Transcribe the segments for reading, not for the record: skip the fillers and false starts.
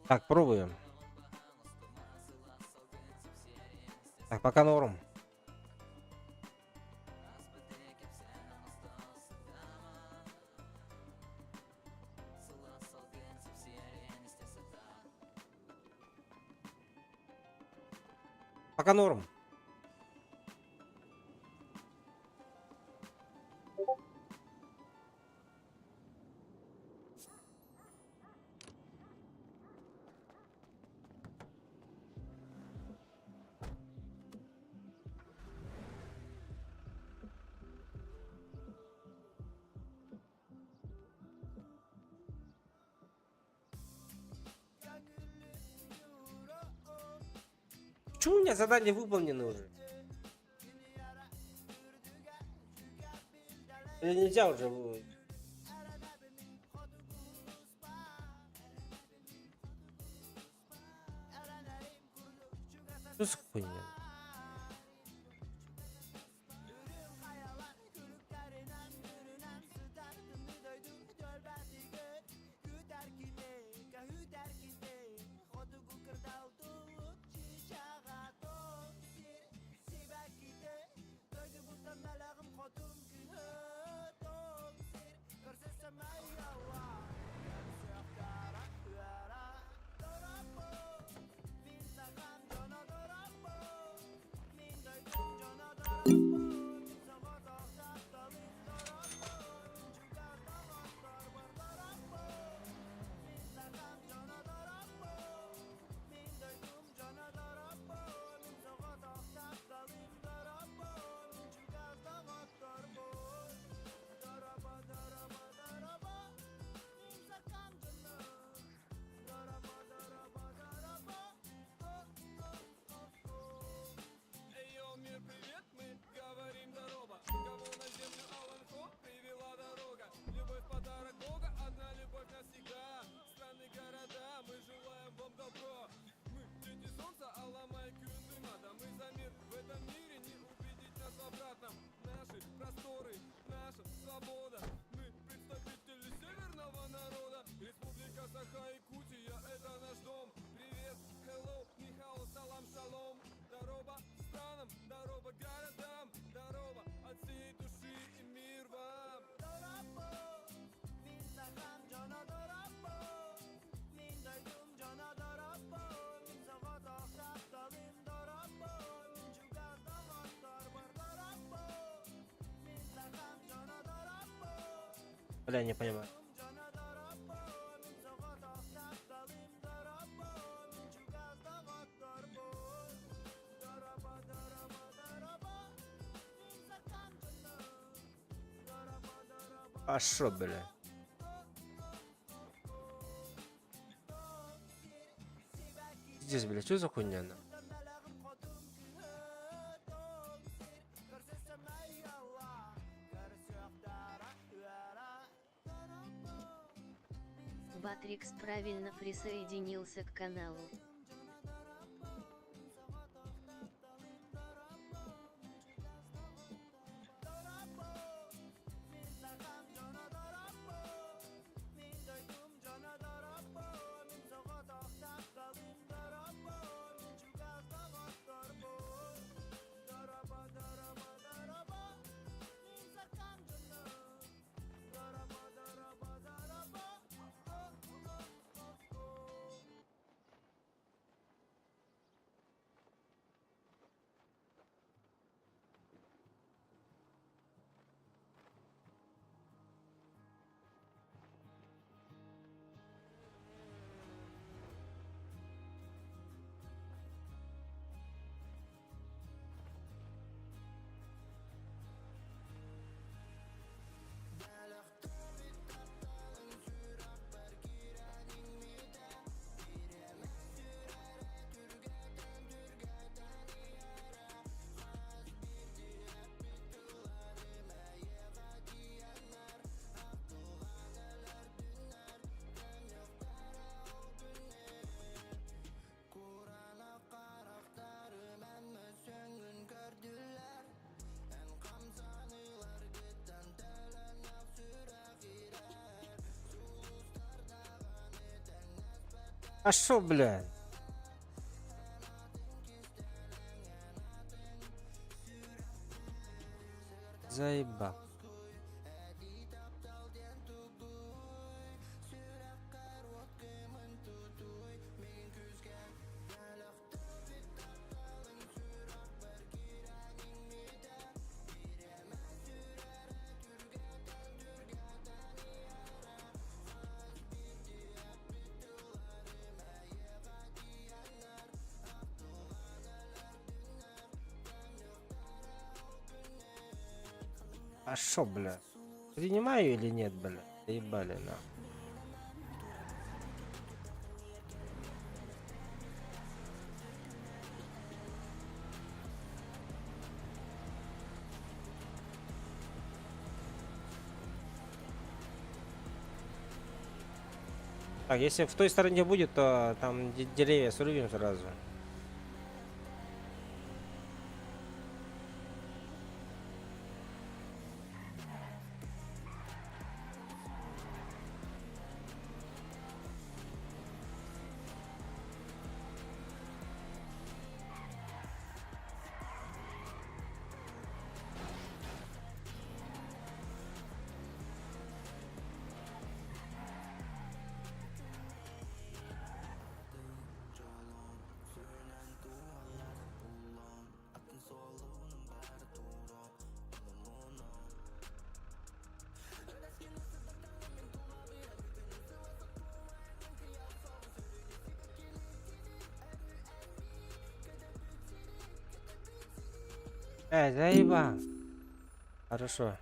Так, пробуем. Так, пока норм. Пока норм. Почему у меня задание выполнено уже? Или нельзя уже? Что за хуйня? Бля, не понимаю. А шо, бля? Здесь, бля, что за хуйня? Батрикс правильно присоединился к каналу. А шо, блядь? Заебал. А шо, бля? Принимаю или нет, бля? Заебали, на. Так, если в той стороне будет, то там деревья срубим сразу. Заебал. Хорошо.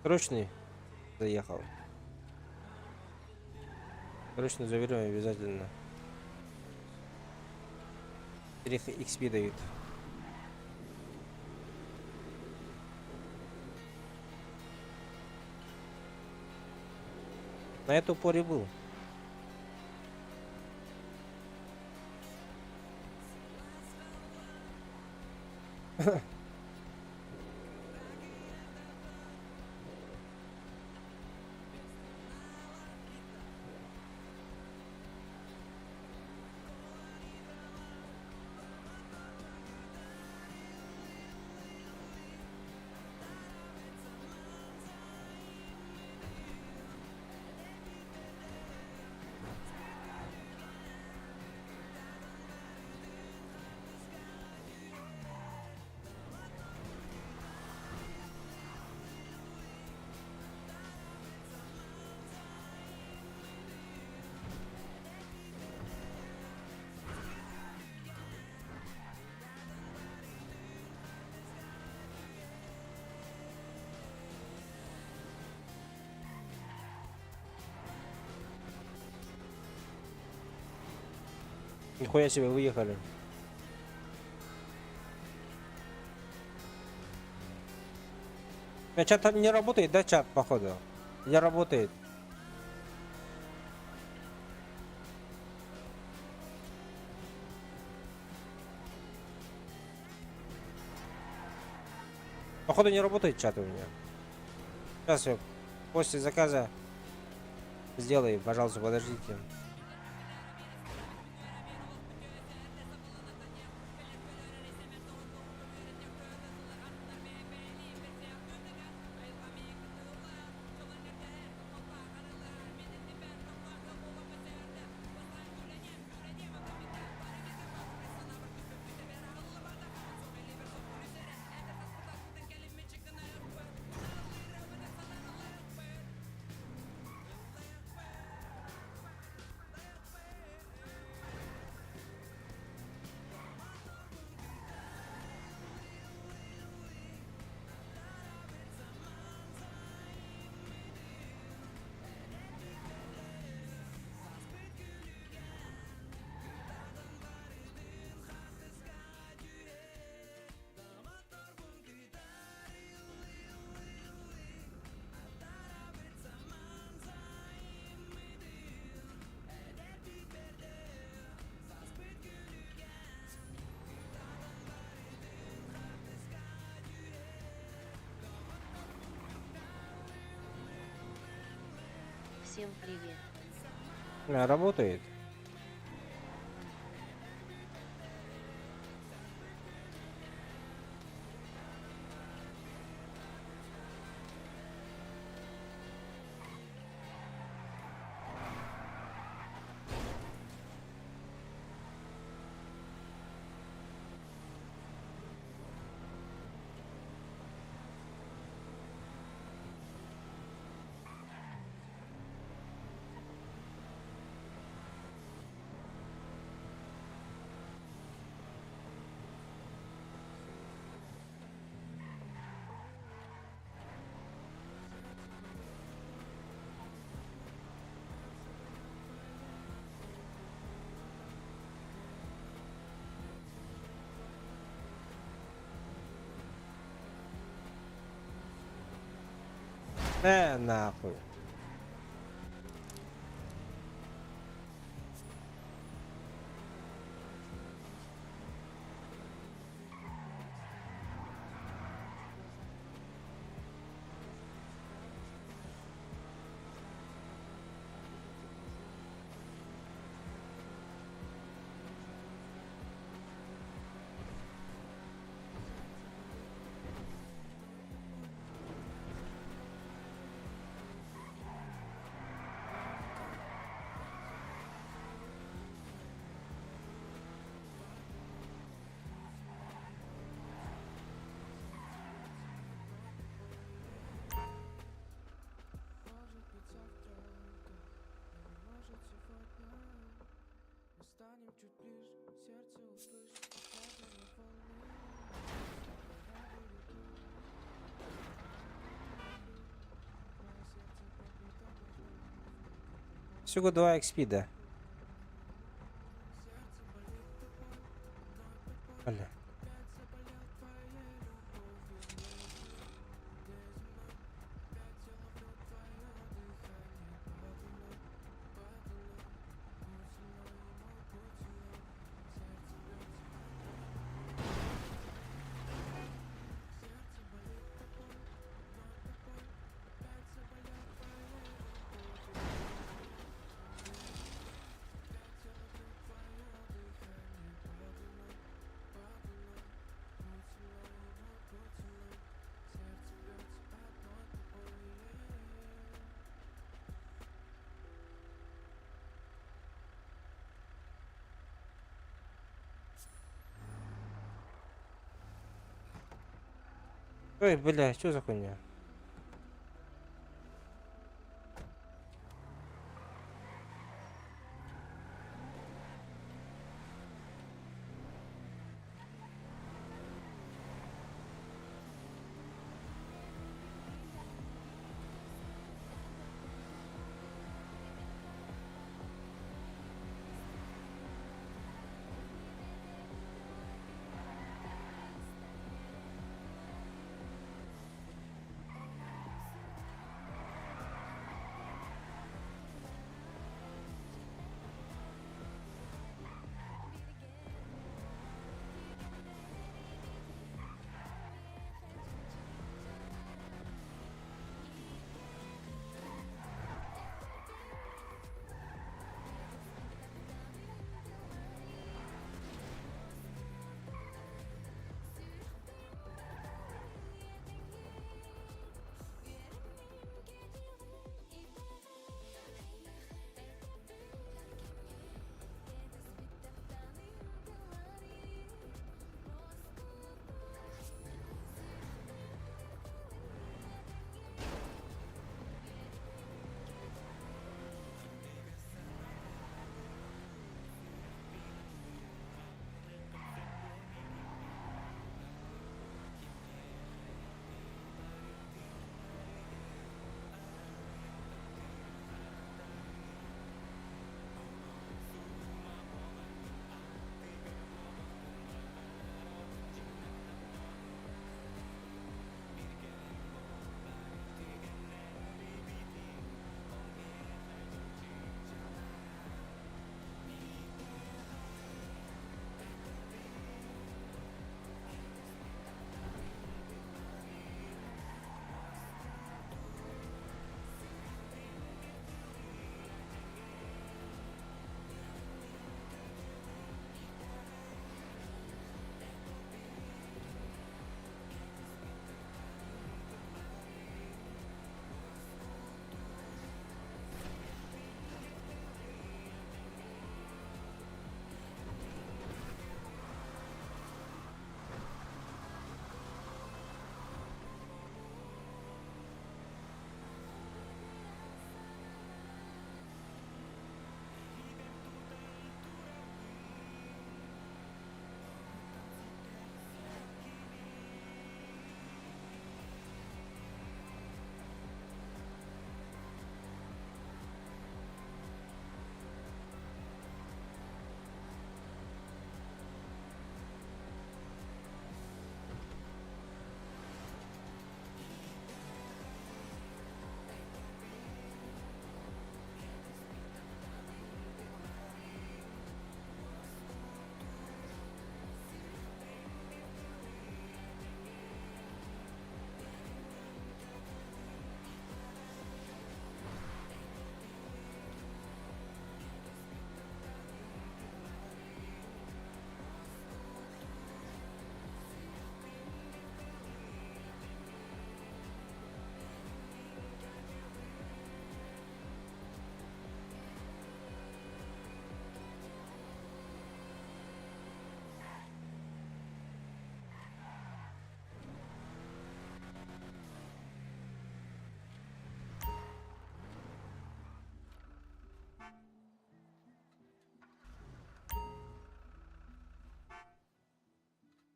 Срочный заехал. Срочно заберем обязательно. 4 XP дают. На эту упоре был. Нихуя себе, выехали. Чат не работает, да, чат, походу? Не работает. Походу не работает чат у меня. Сейчас я после заказа сделаю, пожалуйста, подождите. Всем привет. Работает. Нахуй. всего 2 XP, да. Бля. Ой, бля, что за хуйня?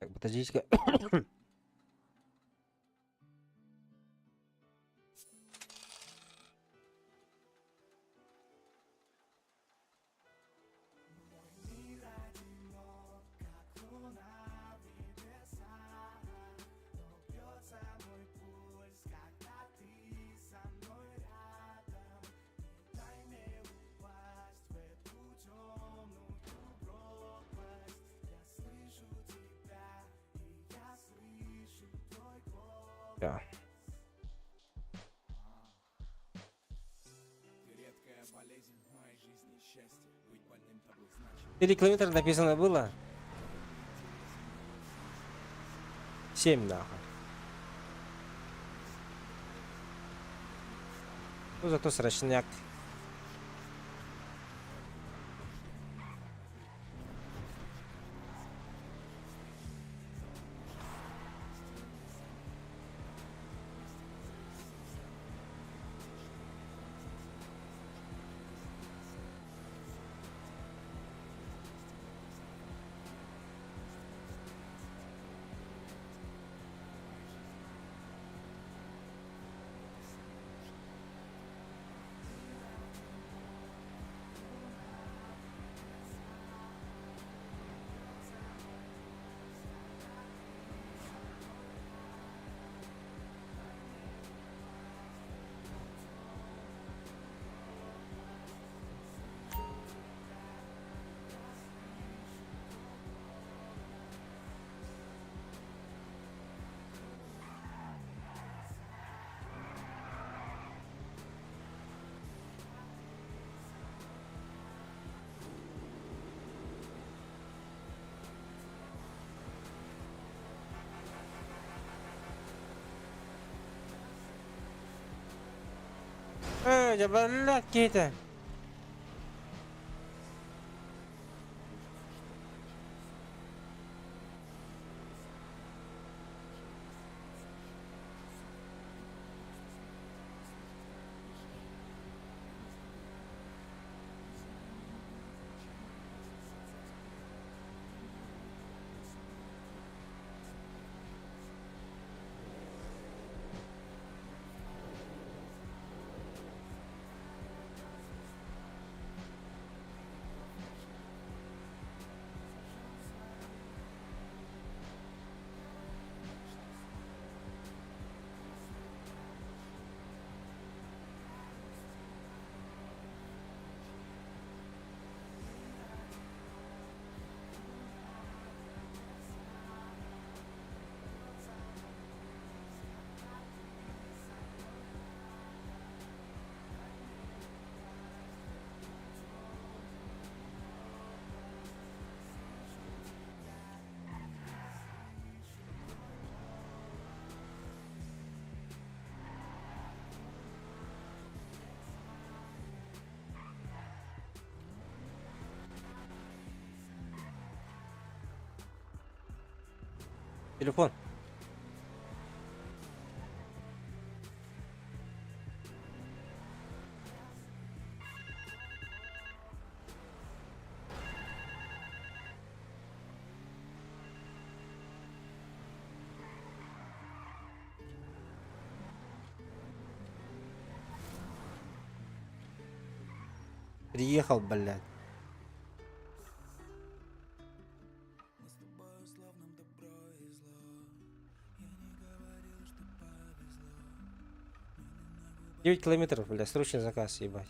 Так, подождите-ка. Всё. Четыре километра написано было? 7 нахуй. Ну зато срочняк. Я блядь, какие-то. Телефон. Приехал, блядь. Девять километров, блядь, срочный заказ, ебать.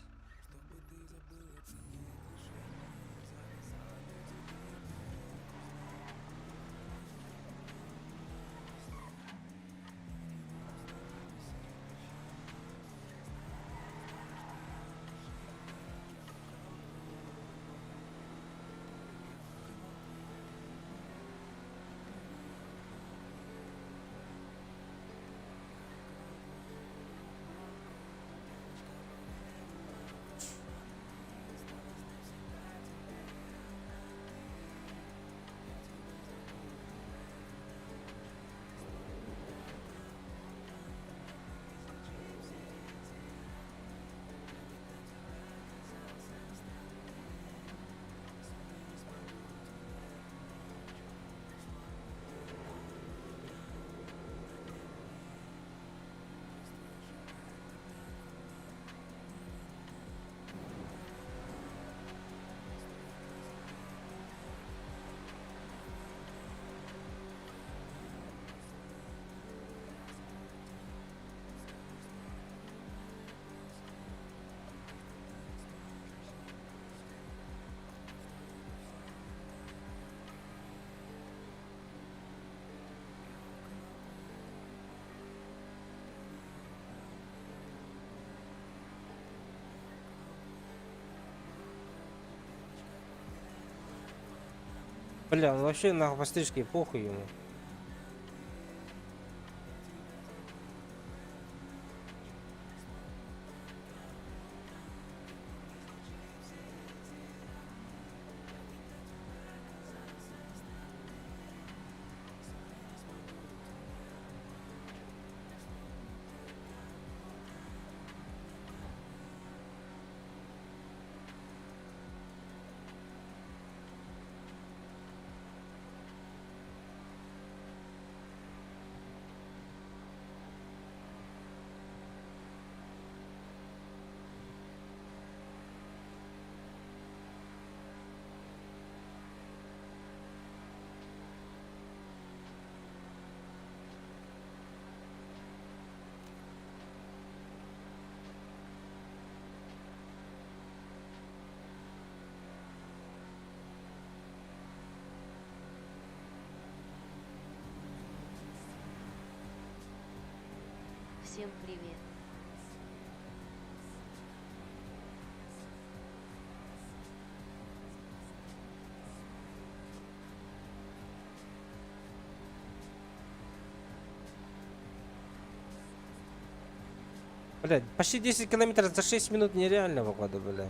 Бля, он вообще на пострижке похуй ему. Всем привет. Блядь, почти 10 километров за 6 минут нереально, походу, блядь.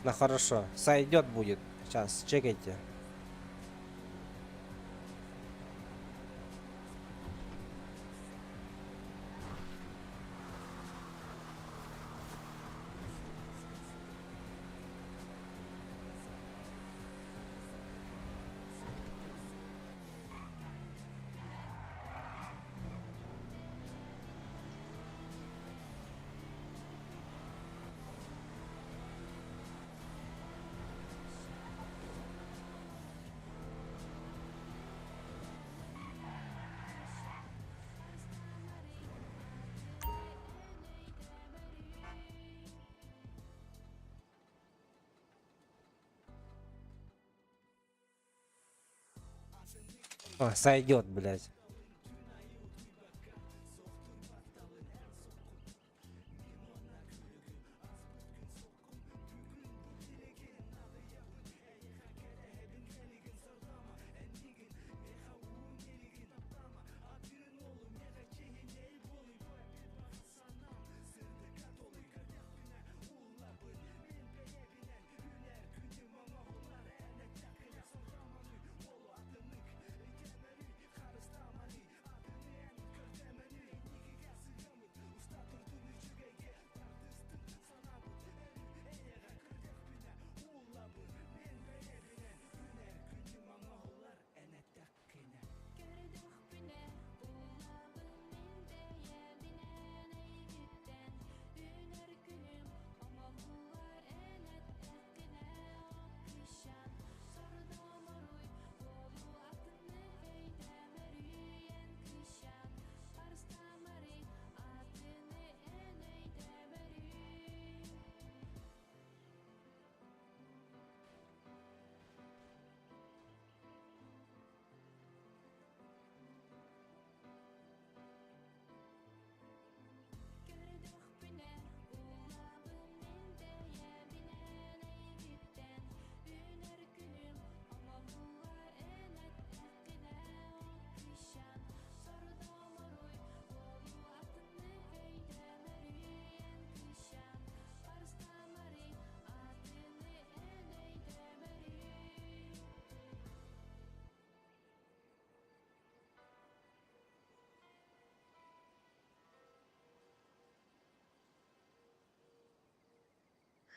Ну хорошо, сойдет будет. Сейчас, чекайте. О, сойдет, блядь.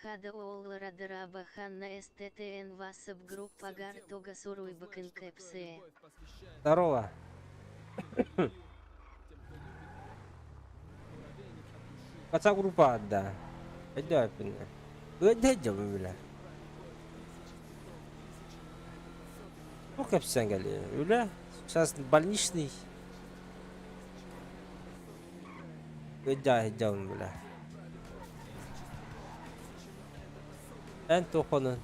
Хада Оулара Дарабаханна СТТН Васып группа Гар Тога Суруй Бакенкепсе. Здорово. Паца группа отда. Иди, пинна. Ödeyeceğim öyle. Çok hepsinden geliyor. Öyle. Сейчас больничный. Ödeyeceğim öyle. En toxunun.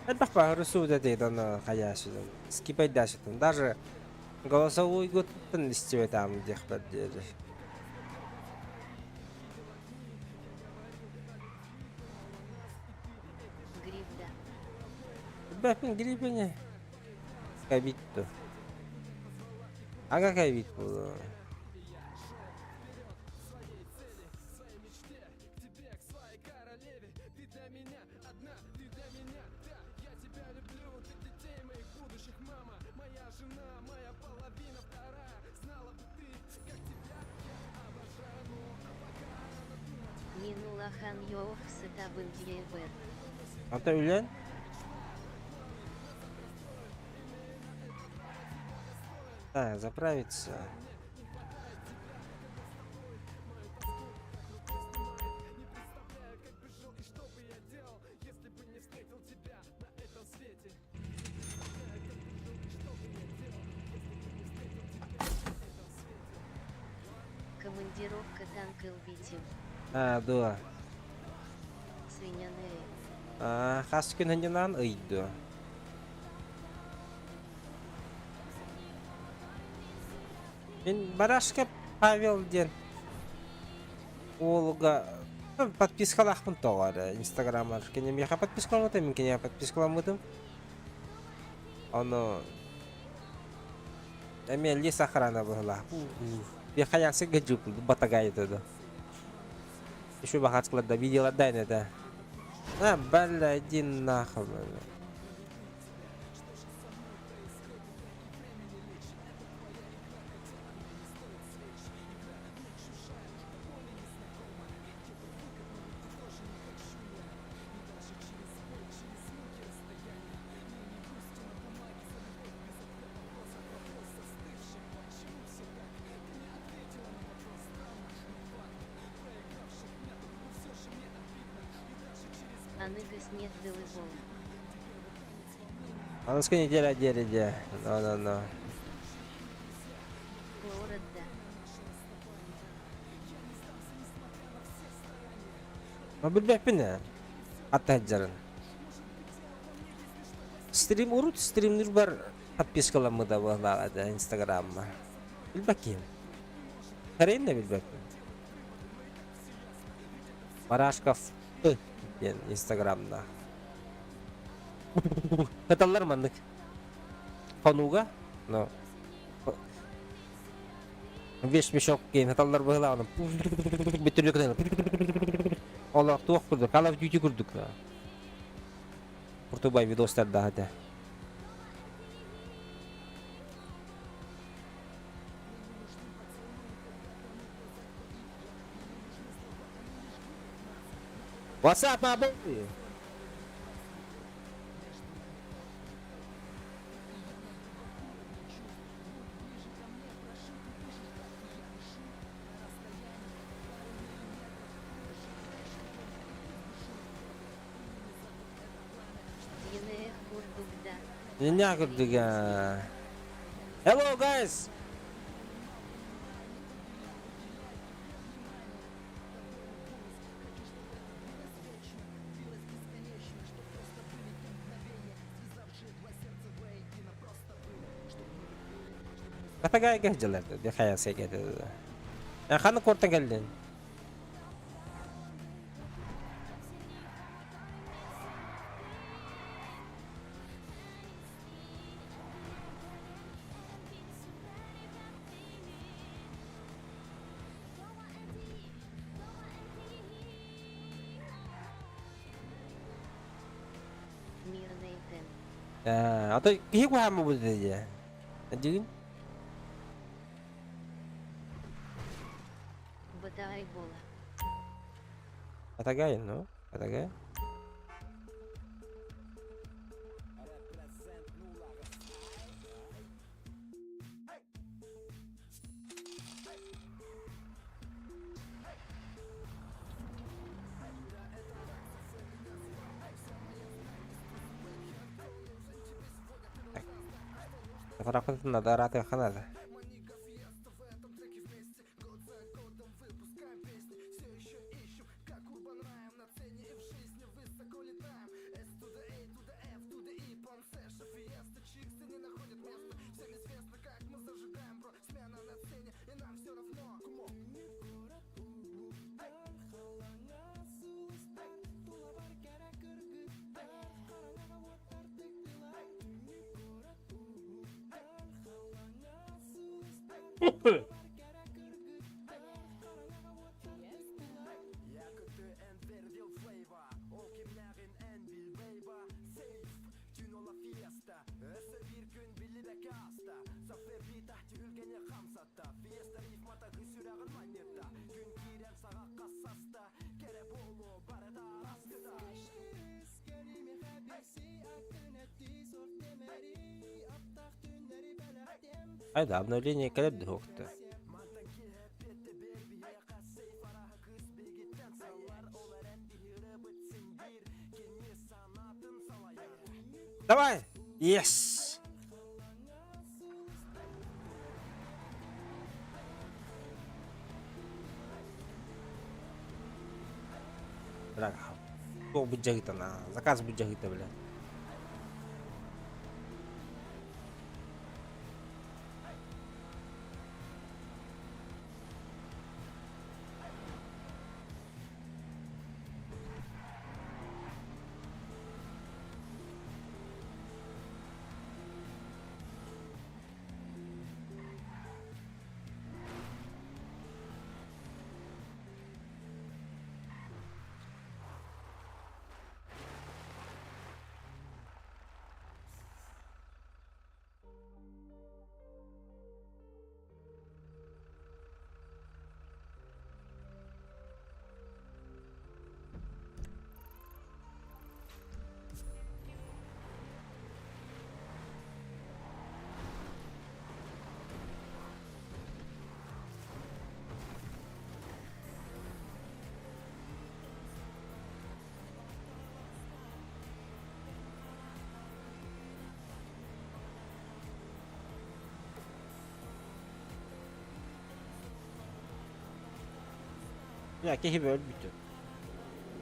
Это похоже, рисует это на хаяшидом. Скипать дальше там. Даже голосовой год листья там где поддержишь. Bilmem gripini. Kaybettu. Aga kaybettu. Минулахан Йоох Сытабын Дьевер. Anta ölen? Да, заправиться. Командировка танка Лбитим. Да. Свиняные. Kas gün önceden ıydı. Ben Барашка Павел ден. Олга подпискалахмын тоғары Инстаграмға. Кене меха подпискаламадым, мен кене подпискаламадым. Оны мен лес охрана была. Я хаясы гаджу батагай деді. Еще бахат складда видела дайны да. Блядин нахуй. Аныгас нет дылывол. А ну скажи, неделя дереде. No. Флорида. Bilmem Hatta jarın. Stream urut streamler var подпискаламы да bağladı Instagram'a. Bil bakayım. Karayın da bil bakayım. Barashkov ben Instagram'da. Katallar mandık. Konuga? No. Веш мешок кейін хаталар бағылағаны бөттірлі күнелі олақ туақ күрдік, Call of Duty күрдік Құртубай видостарда хады What's up, my boy? Дьенех Курдугда. Меня күрдік Hello, guys! Katagaya geldiler de, bir hayası geldi. Kanı korta geldin. Мирный тем. А то ких вахам мı bu dedi ya? Adın? Батаай Бола. Katagaya, no? Katagaya? Фотография надо рады ханада. Hayda, обновление келеді вакытта. Давай! Yes! Бля, тоқ бюджета на заказ бюджета, бля. Ya kehi böyle bitti.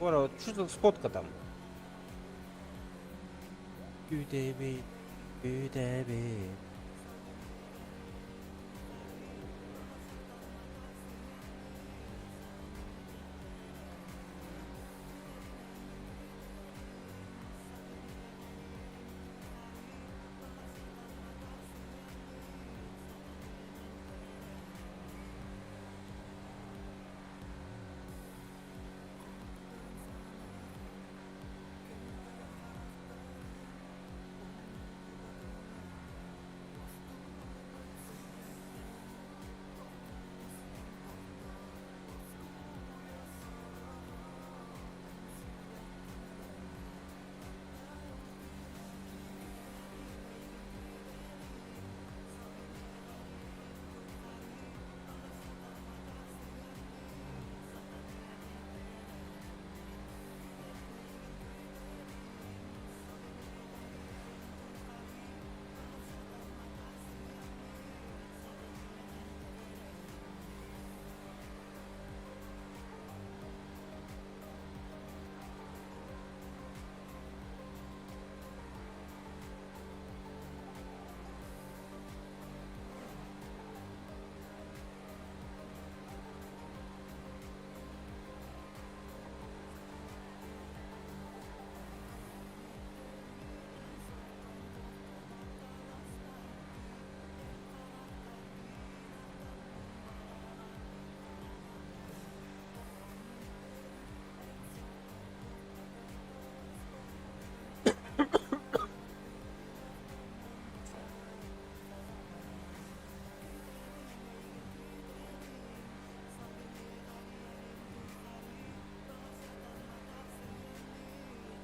Bu arada şu spot kadam. Güdebi, güdebi.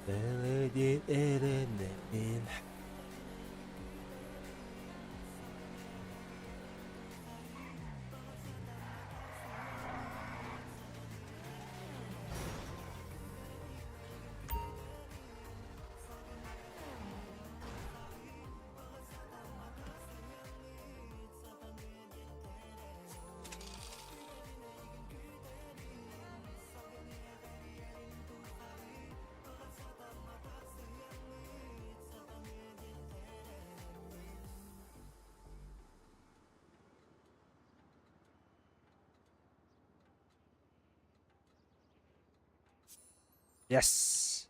بلدي إيران من Yes.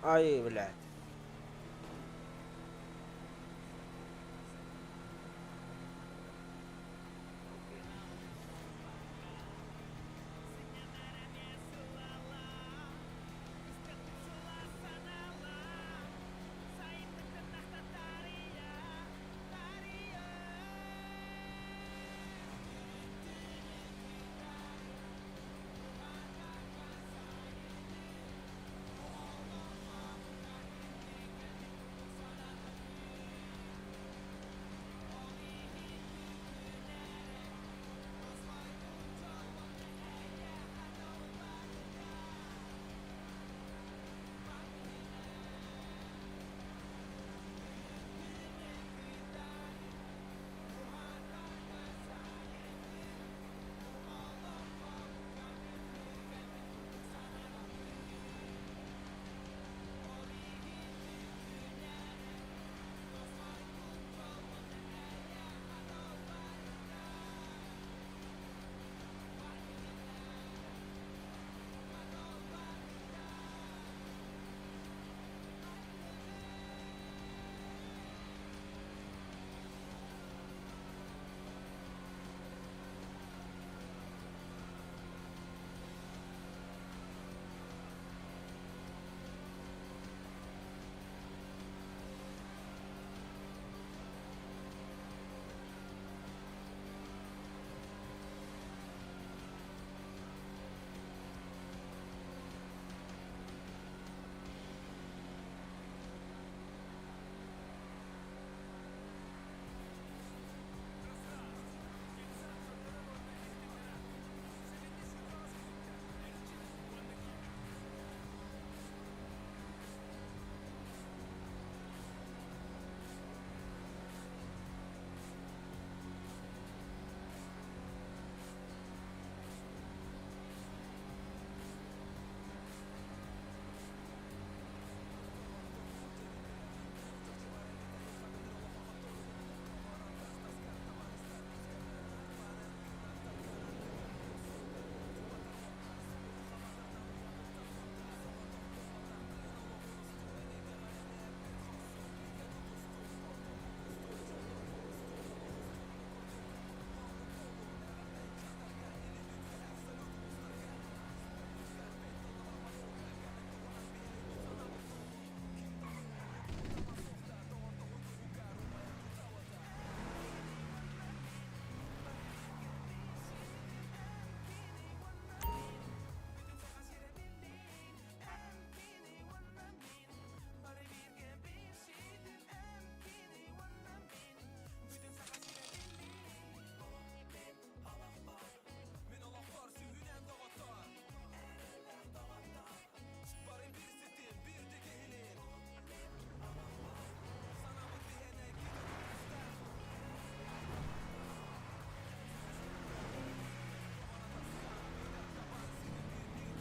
Ай, блядь.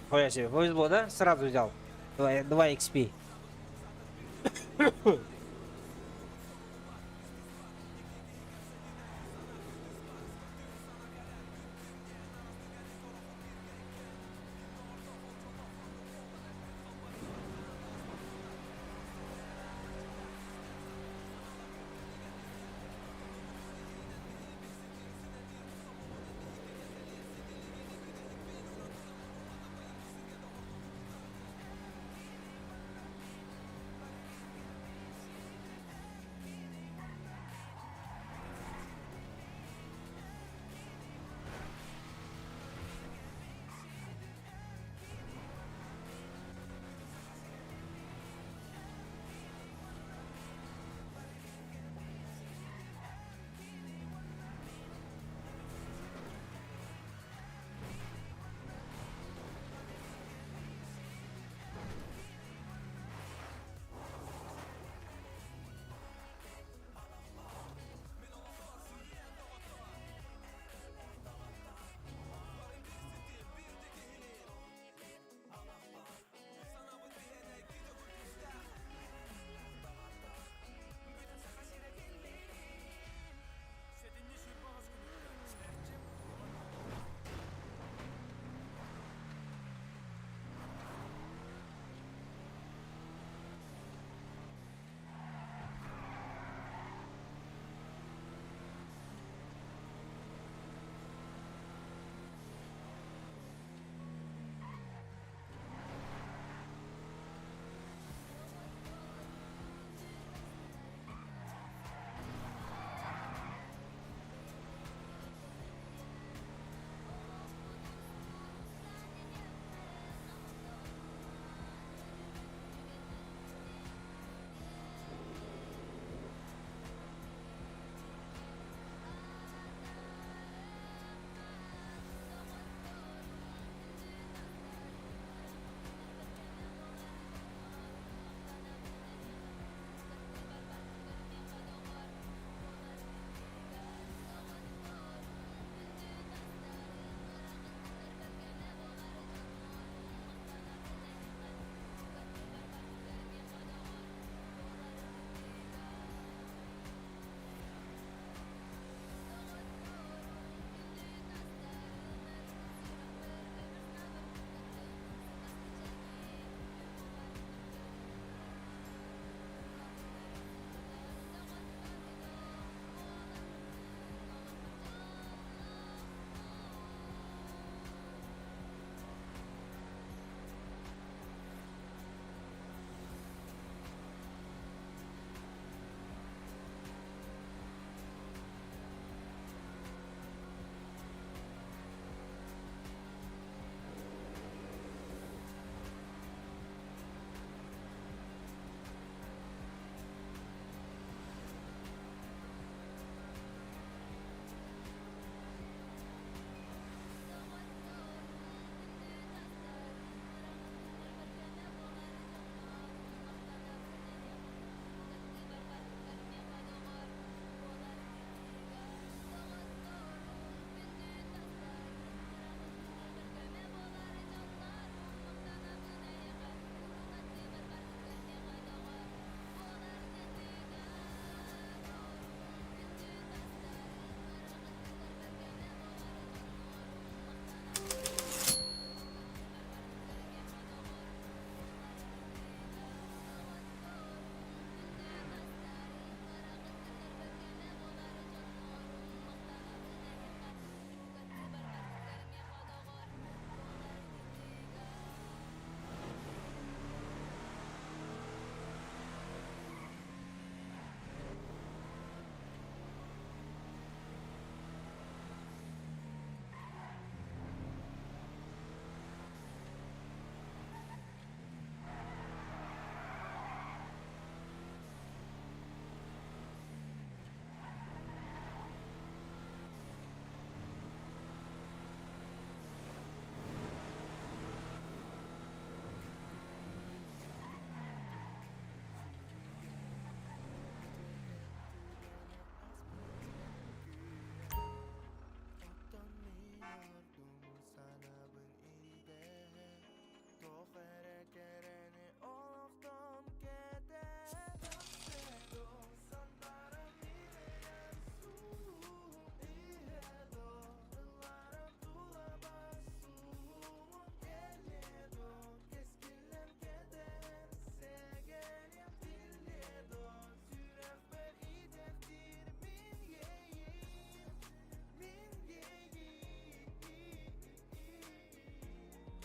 Хуя себе, повезло, да? Сразу взял. 2 XP.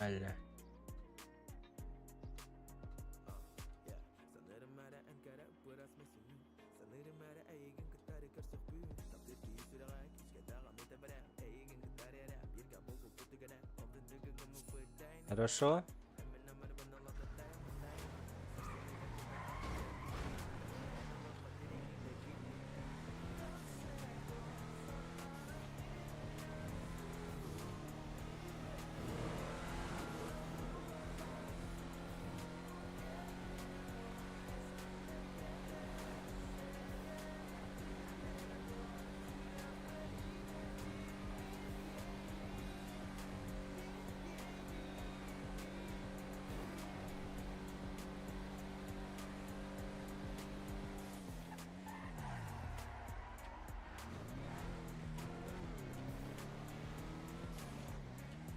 Аля. Хорошо.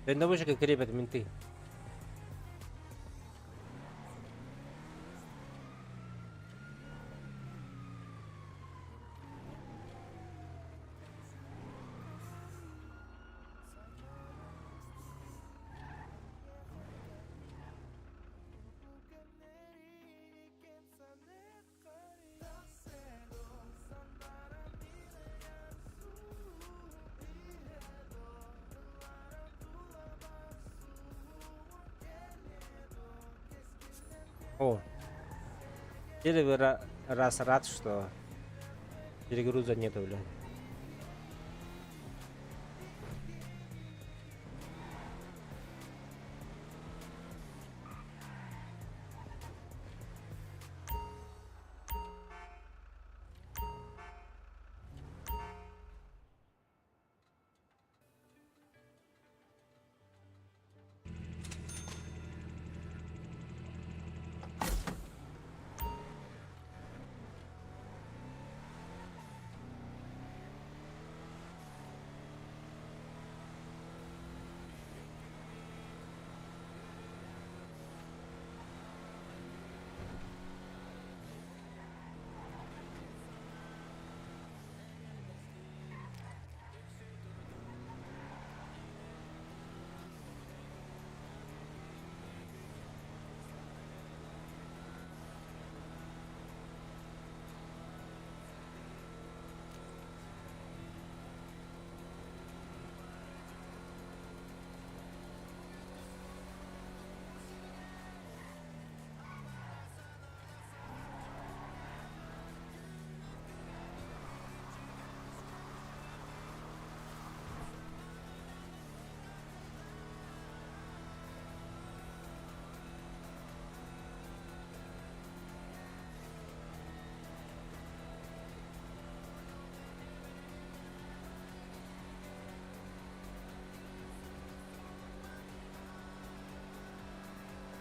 Дальнобойщика крепят менты. О, первый раз рад, что перегруза нету, блин.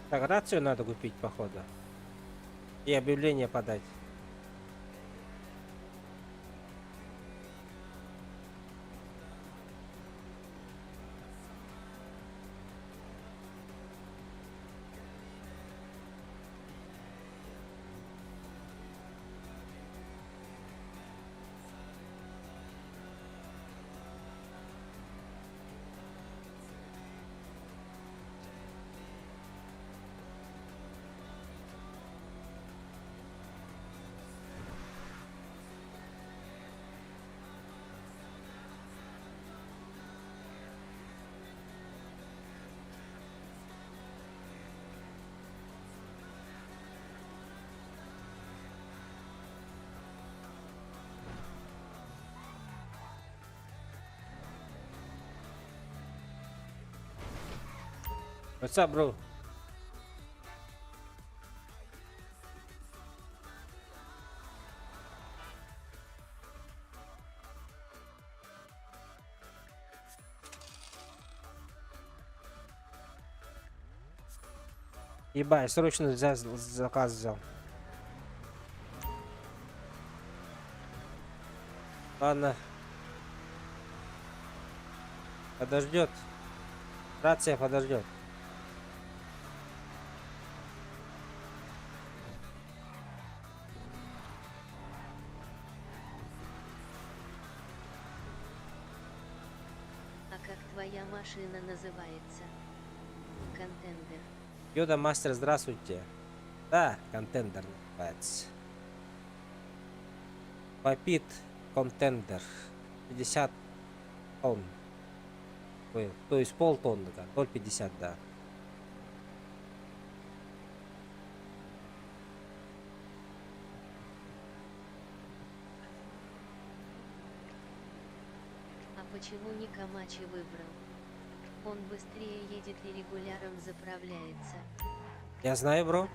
Так, рацию надо купить, походу. И объявление подать. What's up, bro? Ебать, срочно заказ взял. Ладно. Подождет. Рация подождет. А как твоя машина называется? контендер. Йода Мастер, здравствуйте. Да, контендер называется. Попит контендер. 50 тонн. Ой, то есть полтонны, да. 0,50, да. А почему не Камачи выбрал? Он быстрее едет и регуляром заправляется. Я знаю, бро.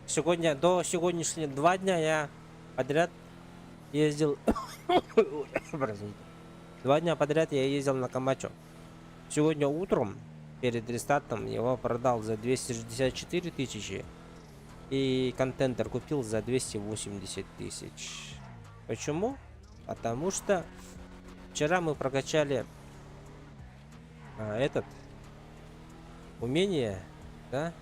Сегодня, до сегодняшнего 2 дня я подряд ездил... Простите. 2 дня подряд я ездил на Камачо. Сегодня утром, перед рестартом, его продал за 264 тысячи. И контендер купил за 280 тысяч. Почему? Потому что вчера мы прокачали этот умение, да?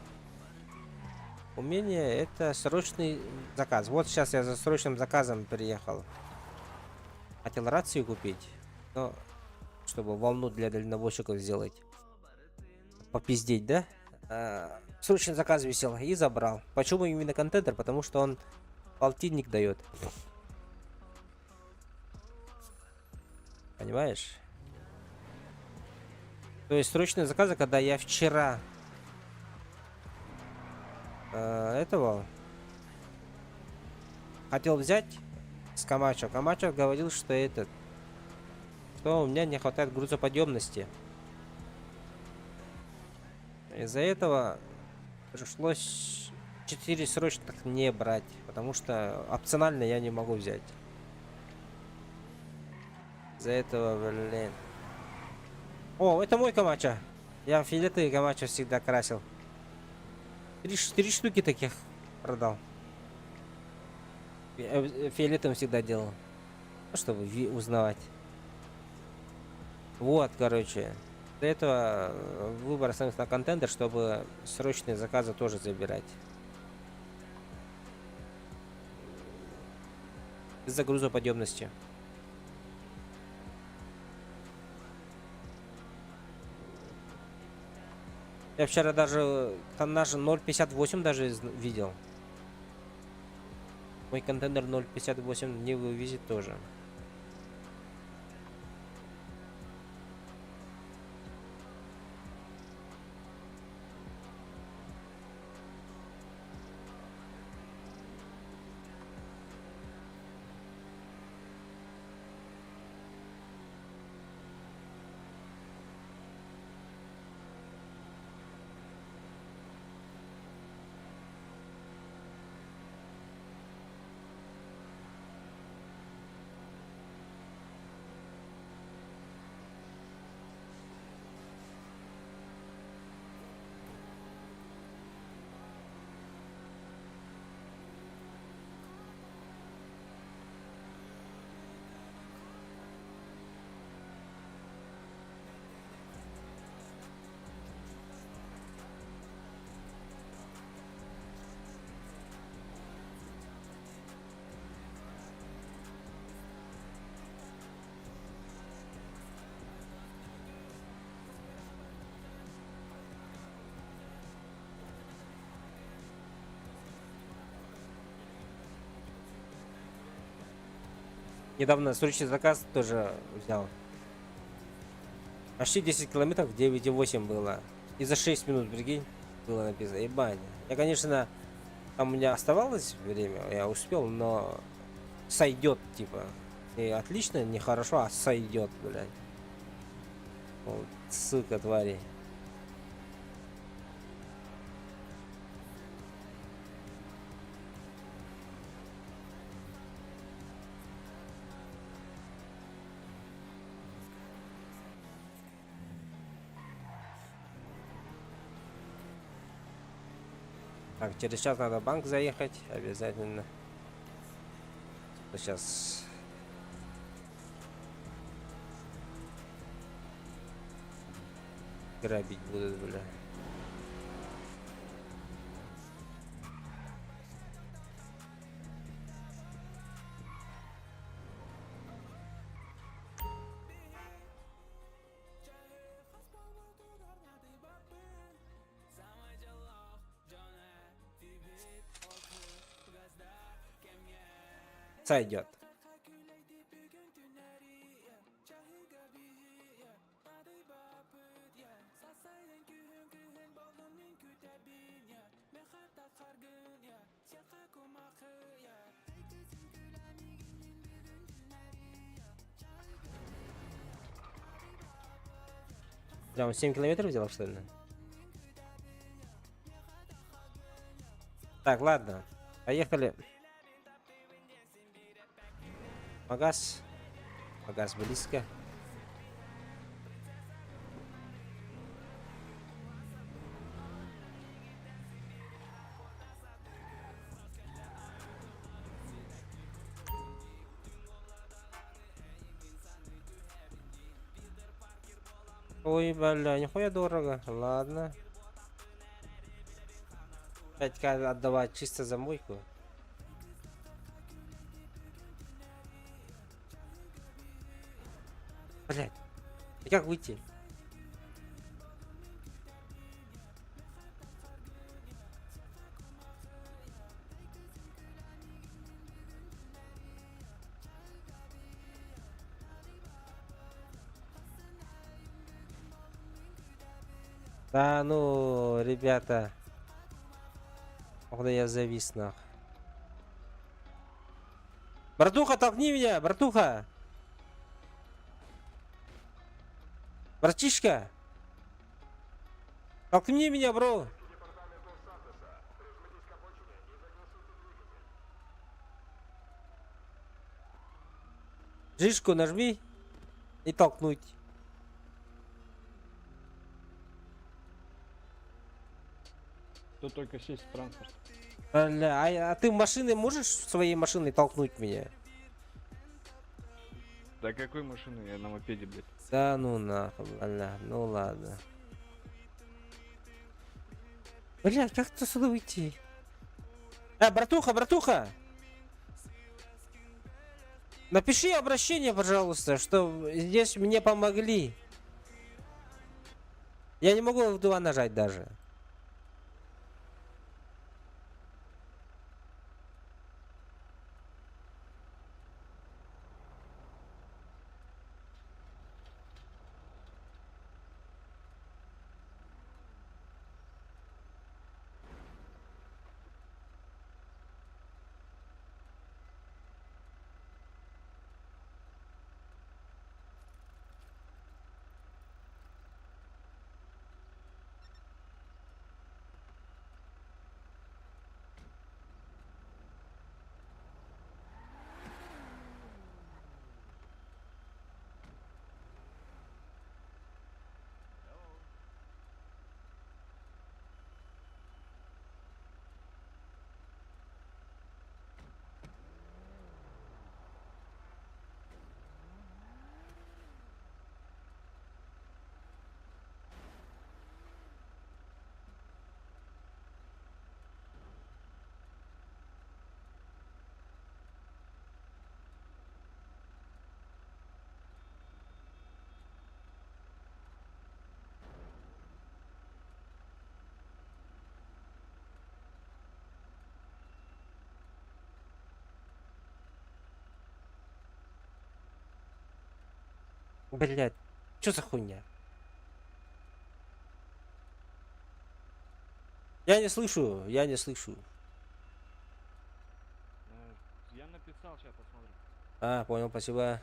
Умение это срочный заказ. Вот сейчас я за срочным заказом приехал. Хотел рацию купить, но чтобы волну для дальнобойщиков сделать. Попиздеть, да? Срочный заказ висел и забрал. Почему именно контендер? Потому что он полтинник дает. Понимаешь? То есть срочные заказы, когда я вчера этого хотел взять с Камачо. Камачо говорил, что что у меня не хватает грузоподъемности. Из-за этого пришлось 4 срочных не брать, потому что опционально я не могу взять. Из-за этого, блин. О, это мой Камачо. Я фиолетовый Камачо всегда красил. Три штуки таких продал. Фиолетовым всегда делал. Ну, чтобы узнавать. Вот, короче. Для этого выбор остается на контендер, чтобы срочные заказы тоже забирать. Из-за грузоподъемности. Я вчера даже тоннаж 0,58 даже видел. Мой контейнер 0,58 не вывезет тоже. Недавно срочный заказ тоже взял. Почти 10 километров, 9,8 было. И за 6 минут, прикинь, было написано. Ебать. Я, конечно, там у меня оставалось время, я успел, но сойдет, типа. И отлично, не хорошо, а сойдет, блядь. Вот, сука, твари. Так, через час надо в банк заехать, обязательно. Сейчас грабить будут, бля. сойдет. Да, он 7 километров сделал, что ли? Так, ладно. Поехали. Магаз. Магаз близко. Ой, бля, нихуя дорого. Ладно. 5К отдавать чисто за мойку. Блять. И как выйти? Да ну, ребята. Ох, да я завис, нах. Братуха, толкни меня, братуха. Братишка. Толкни меня, бро. Жишку нажми и толкнуть. Тут только сесть в транспорт. Бля, а ты машиной можешь своей машиной толкнуть меня? Да какой машины? Я на мопеде, блядь. Да ну нахуй, бля, ну ладно. Бля, как ты сюда уйти? Братуха, братуха! Напиши обращение, пожалуйста, что здесь мне помогли. Я не могу F2 нажать даже. Блять, что за хуйня? Я не слышу, я не слышу. Я написал, сейчас посмотрим. Понял, спасибо.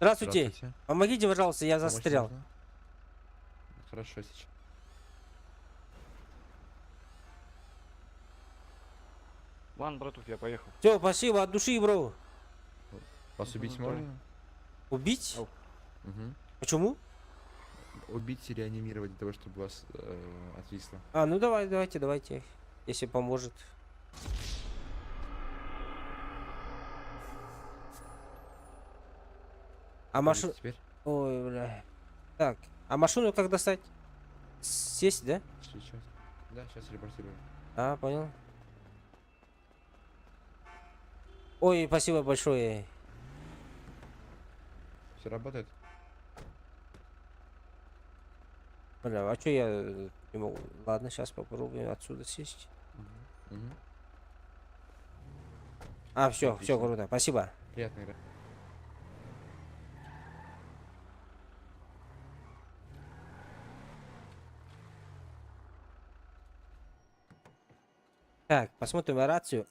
Здравствуйте. Здравствуйте. Помогите, пожалуйста, я Помочь застрял. можно? Хорошо, сейчас. Ладно, братух, я поехал. Все, спасибо от души, бро. Вас убить давай. можно? Убить? Ау. Угу. Почему? Убить и реанимировать для того, чтобы вас отвисло. А, ну давайте. Если поможет. А Можете машину... теперь? Ой, бля. Так, а машину как достать? Сесть, да? Сейчас. Да, сейчас репортирую. А, понял. Ой, спасибо большое. Все работает? Бля, а что я не могу? Ладно, сейчас попробуем отсюда сесть. Угу. А, все Отлично. круто, спасибо. Приятной игры. Так, посмотрим рацию.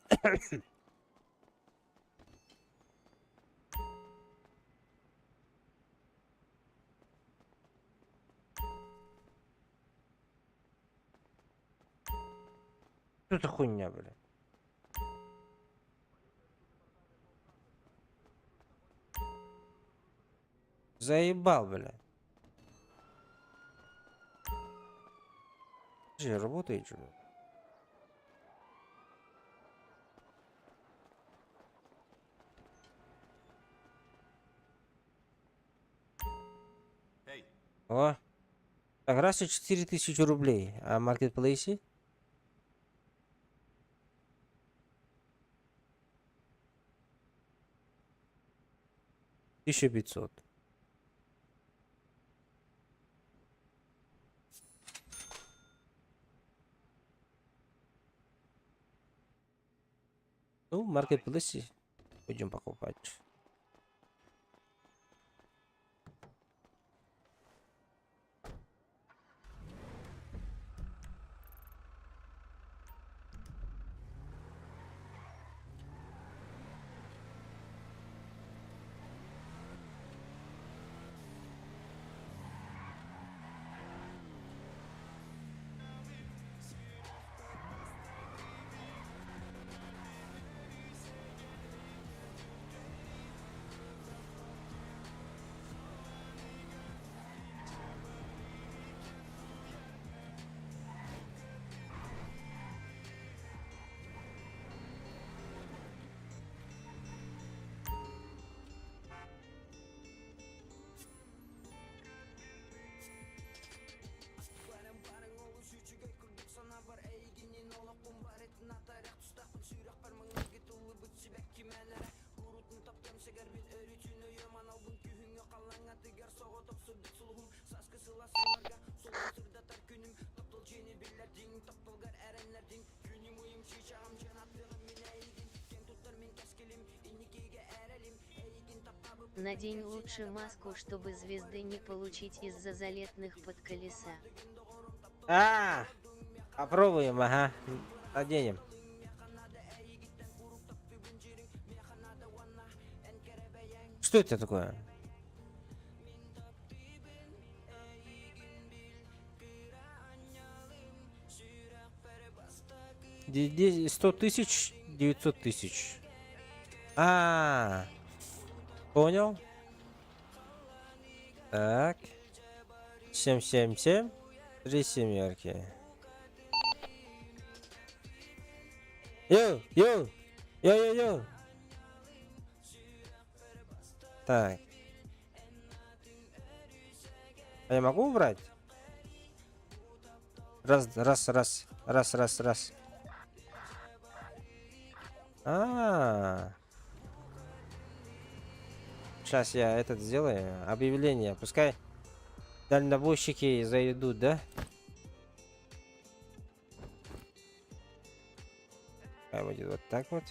Что за хуйня, бля? Заебал, бля. Же работает что ли? О. Так, раз и 4000 рублей. А маркетплейсе? 1500. Ну, в маркетплейсе будем покупать. Надень лучше маску, чтобы звезды не получить из-за залетных под колеса. А, попробуем, ага. Наденем. Что это такое? 100 тысяч, 900 тысяч. А, понял. Так. 777. 3 семерки. Йоу. Так. А я могу убрать? Раз. Сейчас я этот сделаю. Объявление. Пускай дальнобойщики зайдут, да? Будет вот так вот.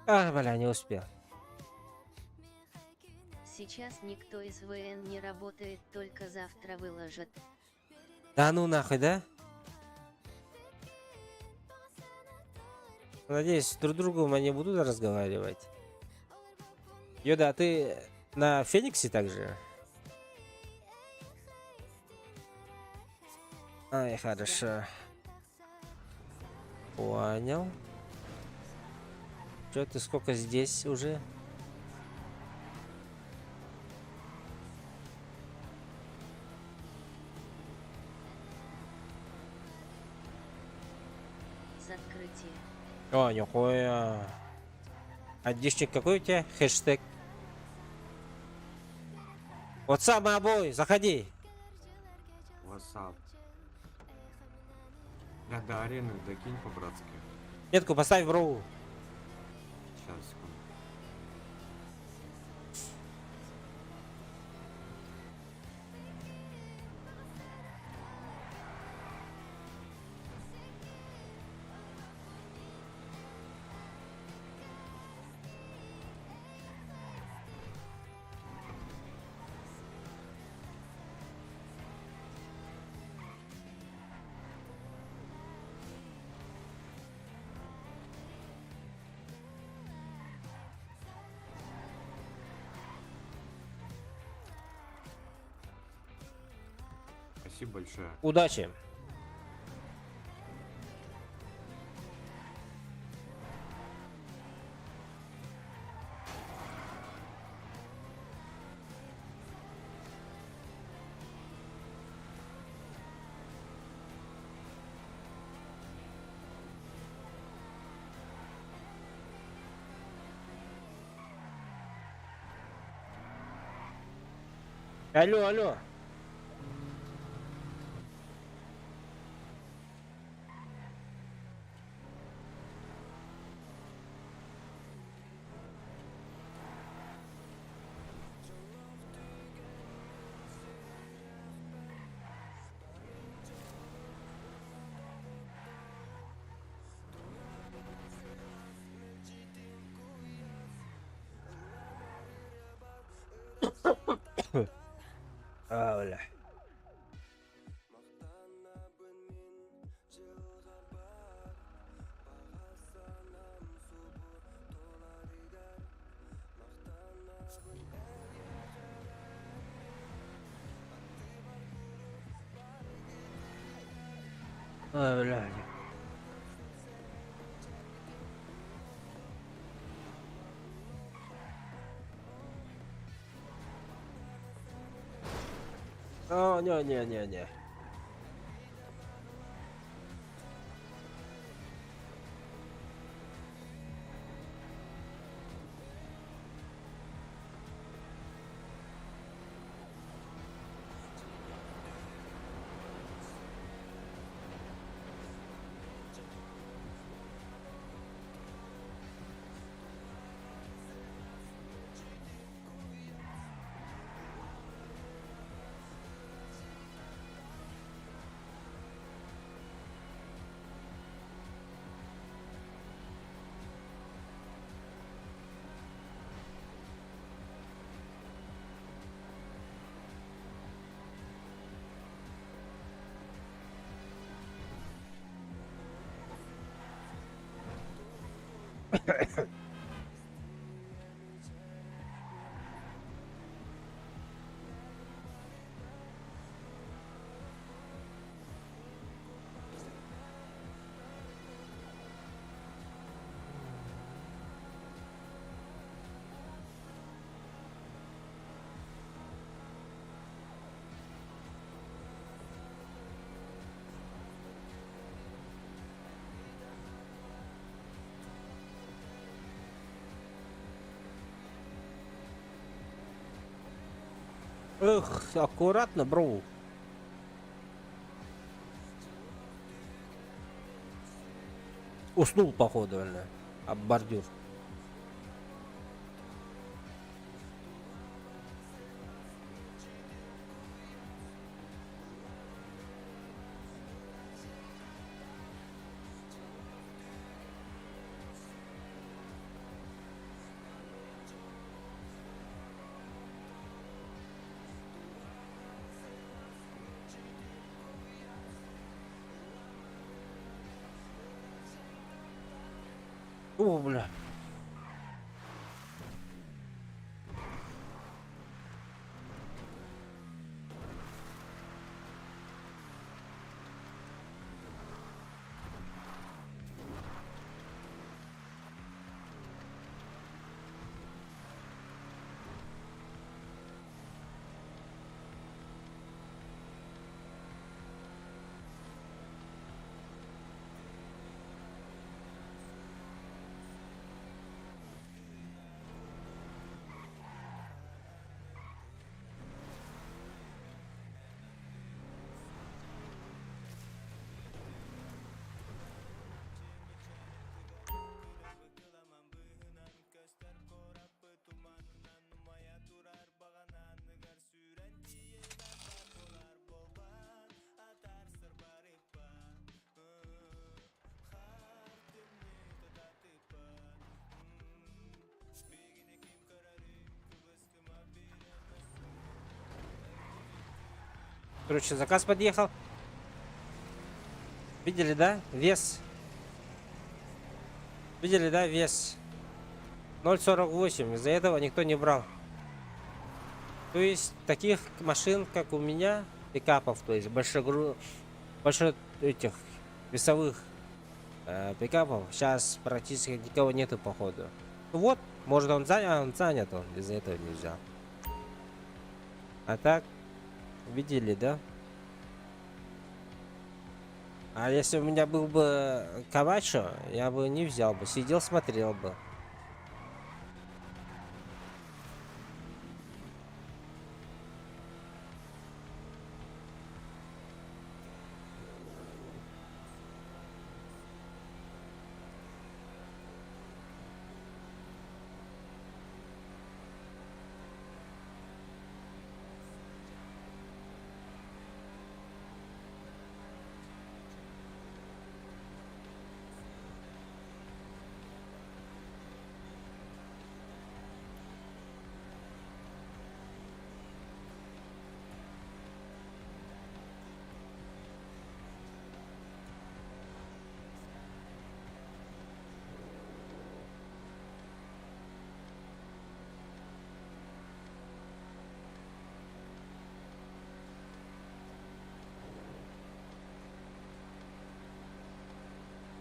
А, бля, не успел. Сейчас никто из ВН не работает, только завтра выложат. Да ну нахуй, да? Надеюсь, друг другу мы не будут разговаривать. Йода, а ты на Фениксе также? Ай, хорошо. Понял. Чё ты сколько здесь уже? С открытия. О, нихуя. А дичник какой у тебя? Хэштег. Вот самый обой, заходи. Васап. Я до арены докинь по-братски. Метку поставь, бро. Сейчас, секунду. Спасибо большое. Удачи. Алло, алло. А, бля. А, бля. О, не. Эх, аккуратно, бро. Уснул, походу, реально. Об бордюр. О, бля. Короче, заказ подъехал. Видели, да? Вес. Видели, да? Вес. 0,48. Из-за этого никто не брал. То есть таких машин, как у меня, пикапов, то есть больше этих весовых пикапов, сейчас практически никого нету, походу. Ну вот, может он занят, он из-за этого не взял. А так, видели, да? А если у меня был бы Камачо, я бы не взял бы, сидел, смотрел бы.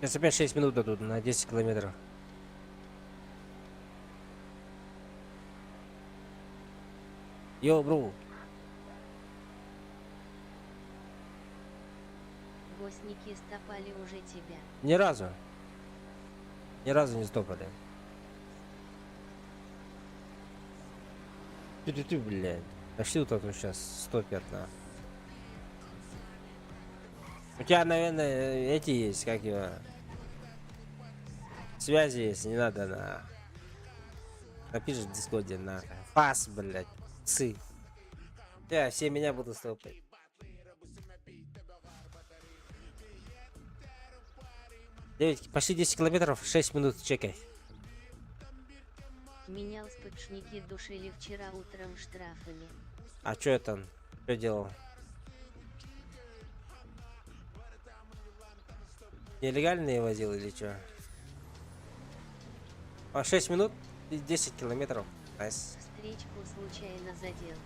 Сейчас опять 6 минут дадут на 10 километров. Йоу, бро. Госники стопали уже тебя. Ни разу. Ни разу не стопали. Ты, блядь. Пошли тут сейчас стопят, на. У тебя, наверное, эти есть, как его. Связи есть, не надо на. Напишешь в дискорде на. Фас, блядь. Цы. Я все меня будут стопать. Девять, пошли 10 километров, 6 минут, чекай. Меня спочники душили вчера утром штрафами. А чё это он? Что делал? Нелегальные возил или чё? А 6 минут и 10 километров. Найс. Встречку случайно задел.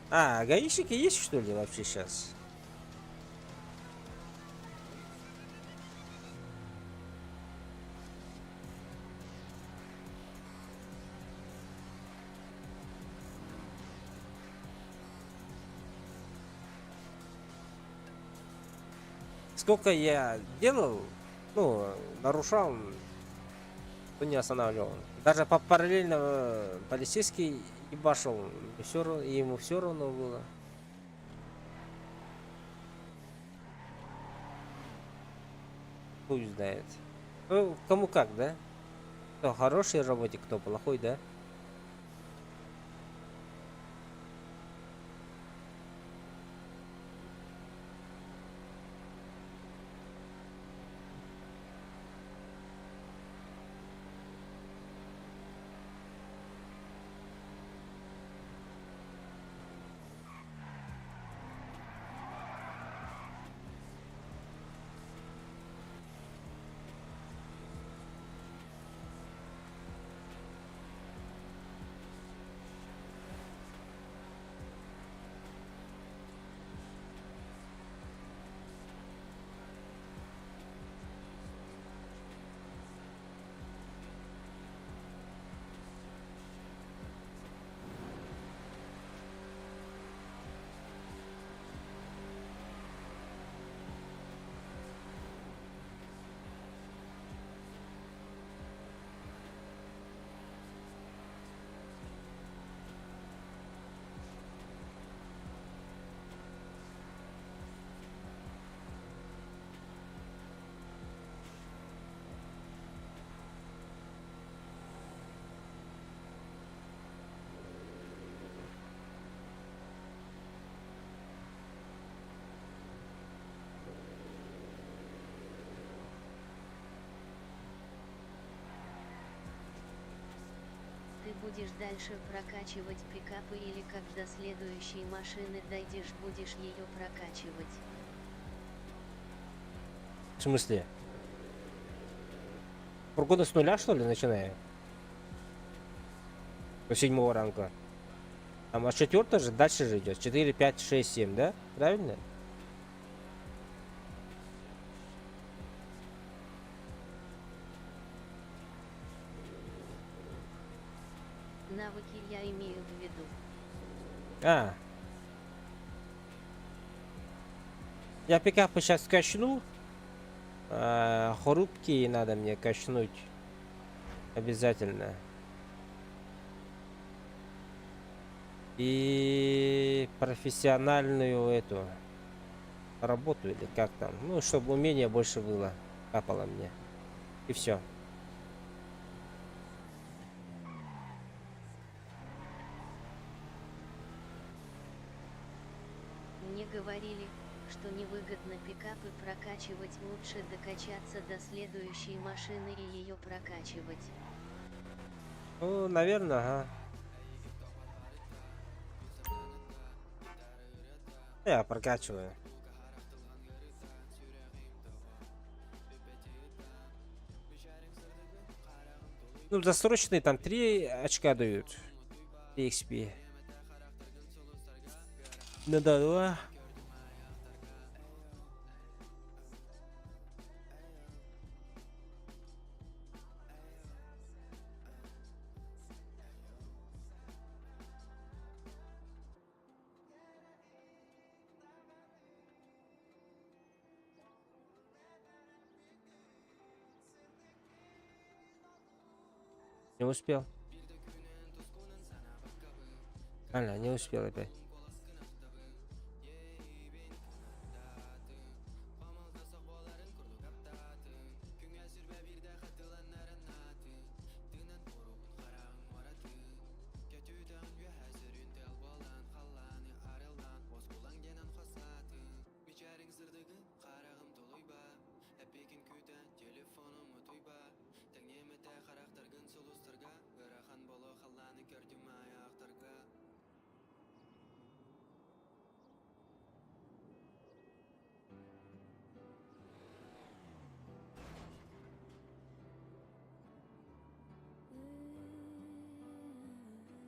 А, гаишники есть что ли вообще сейчас? Сколько я делал, ну, нарушал, то не останавливал. Даже по параллельно полицейский ебашил, ему все равно было. Хуй знает. Ну, кому как, да? Кто хороший работник, кто плохой, да? будешь дальше прокачивать пикапы или как до следующей машины дойдешь, будешь ее прокачивать? В смысле? Фургоны с нуля, что ли, начинаю? До 7 ранга. А 4 же дальше же идет. 4, 5, 6, 7, да? Правильно? Навыки я имею в виду. А. Я пикапы сейчас качну. Хрупкие надо мне качнуть. Обязательно. И профессиональную эту работу или как там. Ну, чтобы умение больше было. Капало мне. И все. Мне говорили, что невыгодно пикапы прокачивать, лучше докачаться до следующей машины и ее прокачивать. Ну, наверное, ага. Я прокачиваю. Ну, досрочные там 3 очка дают. XP. Ну да, 2. Не успел. Аля, не успел опять.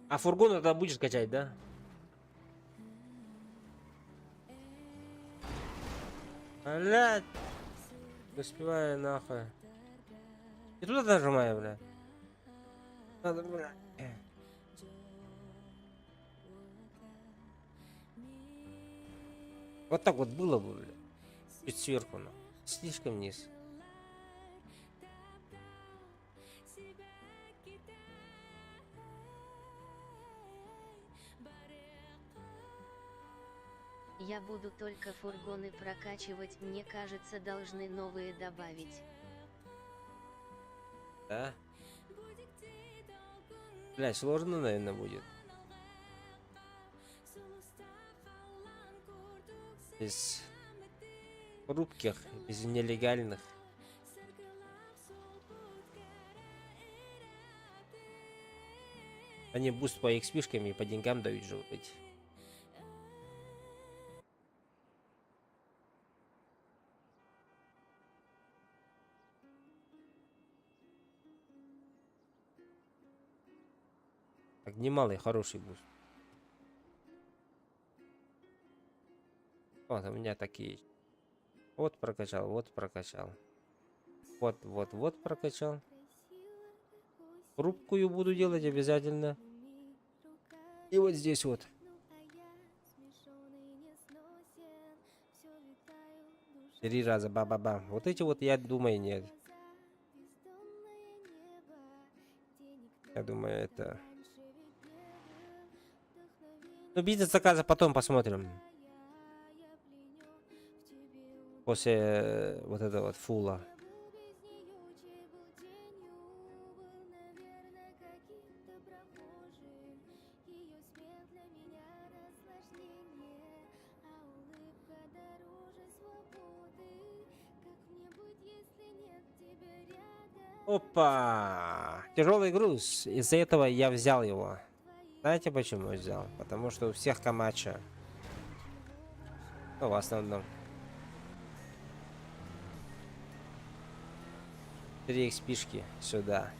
А фургон это будешь качать, да? Блядь. Не успеваю нахуй. И туда нажимаю, бля. Надо, бля. Вот так вот было бы, бля. Чуть сверху, но слишком вниз. Я буду только фургоны прокачивать, мне кажется, должны новые добавить. Да? Бля, сложно, наверное, будет. Без хрупких, без нелегальных. Они буст по XP-шкам и по деньгам дают же эти. Так, немалый, хороший буст. Вот, у меня такие. Вот прокачал, вот прокачал. Вот прокачал. Рубкую буду делать обязательно. И вот здесь вот. 3 раза ба-ба-бам. Вот эти вот, я думаю, нет. Я думаю, это... Ну, бизнес заказа потом посмотрим. После вот этого вот фула. Опа! тяжелый груз. Из-за этого я взял его. Знаете почему взял? Потому что у всех Камачо. Ну, в основном. 3 XP-шки сюда.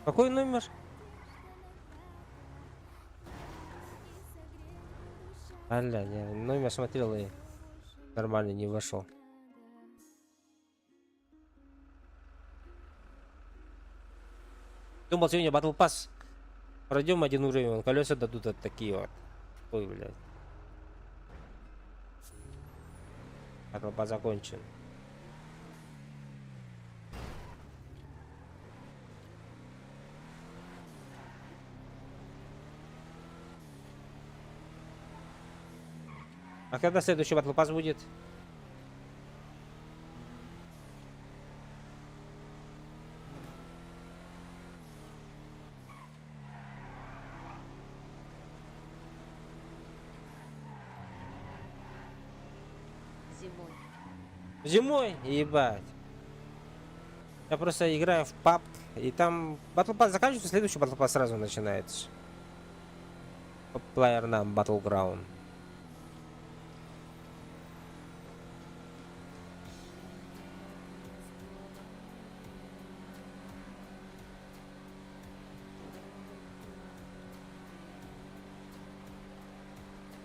Какой номер? Аля, я номер смотрел и нормально не вошел. Думал, сегодня Battle Pass. Пройдем один уровень, вон колеса дадут вот такие вот. Ой, блядь. Battle Pass закончен. А когда следующий Battle Pass будет? Зимой. Зимой? Ебать. Я просто играю в PUBG, и там Battle Pass заканчивается, следующий Battle Pass сразу начинается. Player нам Battleground.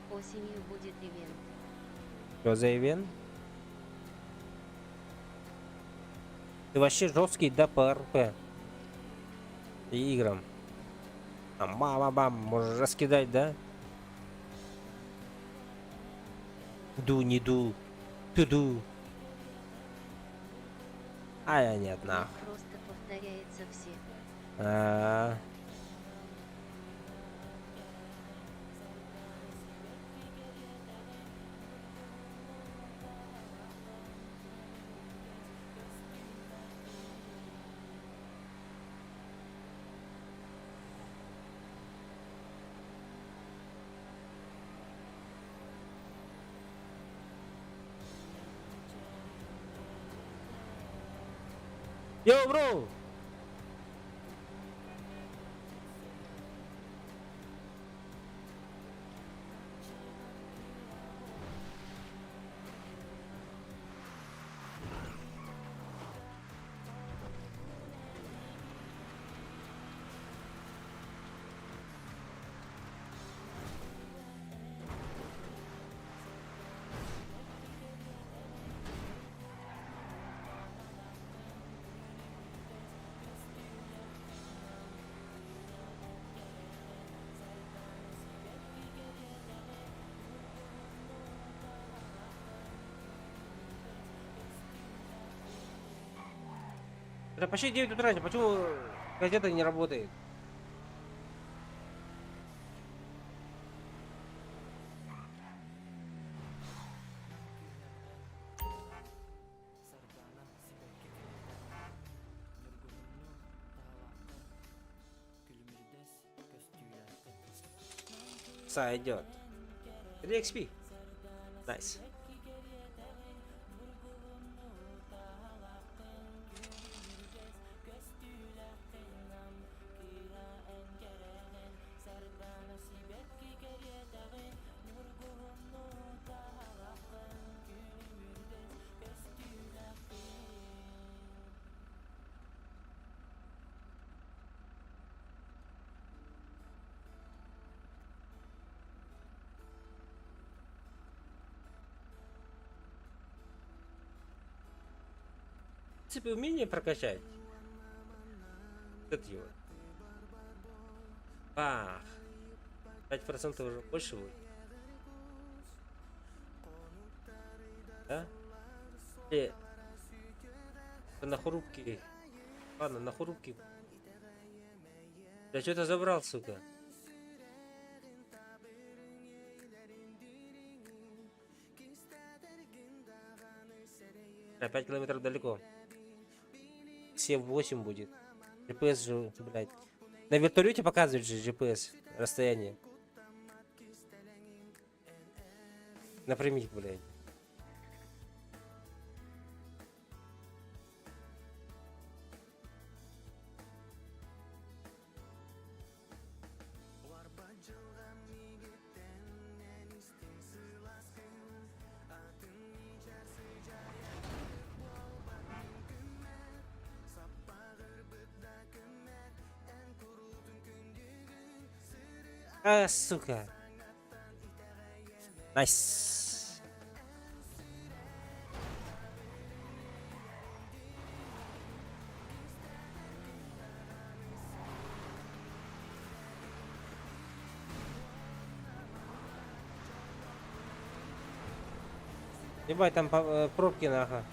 Осенью будет ивент. Что за ивент? Ты вообще жесткий, да, по РП и играм. Там бам-бам, можешь раскидать, да? Ду, не ду, туду. А я нет, нахуй. Просто повторяется все. А. Йоу, бро! Это почти 9 утра, почему газета не работает? Сойдет. 3 XP. Найс. принципе, умение прокачать. Вот это его. Бах. 5% уже больше будет. Да? Или на хрупкий. Ладно, на хрупкий. Я что-то забрал, сука. А 5 километров далеко. 7-8 будет. GPS же, блядь. На вертолете показывает же GPS расстояние. Напрямик, блядь. А, сука. Найс. Ебать, там пробки нахуй.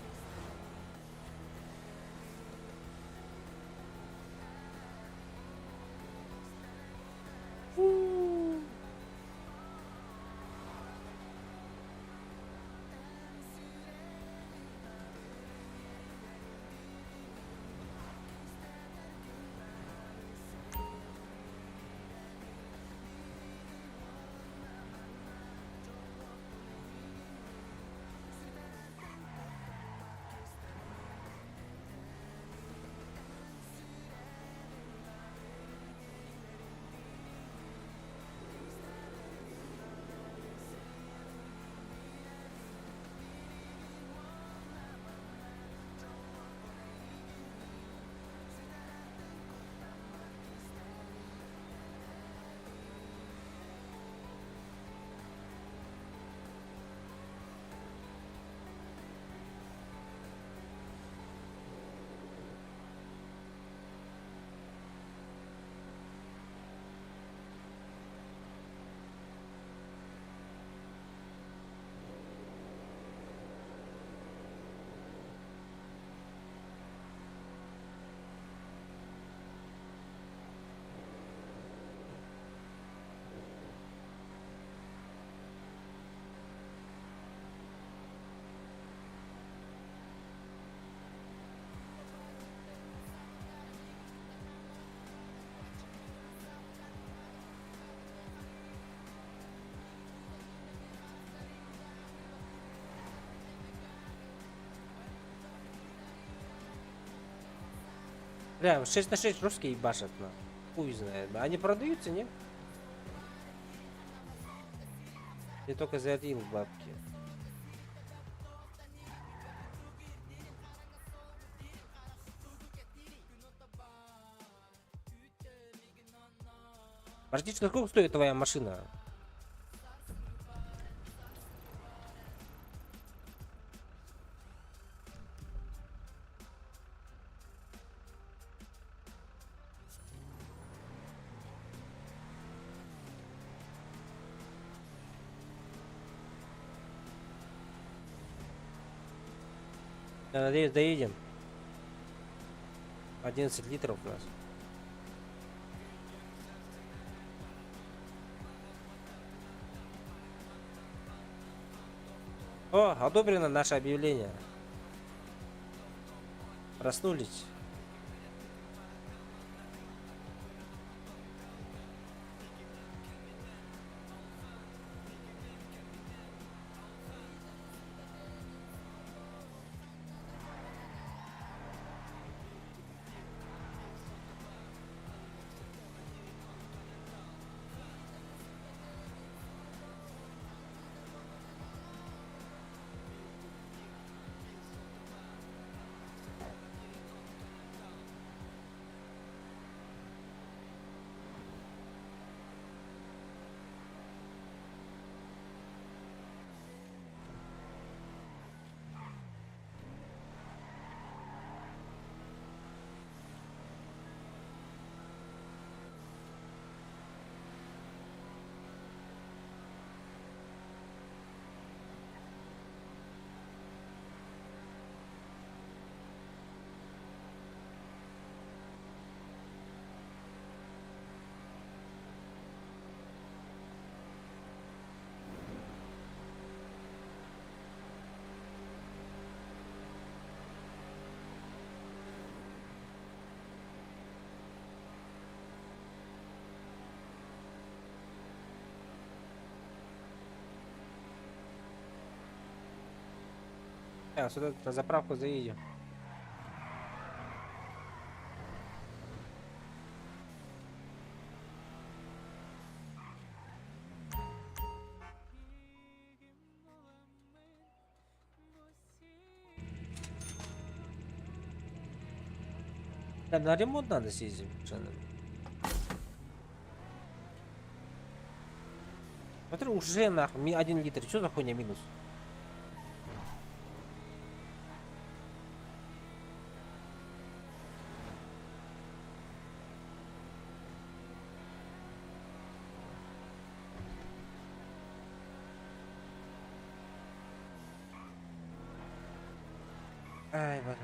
Бля, 6 на 6 русские ебашат, на. Хуй знает. Они продаются, не? Я только за один бабки. Братишка, сколько стоит твоя машина? Я надеюсь, доедем. 11 литров у нас. О, одобрено наше объявление. Проснулись. Сюда на заправку заедем. Да, на ремонт надо съездить. Смотри, уже нахуй, 1 литр. Что за хуйня минус? Ай, бля.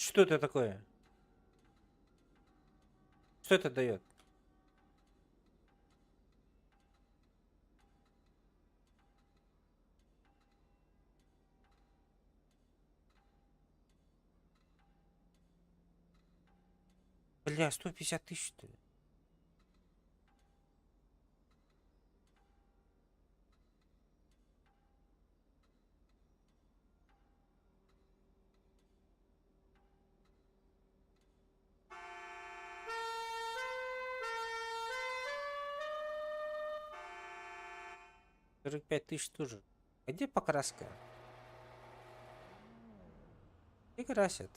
Что это такое? Что это дает? Бля, 150 тысяч, что ли? $45 000 тоже. А где покраска? И красят.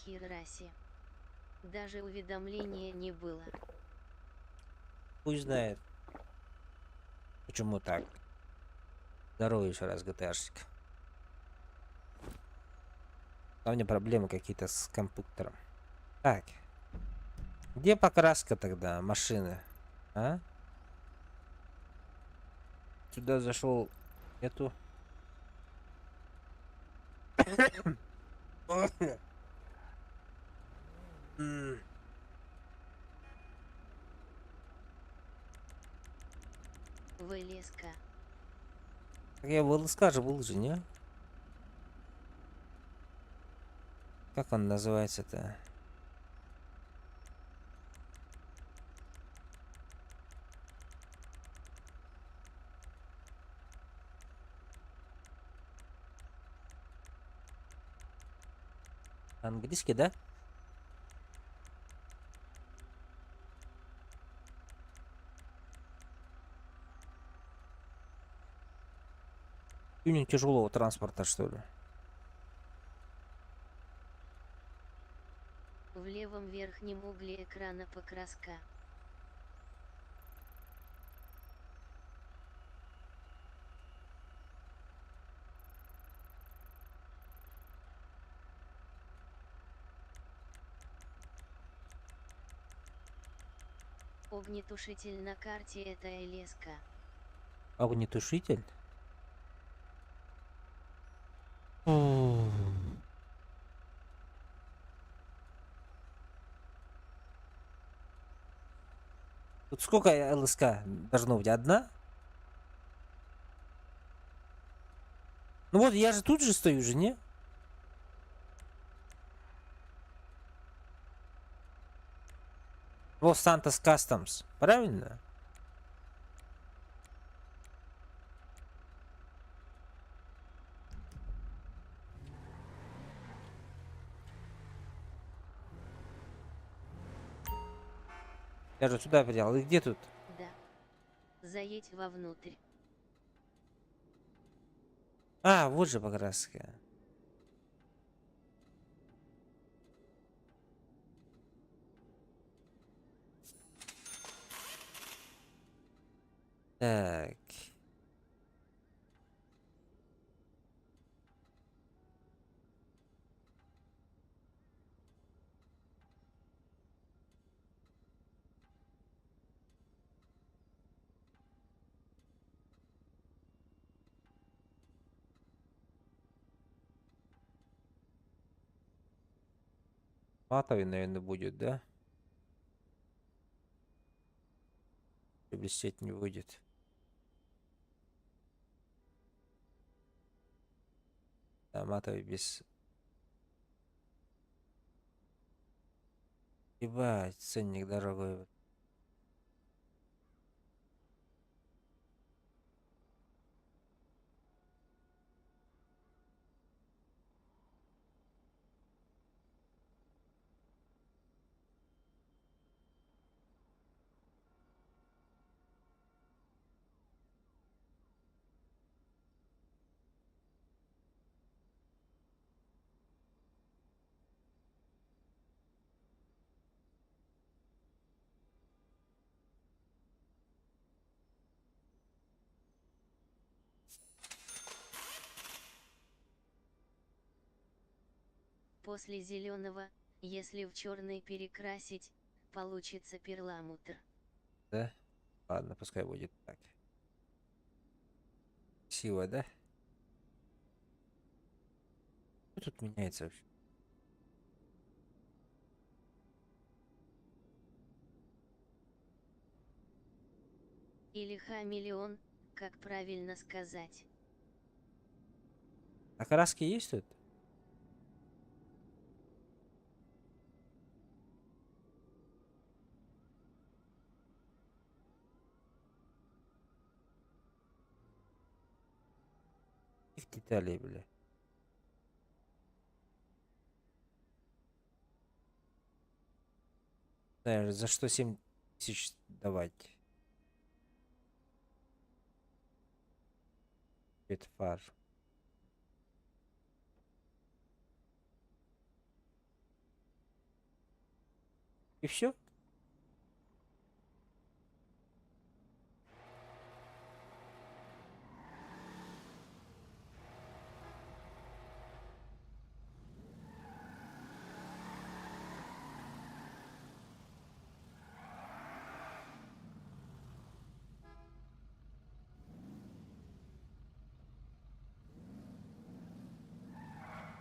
Хераси. Даже уведомления не было. Пусть знает. Почему так? Здорово еще раз, GTA-шник. А у меня проблемы какие-то с компьютером. Так. Где покраска тогда машины? А? Сюда зашел. Эту. М, ВЛСК. Так я в ЛСК же был же, не? Как он называется-то? Английский, да? Тюнинг тяжелого транспорта, что ли? В левом верхнем угле экрана покраска. Огнетушитель на карте это ЛСК. Огнетушитель? Тут сколько ЛСК должно быть? Одна? Ну вот, я же тут же стою же, не? Los Santos Customs. Правильно? Я же сюда приехал. И где тут? Да. Заедь вовнутрь. А, вот же покраска. Так. Матовый, наверное, будет, да? И блестеть не выйдет. Да, матовый без... Ебать, ценник дорогой. После зеленого, если в черный перекрасить, получится перламутр. Да? Ладно, пускай будет так. Красиво, да? Что тут меняется вообще? Или хамелеон, как правильно сказать. А краски есть тут? Их деталей, бля. Знаешь, за что 7000 давать? Цвет фар. И все.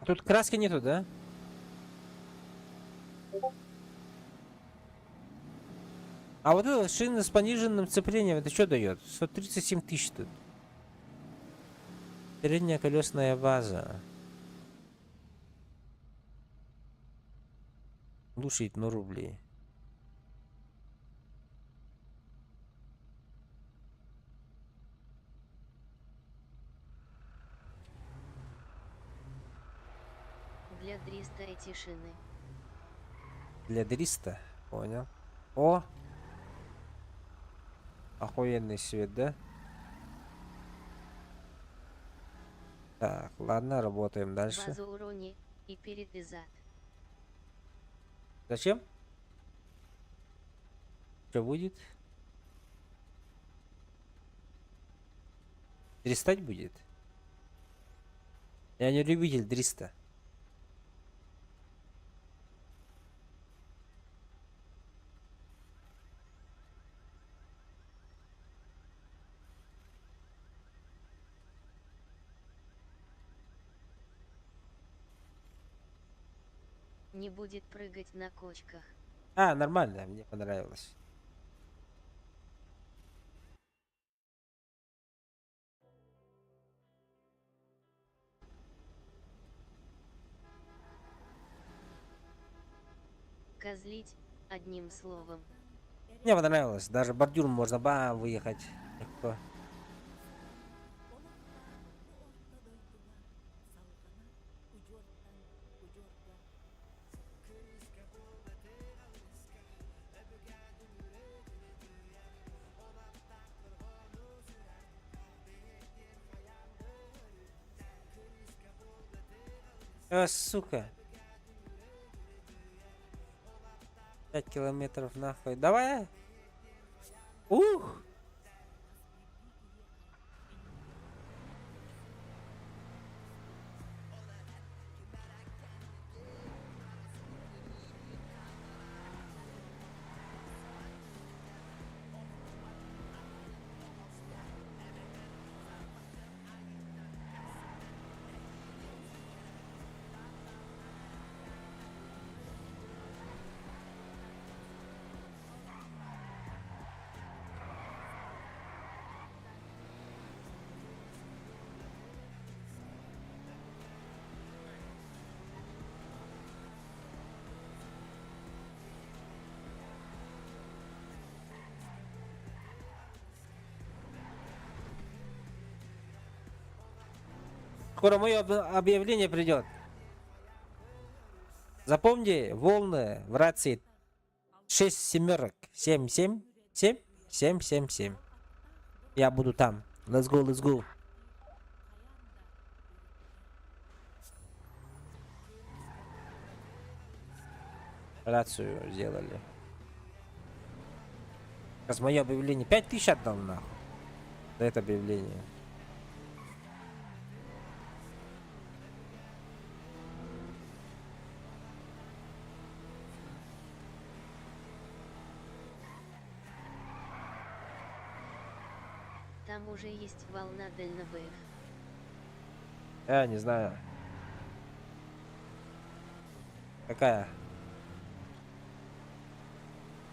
Тут краски нету, да? А вот эта шина с пониженным сцеплением, это что дает? 137 тысяч тут. Средняя колесная база. Лучше 1 рублей. Для дриста эти шины. Для 300. Понял. О! Охуенный свет, да? Так, ладно, работаем дальше. Базу урони и перед и зад. Зачем? Что будет? Перестать будет? Я не любитель 300. Не будет прыгать на кочках. А, нормально, мне понравилось. Козлить, одним словом. Мне понравилось. Даже бордюр можно бам выехать. Легко. Сука. 5 километров нахуй. Давай. Ух. Скоро мое объявление придет. Запомни, волны в рации 6 семерок. 7, 7, 7, 7, 7, 7. Я буду там. Let's go, let's go. Рацию сделали. Сейчас мое объявление 5000 отдал нахуй. За это объявление. Там уже есть волна дальнобоев. Я не знаю. Какая?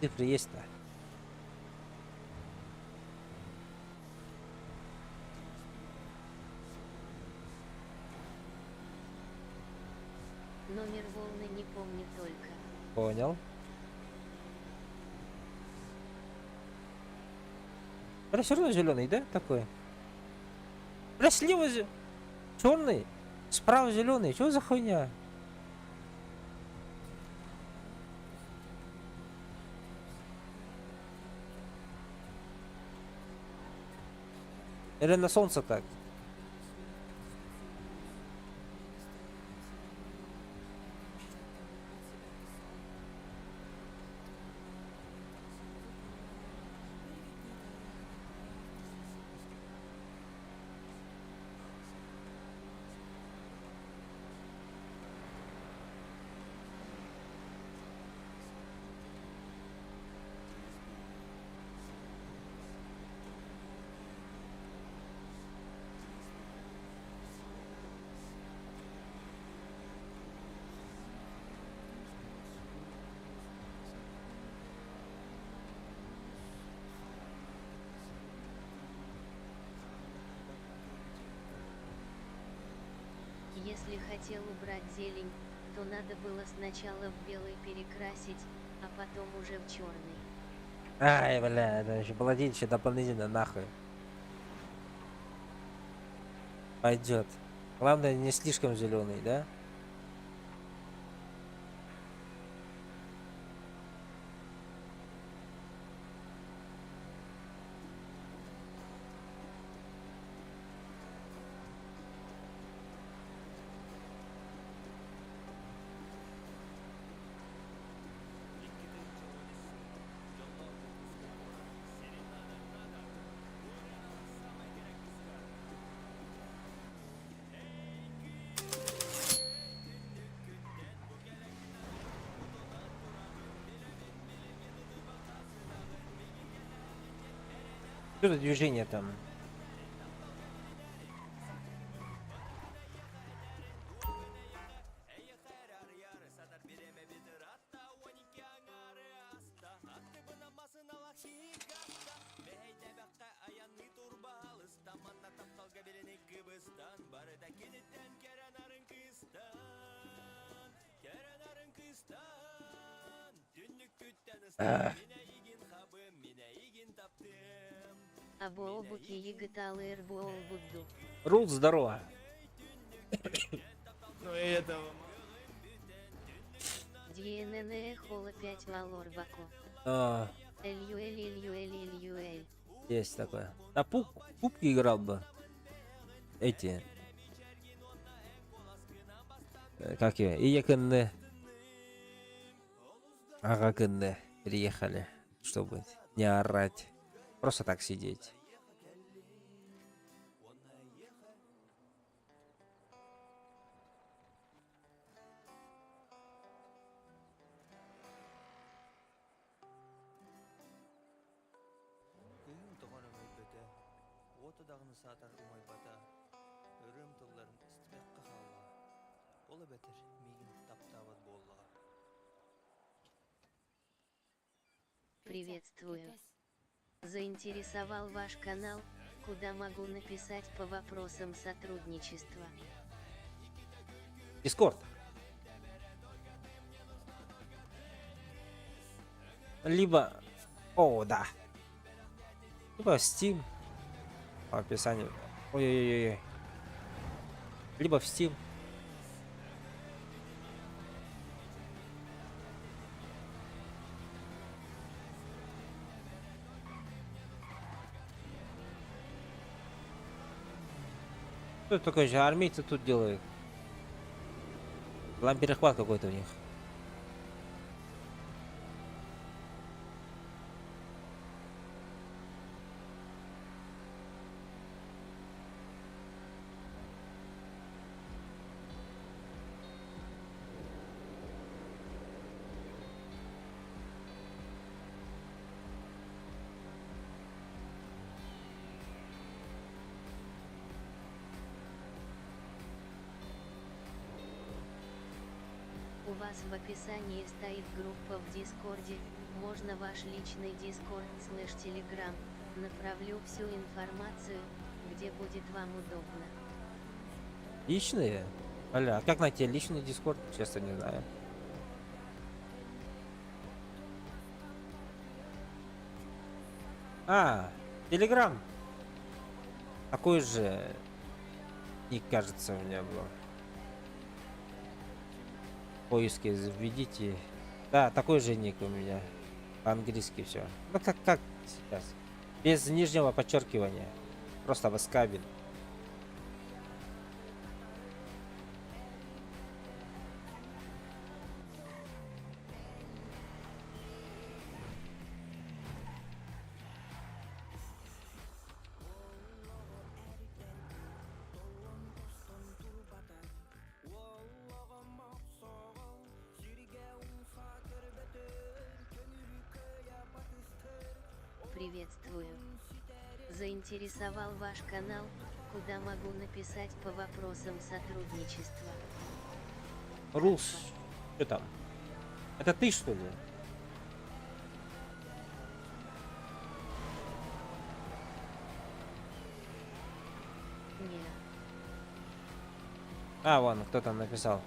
Цифры есть-то. Номер волны не помню только. Понял. Бля, все равно зеленый, да? Такой. Бля, слева черный, справа зеленый. Что за хуйня? Или на солнце так? если хотел убрать зелень, то надо было сначала в белый перекрасить, а потом уже в черный. Ай, бля, это еще платить еще дополнительно нахуй. Пойдет. Главное, не слишком зеленый, да? Что за движение там? Або обуки еготалы эрбуол будду. Рул, здорово. Ну и это... Дьенене хола 5 валор бако. А, Эльюэль. есть такое. На кубки играл бы. Эти. Как ее? Иякынны. Агакынны. Приехали. Чтобы не орать. Просто так сидеть. Кыйын тоҕоном өйбөтө, уота дагыны саатар умай бата, өрөм тылларын ыстыбакка хаалла. Ола бетер мигин таптабат болла. Приветствую. Заинтересовал ваш канал, куда могу написать по вопросам сотрудничества. Дискорд. Либо... О, да. Либо в Steam. По описанию. Ой-ой-ой. Либо в Steam. Что это такое же? Армейцы тут делают. Ламперехват какой-то у них. У вас в описании стоит группа в Дискорде, можно ваш личный Дискорд / Telegram, направлю всю информацию, где будет вам удобно. Личные? Аля, а как найти личный Дискорд? Честно не знаю. А, Телеграм. Такой же ник, кажется, у меня был. В поиске введите. Да, такой же ник у меня. По-английски все. Ну как сейчас. Без нижнего подчеркивания. Просто воскабель. Приветствую. Заинтересовал ваш канал, куда могу написать по вопросам сотрудничества. Рус. Что там? Это ты, что ли? Не. А, вон, кто там написал.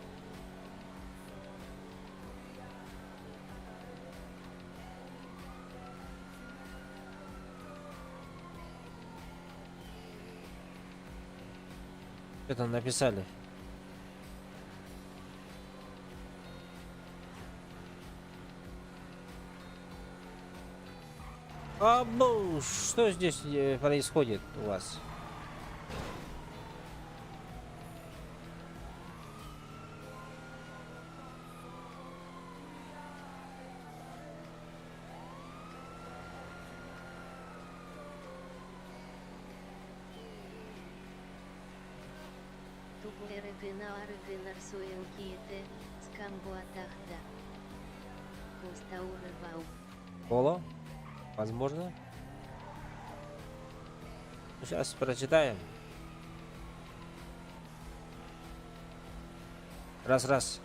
Что там написали? Абу, что здесь происходит у вас? Тугуэрэгынаарыгынар суэнкиэте, скамбуатахта. Кустаурыбау. Поло? Возможно. Сейчас прочитаем. Раз.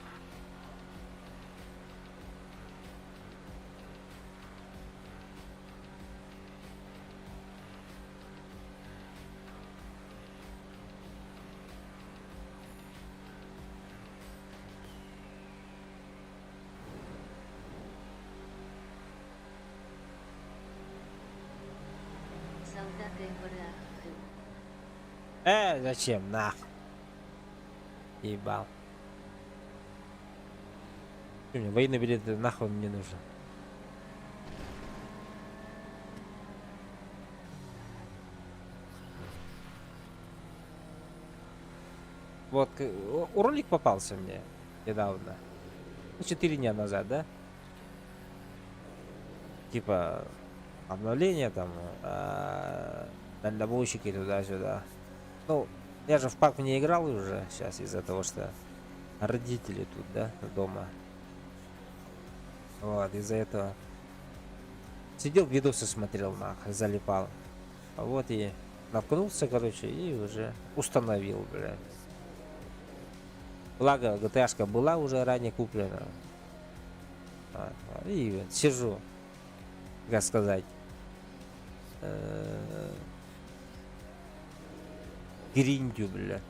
Солдаты брахы. Зачем? Нах. Ебал. Чё мне военный билет нахуй мне нужен? Вот ролик попался мне недавно. 4 дня назад, да? Типа обновление там, дальнобойщики туда-сюда. Ну, я же в пак не играл уже сейчас из-за того, что родители тут, да, дома. Вот, из-за этого сидел, видосы смотрел, нахуй, залипал. А вот и наткнулся, короче, и уже установил, блядь. Благо, GTA-шка была уже ранее куплена. И сижу, как сказать, гриндю, бля.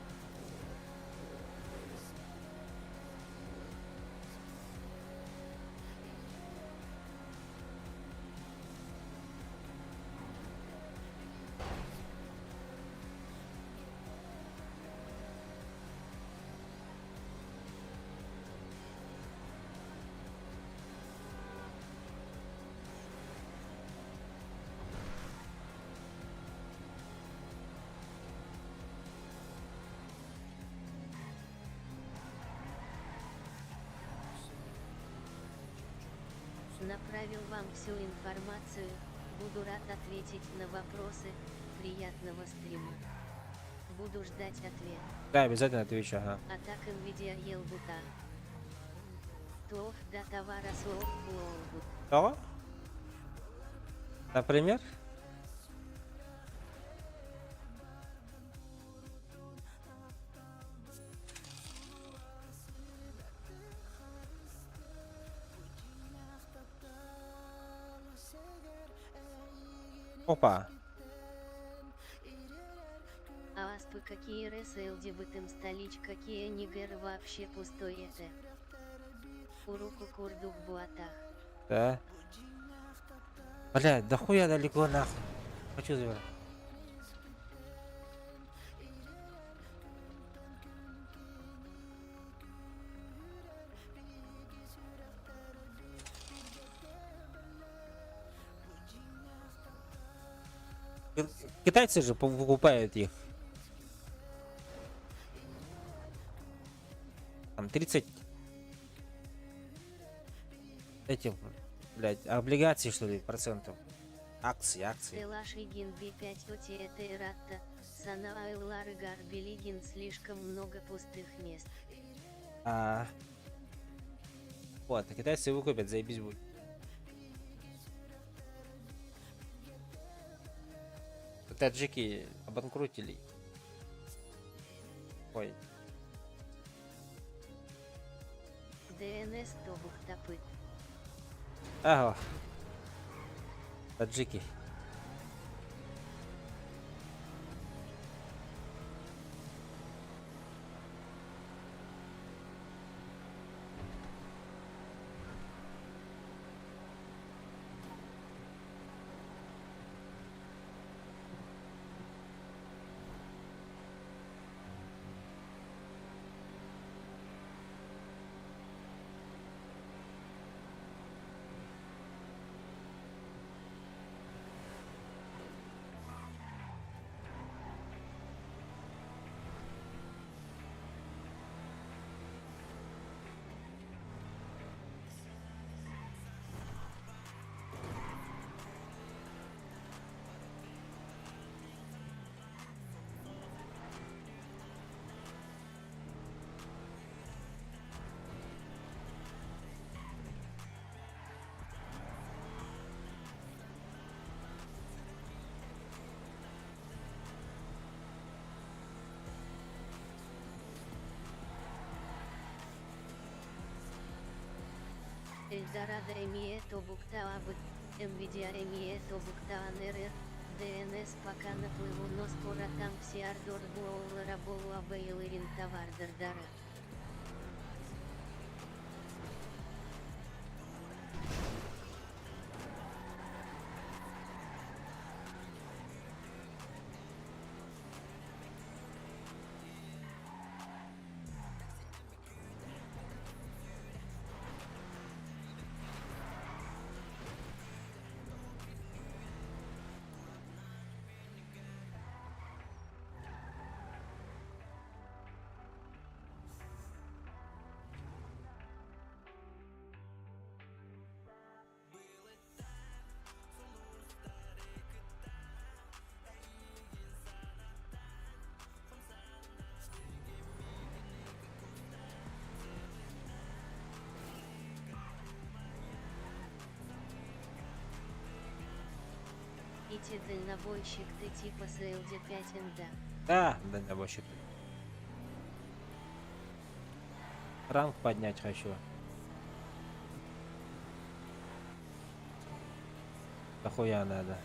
Направил вам всю информацию, буду рад ответить на вопросы, приятного стрима. Буду ждать ответ. Да, обязательно отвечу, ага. Атак NVIDIA Елбута. Тох до товара слов Уолбут. Что? Например? Опа. А аспы какие ресэлди бытым столич какие нигер вообще пустой это. Уруку курдук буатах. Да. Блядь, да хуя далеко нахуй. Хочу забирать. Китайцы же покупают их. Там 30 этих, блядь, облигаций, что ли, процентов. Акции. Телашигин B5 Оти Ратта, Санаа Ларыгар Белигин слишком много пустых мест. Вот, китайцы выкупят, заебись будет. Таджики обанкротили. Ой. ДНС Тобух Топыт. Ага. Таджики. Эльдорадо Эмието Буктаабыт, Nvidia Эмието Буктаанерер, ДНС пока наплыву, но скоро там все ардор буоула рабоуа бейлырин товар дардара. Ити дальнобойщик ты типа СЛД-5 НД. Да, дальнобойщик. Ранг поднять хочу. Дохуя надо.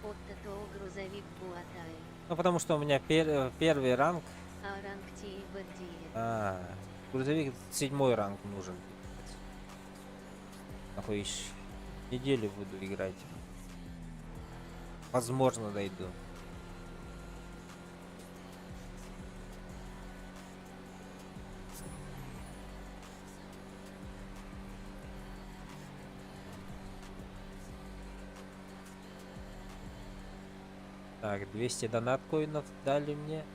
Отто то грузовик Буатай. Ну, потому что у меня первый ранг. А ранг Ти и Баддие. Грузовик 7 ранг нужен. Нахуй еще неделю буду играть. Возможно, дойду. Так, 200 донат коинов дали мне.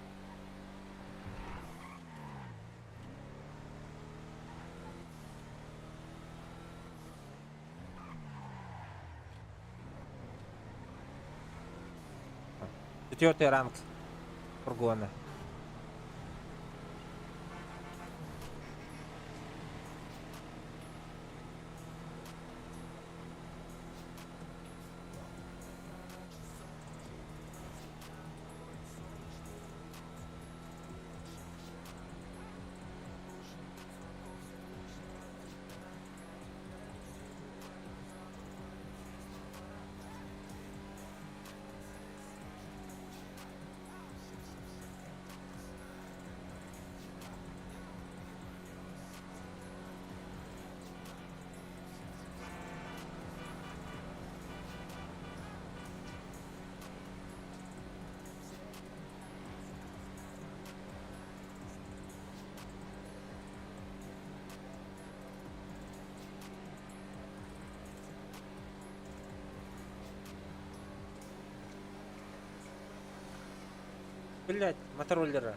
Четвертый ранг фургона. Блять, мотороллера.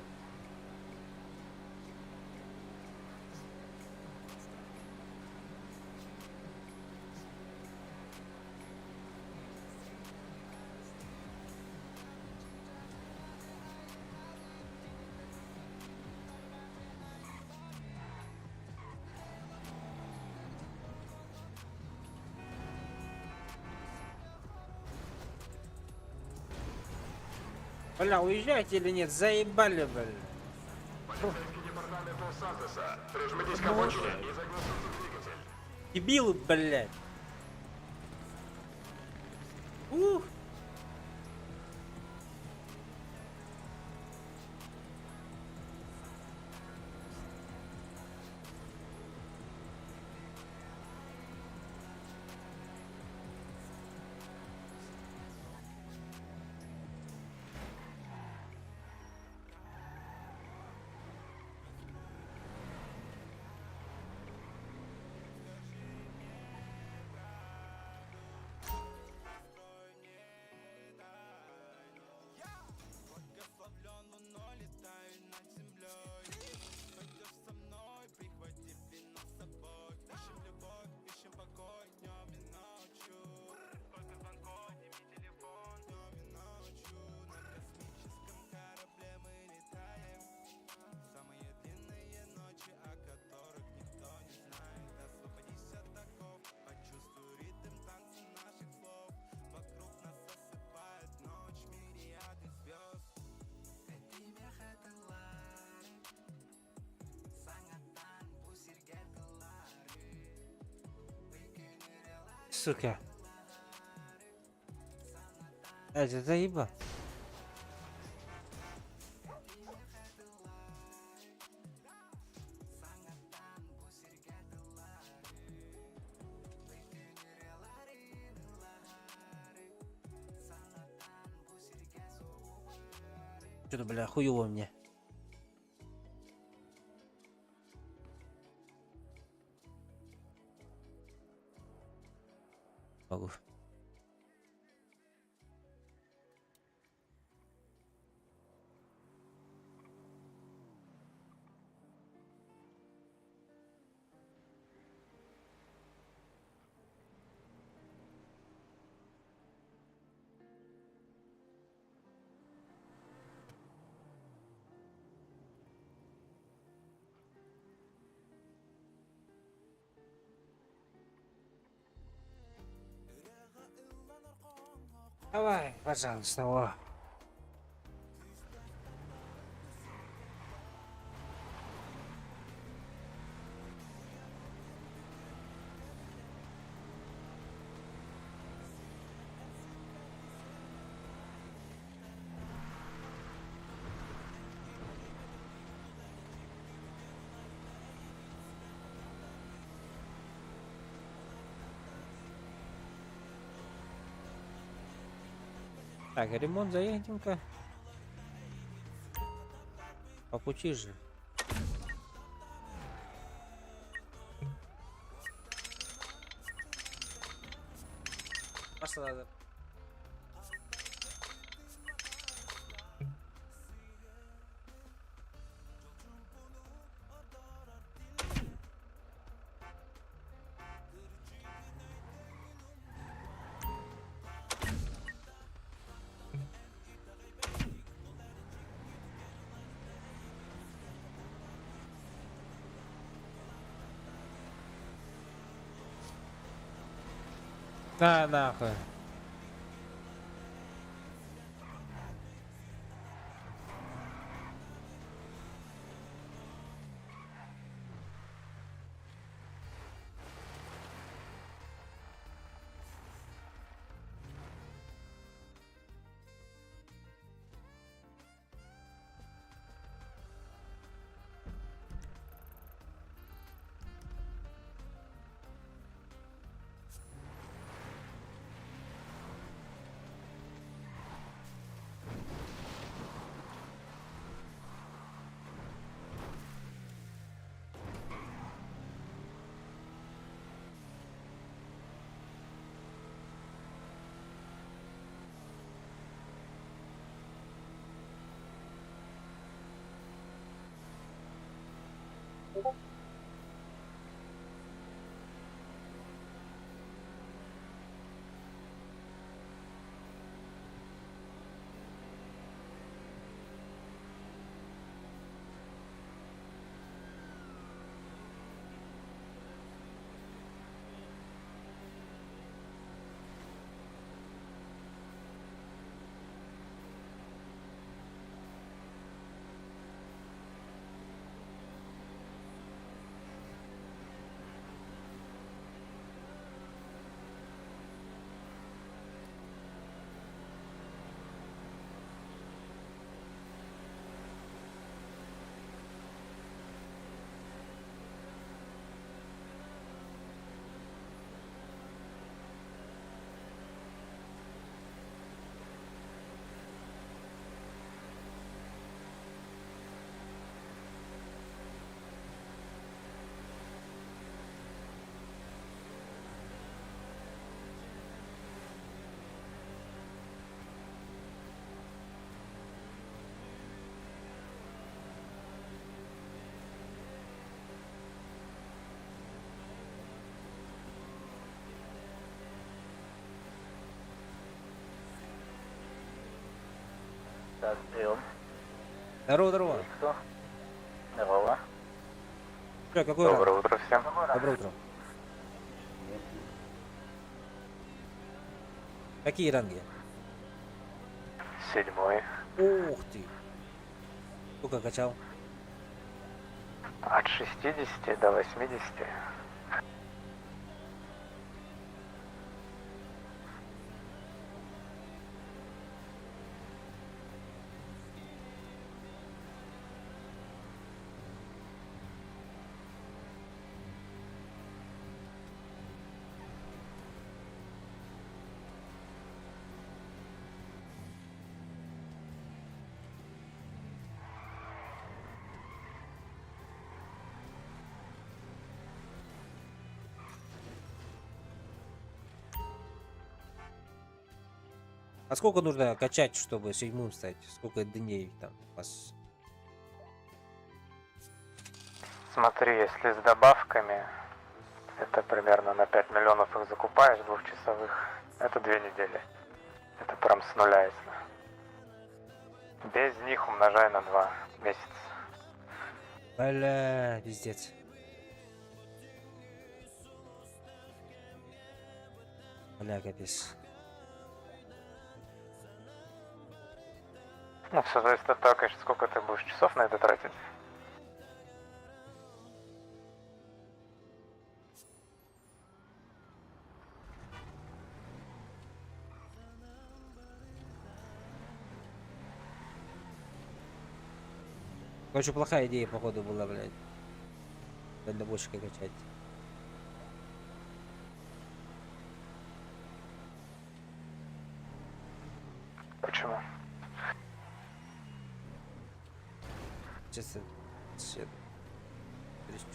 Бля, уезжаете или нет? Заебали, бля. Дебилы, блядь. Ух. сука. Это заеба. Что-то, бля, хуёво мне. Могу. Давай, пожалуйста, о. Так, ремонт заедем-ка. По пути же. Масло надо. Да, нахуй. Так, прием. Здорово, здорово. Кто? Здорово. Бля, какой ранг? Доброе утро всем. Доброе утро. Какие ранги? 7-й. Ух ты. Сколько качал? От 60 до 80. А сколько нужно качать, чтобы седьмым стать? Сколько дней там у вас? Смотри, если с добавками, это примерно на 5 миллионов их закупаешь, двухчасовых, это 2 недели. Это прям с нуля, если. Без них умножай на 2 месяца. Бля, пиздец. Бля, капец. Ну, все зависит от того, конечно, сколько ты будешь часов на это тратить. Короче, плохая идея, походу, была, блядь. Дальнобойщика качать. Почему? Честно, shit. Трещу.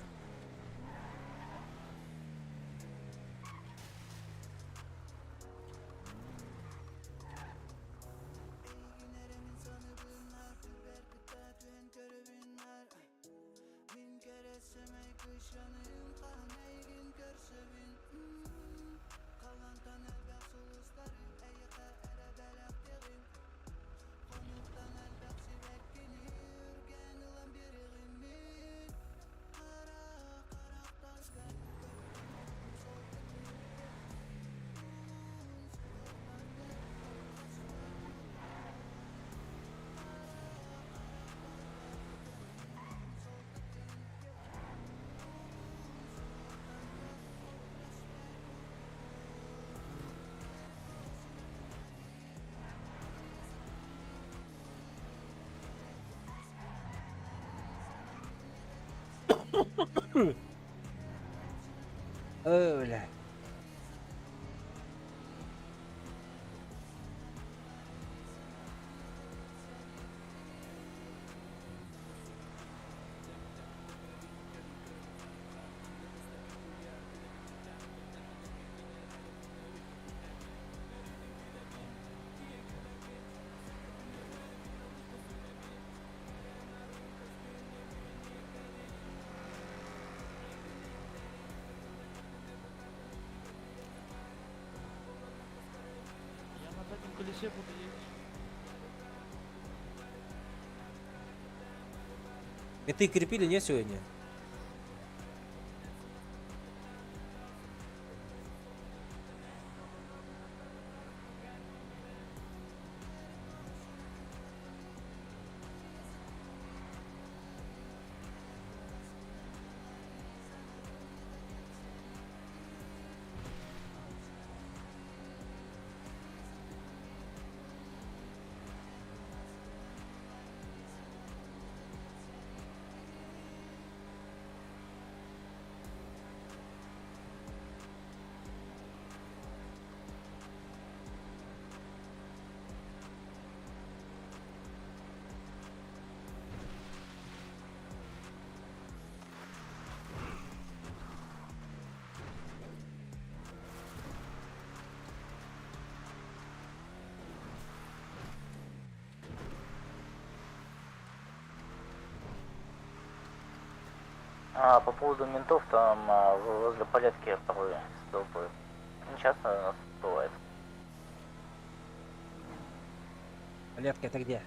Ой, бля. Я на заднем колесе буду ездить. Меты крепили, не сегодня? А по поводу ментов, там возле палетки порой столбы. Не часто у нас бывает. Палетка это где?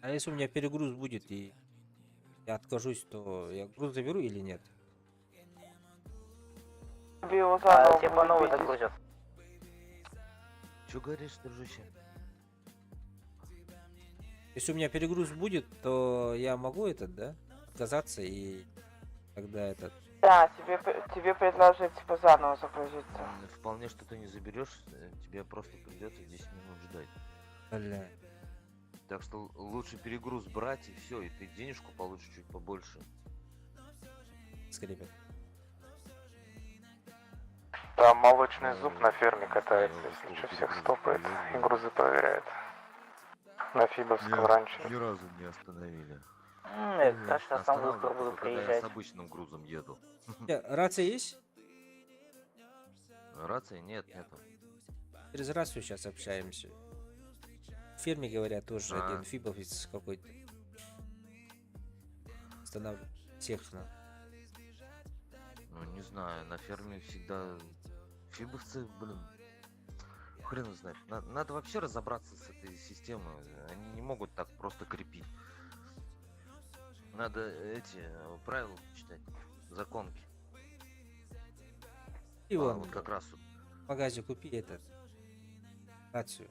А если у меня перегруз будет и я откажусь, то я груз заберу или нет? А, все по новой загрузят. Что говоришь, дружище? Если у меня перегруз будет, то я могу да, отказаться и тогда этот... Да, тебе предложить типа заново загрузиться. Вполне, что ты не заберешь, тебе просто придется 10 минут ждать. Бля. Так что лучше перегруз брать и все, и ты денежку получишь чуть побольше. Скрипит. Там молочный зуб на ферме катается, если что, всех стопает и грузы проверяет. На Фибовском ранчо. Ни разу не остановили. Нет, так что сам Останавливают скоро буду только, когда я приезжать. с обычным грузом еду. Рация есть? Рации нету. Через рацию сейчас общаемся. В фирме, говорят, тоже А. один фибовец какой-то. Останавливает техно. Ну, не знаю, на ферме всегда фибовцы, блин, хрен его знает. Надо вообще разобраться с этой системой. Они не могут так просто крепить. Надо эти правила читать, законки. И вон, Вот как раз вот. в магазе купи рацию.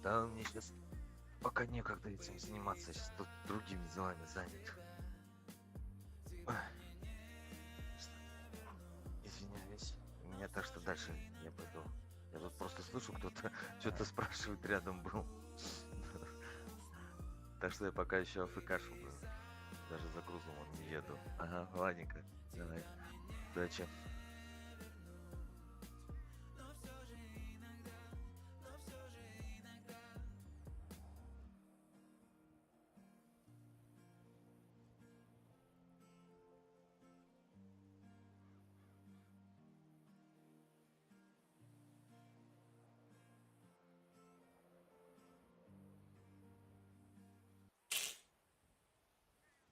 Да, мне сейчас пока некогда этим заниматься, сейчас тут другими делами занят. Ой. Извиняюсь. У меня так что дальше я пойду. Я тут просто слышу, кто-то что-то спрашивает, рядом был. Так что я пока еще АФК-шу, даже за грузом он не еду. Ага, ладненько, давай. Удачи.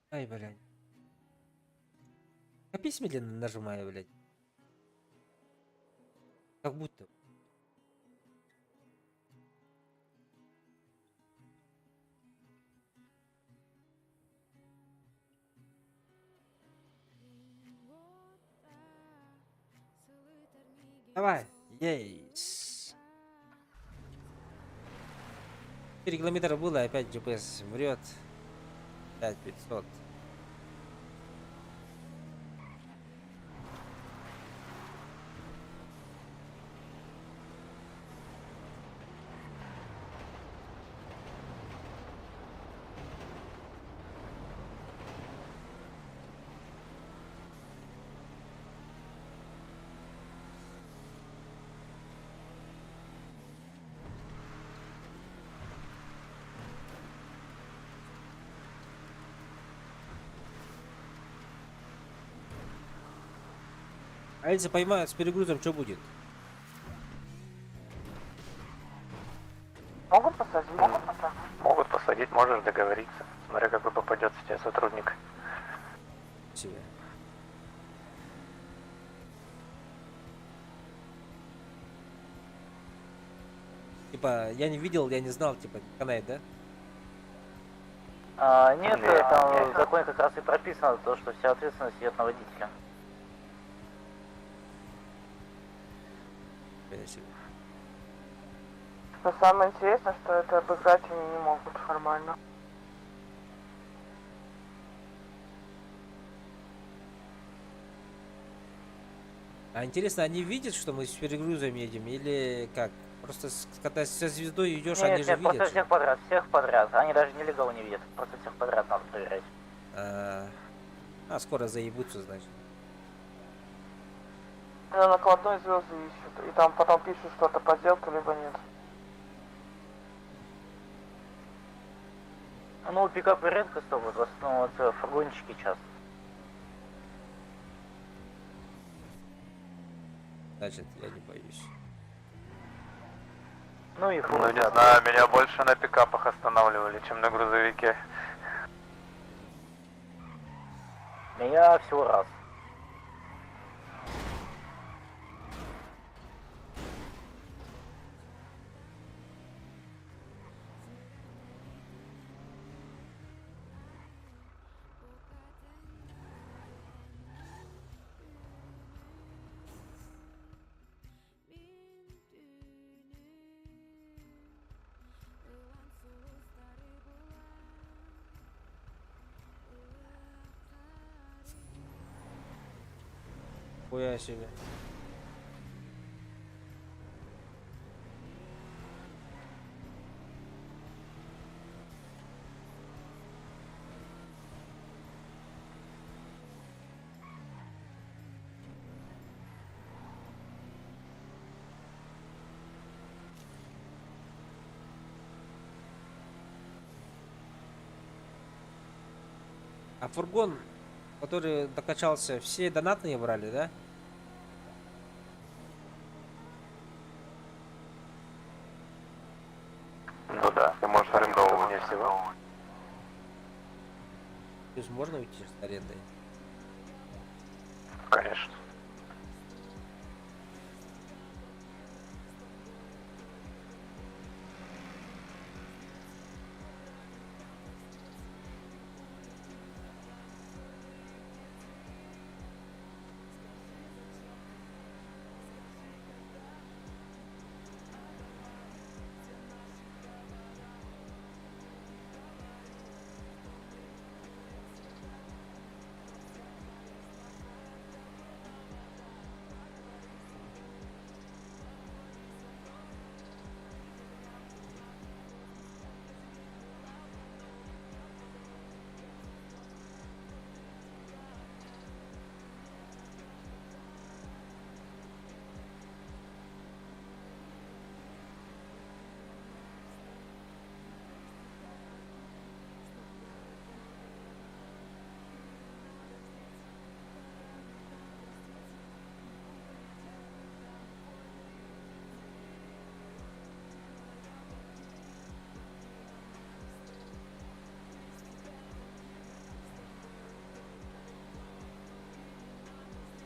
Ай, блядь. Капец медленно нажимаю, блядь. Как будто. Давай. Ейс. 4 километра было, опять GPS врет. 5500. А если поймают с перегрузом, что будет? Могут посадить? Могут посадить, можешь договориться. Смотря какой попадется тебе сотрудник. Себе. Типа, я не видел, я не знал, типа, канает, да? Нет, Нет, там нет. в законе как раз и прописано то, что вся ответственность идет на водителя. Я себе. Но самое интересное, что это обыграть они не могут формально. А интересно, они видят, что мы с перегрузом едем, или как? Просто когда со звездой идешь, они Нет, же нет, просто видят. всех подряд. Они даже нелегал не видят, просто всех подряд надо проверять. Скоро заебутся, значит. На накладной звезды ищут, и там потом пишут что-то подделка, либо нет. Ну, пикапы редко стопают, в основном вот фургончики часто. Значит, я не боюсь. Ну и Ну не знаю, меня больше на пикапах останавливали, чем на грузовике. Меня всего раз. Нихуя себе. А фургон, который докачался, все донатные брали, да? Ну да, ты можешь арендовывать всего. То есть можно уйти с арендой? Конечно.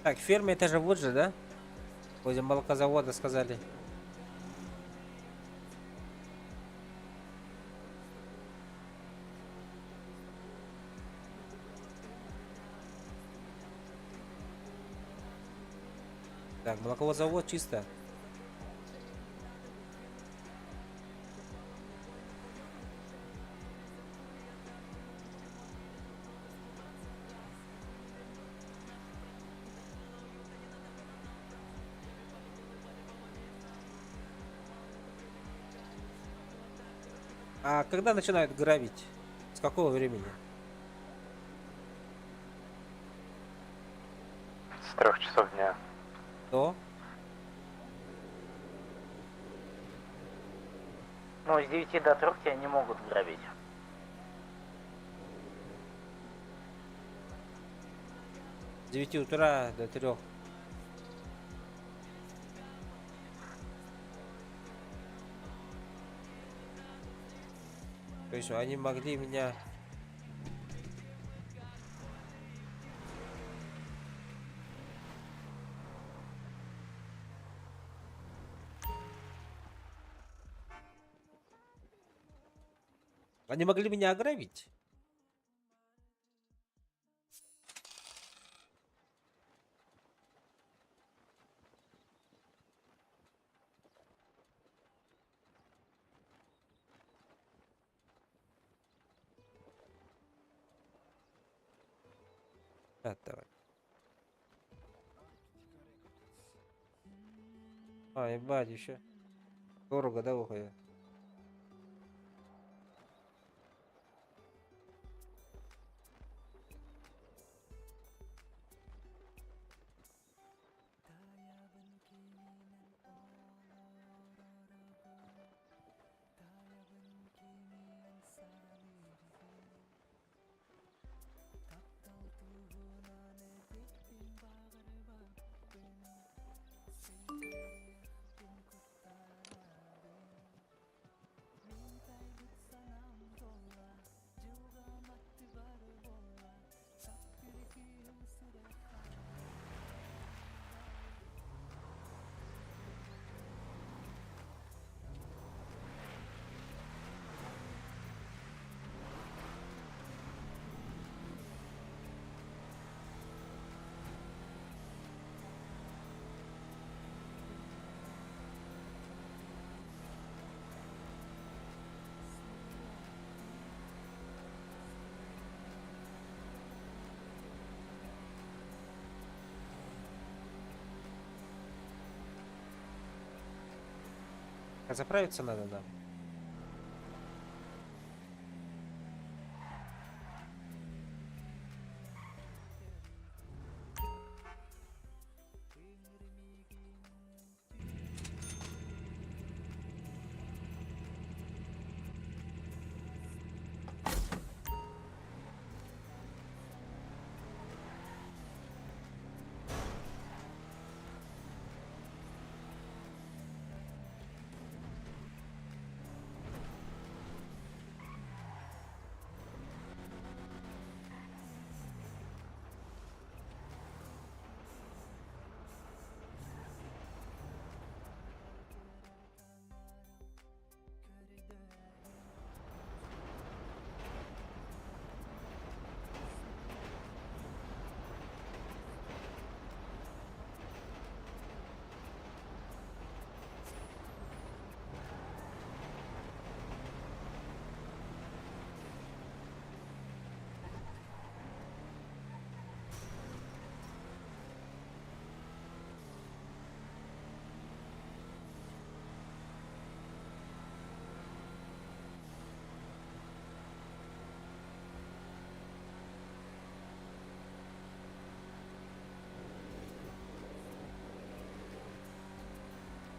Так, ферма это же вот же, да? Возле молокозавода сказали. Так, молоковозавод чисто. А когда начинают грабить? С какого времени? С 3 часов дня. До? Ну, с 9 до 3 тебя не могут грабить. С 9 утра до 3. То есть они могли меня... Они могли меня ограбить? Так, давай. А, ебать, еще. Дорого, да, выходит? А заправиться надо, да.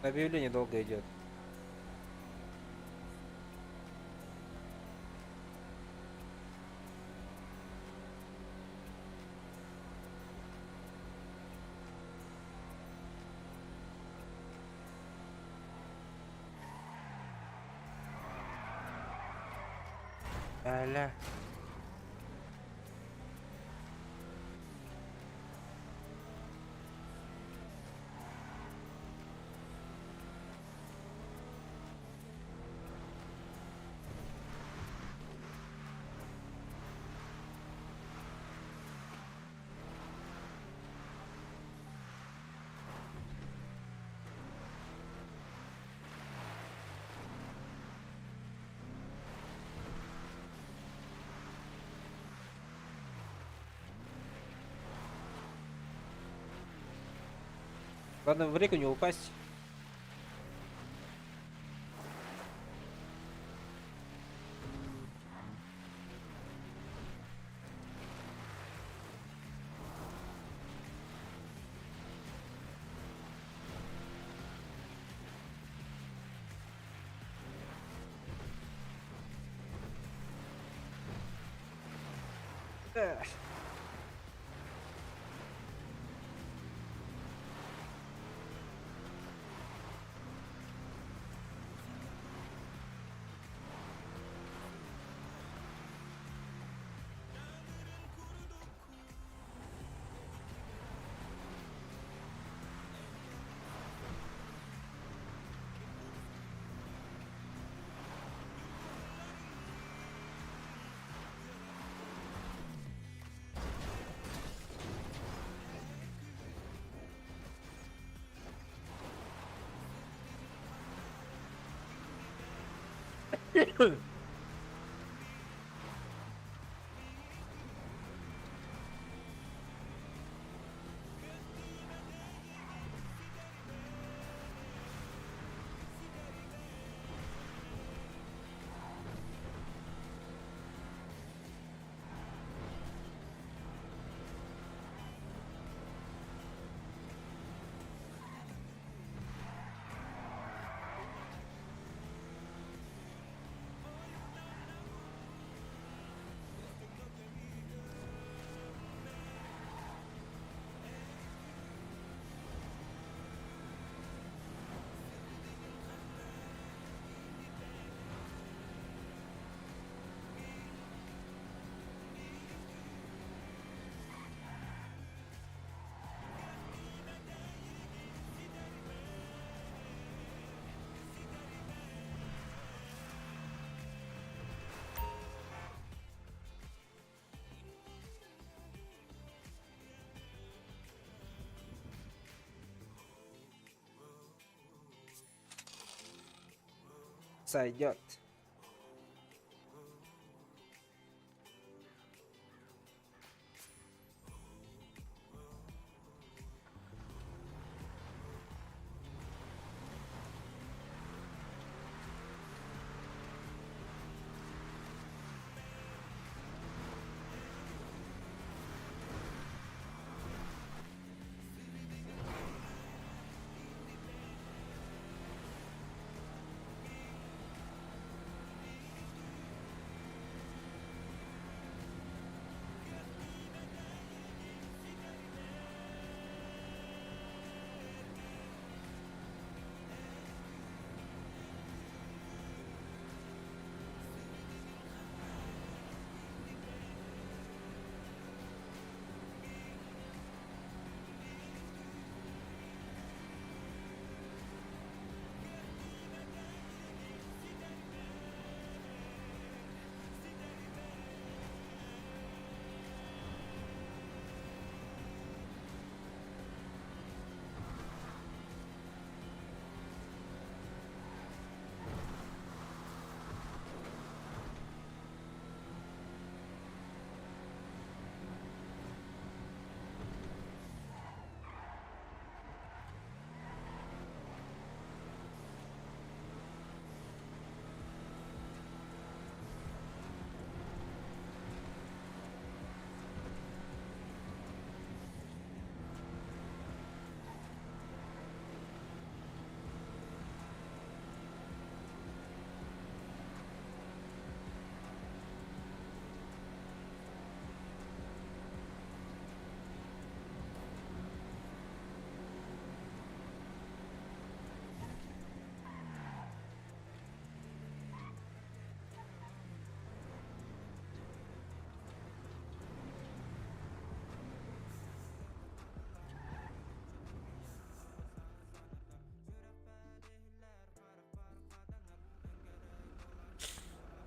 Объявление долго идет. Аля. Главное в реку не упасть. Эх. Сойдет.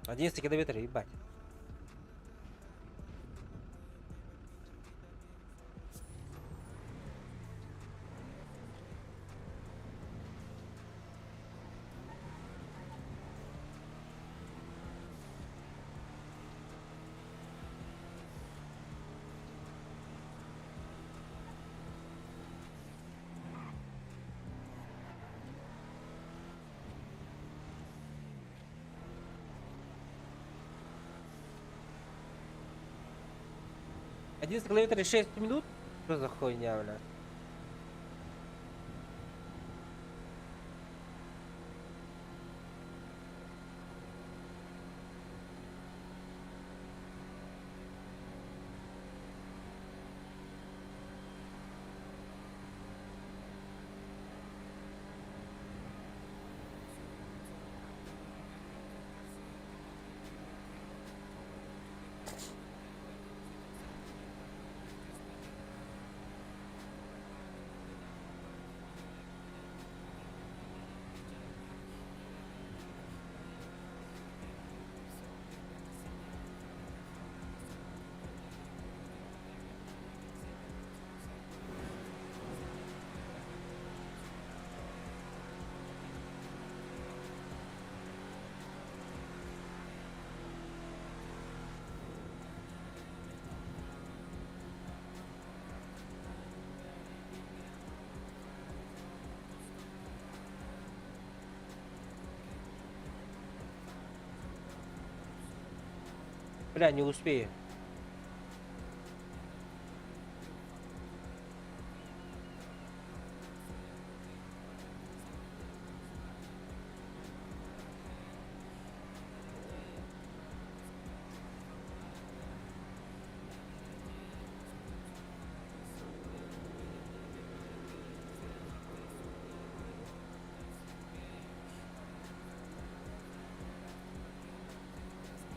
11 километров, ебать. Один километр и 6 минут? Что за хуйня, бля? Бля, не успею.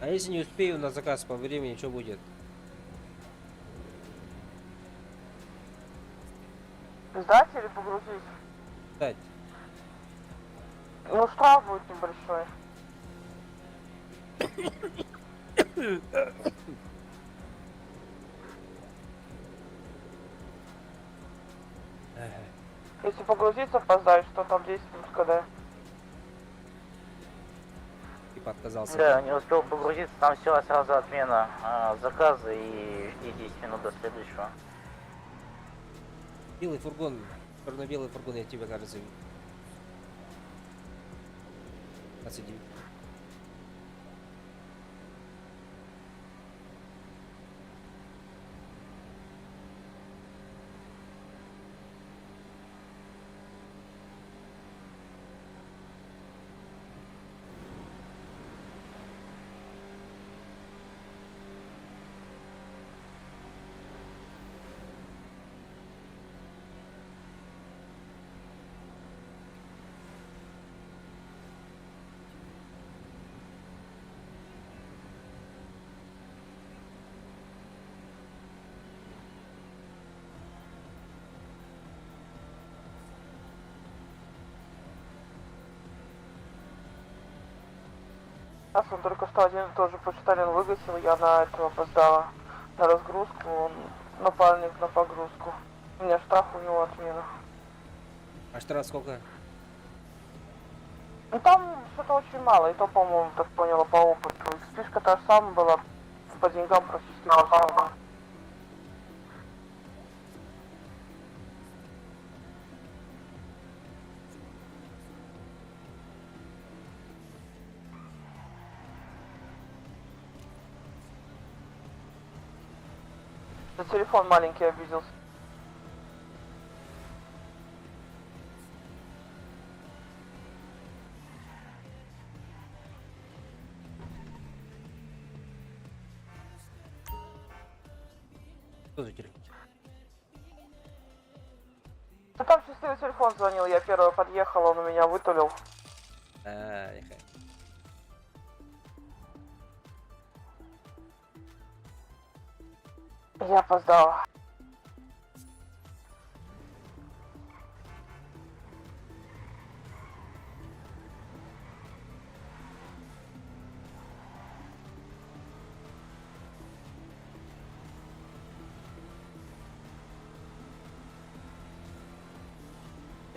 А если не успею на заказ по времени, что будет? Сдать или погрузить? Кстати, Ну, штраф будет небольшой. Если погрузиться, опоздать, что там 10 минут КД. типа отказался. Да, не успел погрузиться, там все, сразу отмена заказа и жди 10 минут до следующего. Белый фургон, черно-белый фургон, я тебе, кажется, 29. Нас он только что один тоже почтальон выгасил, я на этого опоздала. На разгрузку, он напарник на погрузку. У меня штраф, у него отмена. А штраф сколько? Ну там что-то очень мало, и то, по-моему, так поняла по опыту. Спишка та же самая была, по деньгам практически та же самая. За телефон маленький обиделся. Что за телефон? Да там счастливый телефон звонил, я первый подъехала, он у меня вытулил. Нехай. Я опоздала.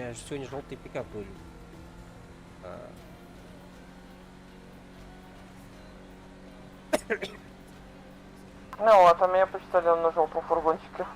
меня же сегодня желтый пикап будет. Ну вот, а меня посчитали на желтом фургончике.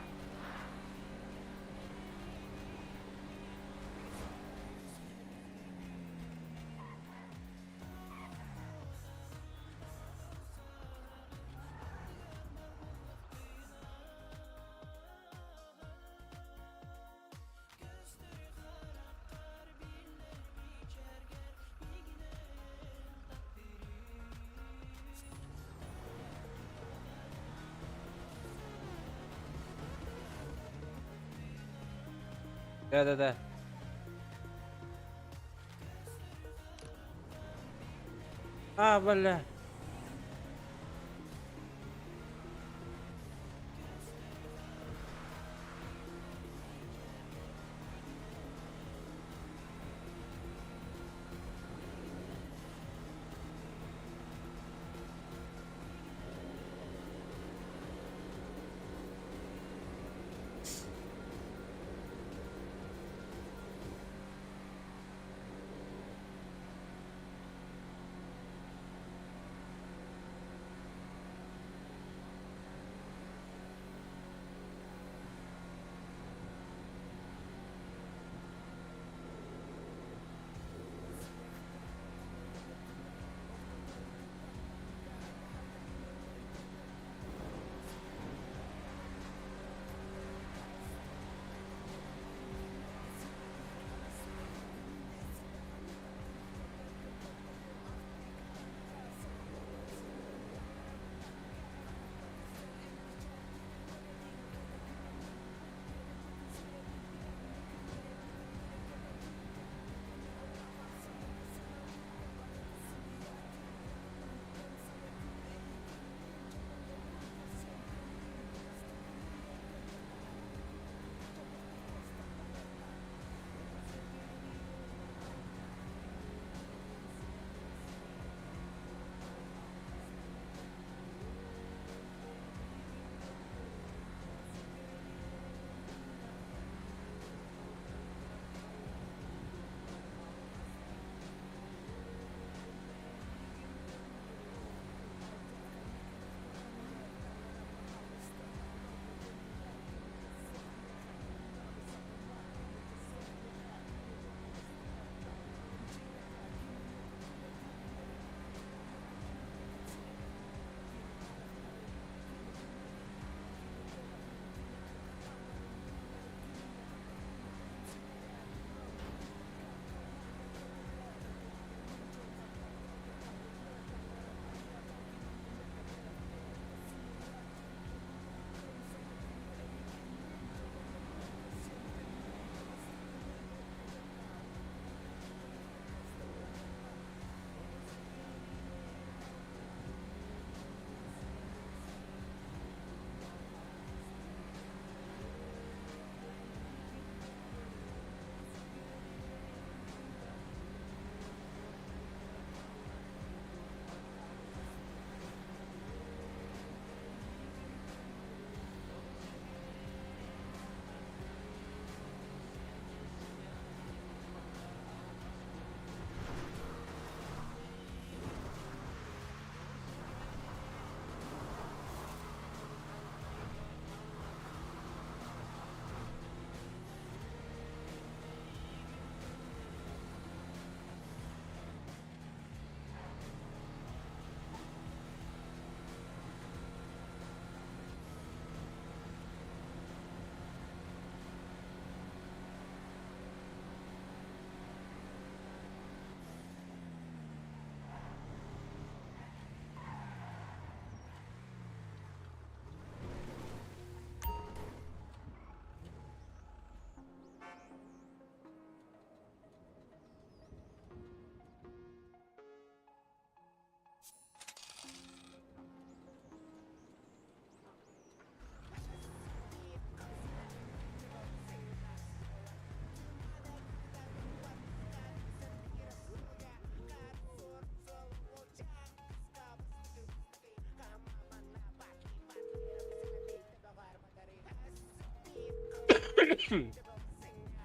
Да-да-да. Бля.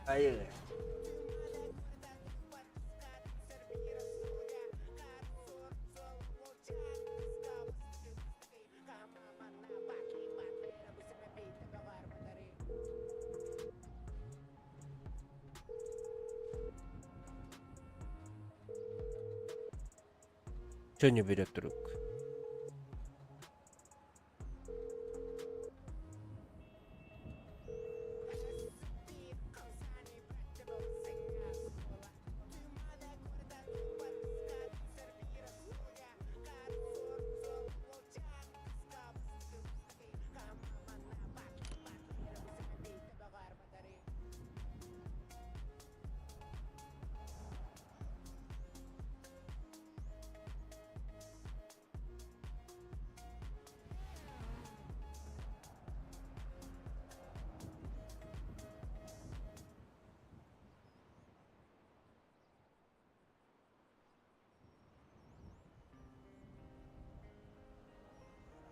Поехали. Чё не берет трубку?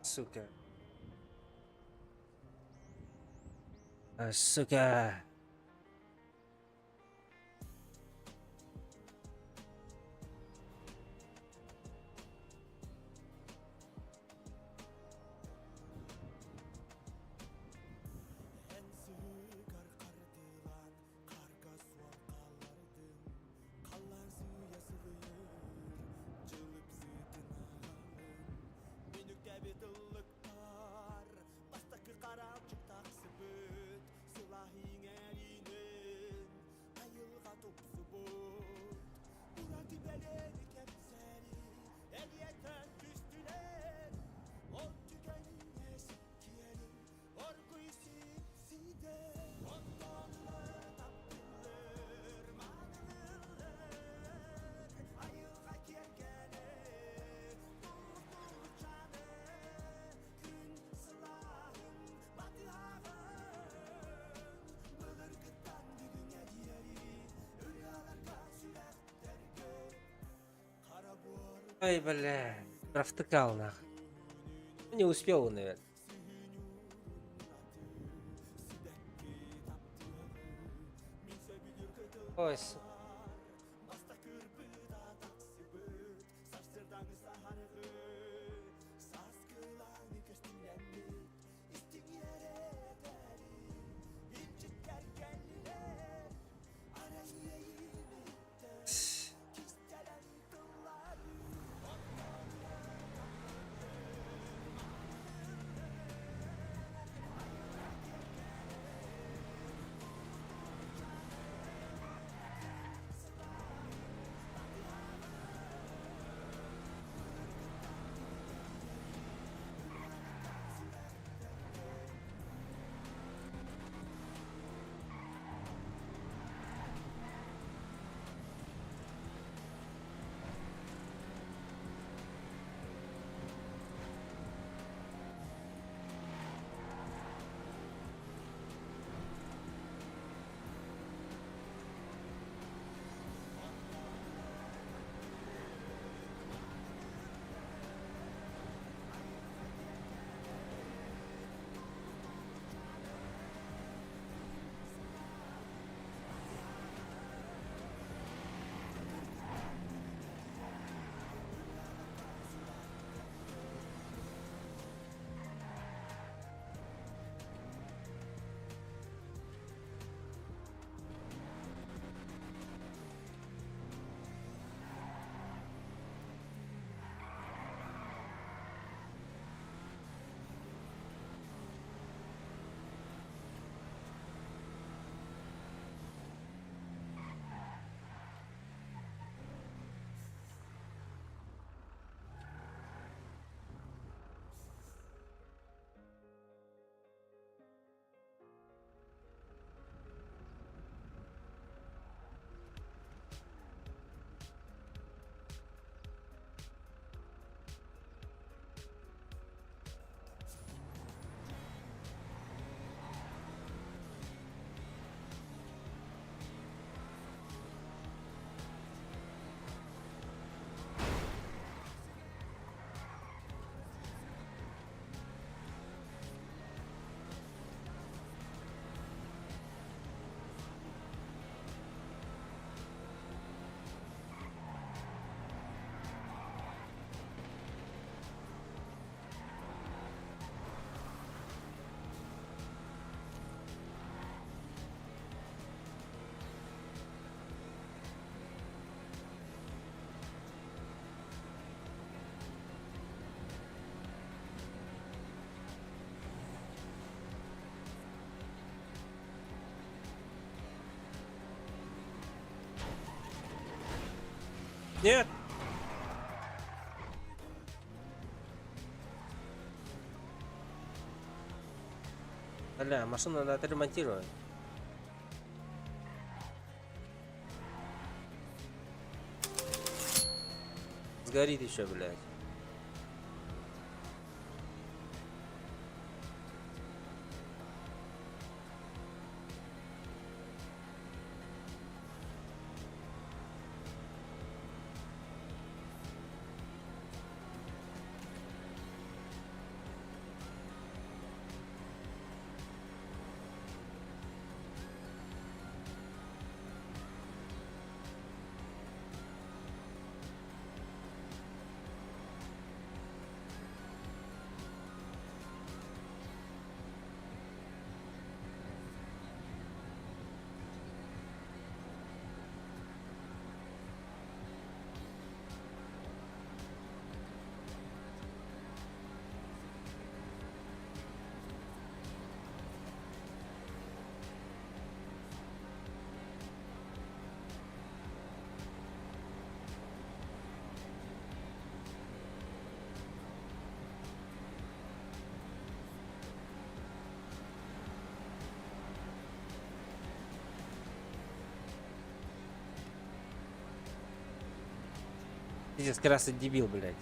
Сука. Сука. Ай, бля, провтыкал нахуй. Не успел, наверное. Ой, Нет! Бля, машину надо отремонтировать. Сгорит еще, блядь. Пиздец, красный дебил, блядь.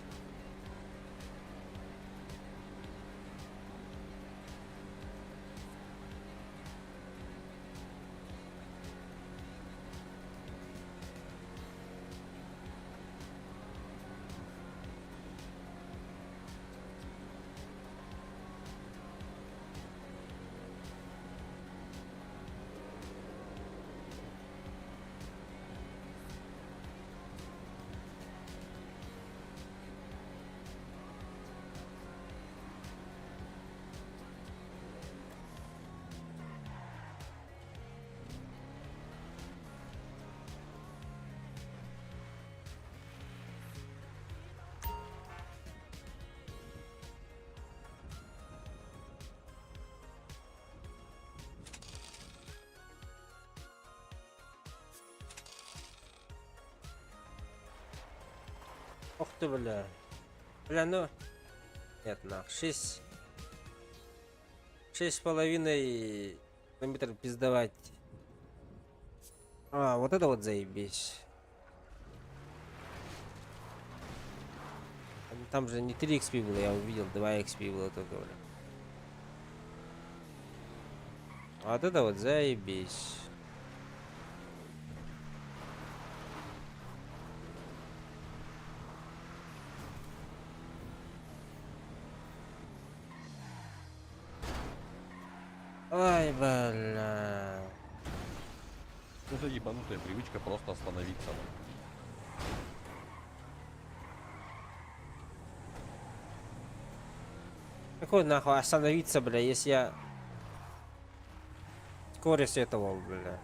Ох ты, бля. Бля, ну... Нет, нах. 6,5 километров пиздовать. А, вот это вот заебись. Там же не 3 XP было, я увидел, 2 XP было только, бля. А вот это вот заебись. Ай, бля. Это ебанутая привычка просто остановиться. Какой нахуй остановиться, бля, если я скорость этого, бля.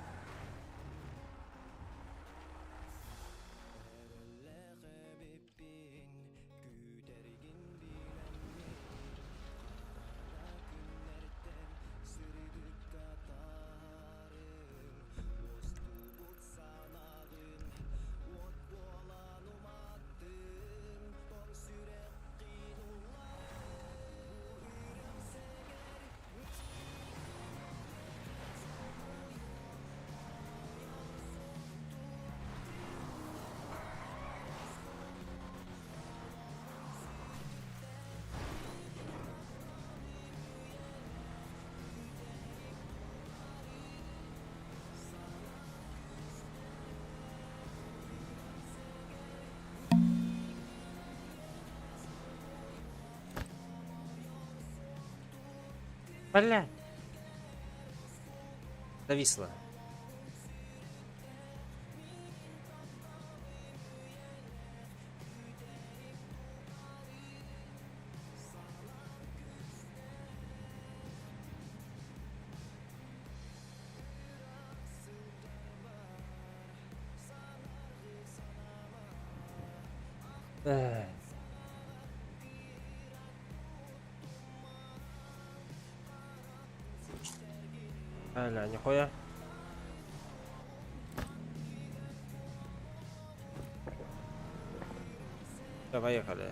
Бля. Зависло. Эх. Аля, нихуя. Все, поехали.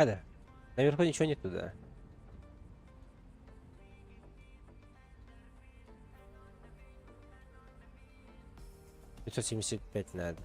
А, да. Наверху ничего нет туда. 575 надо.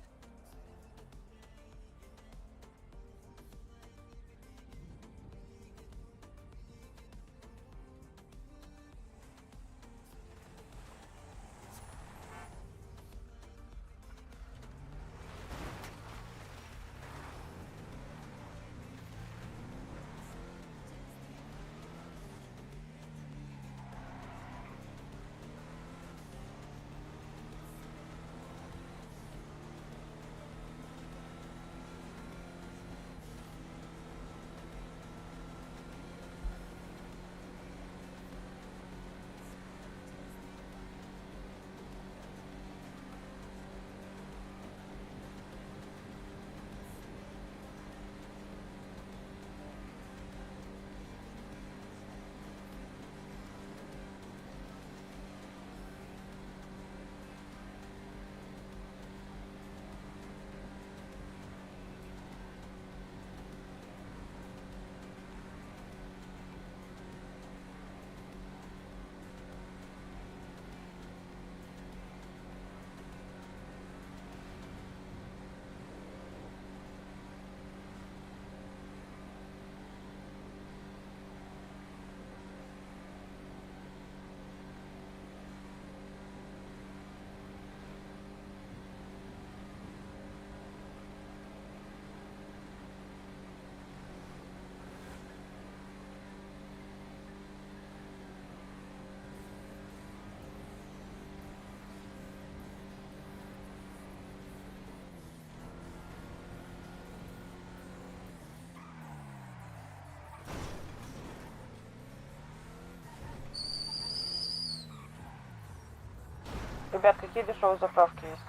Ребят, какие дешевые заправки есть?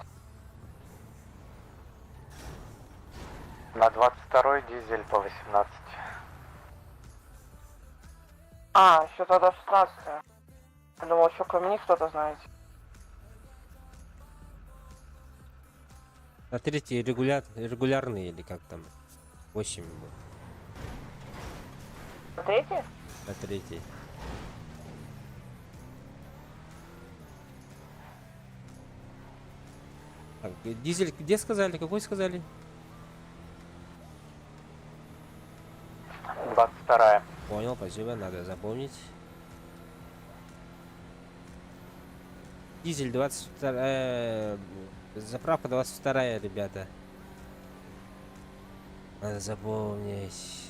На 22-й дизель по 18. А, еще тогда 16. Я думал, еще кроме них кто-то знаете. На третий регулярный или как там? 8 был. Третий? На третий. Так, дизель где сказали? Какой сказали? 22-я. Понял, спасибо, надо запомнить. Дизель 22, заправка 22, ребята. Надо запомнить.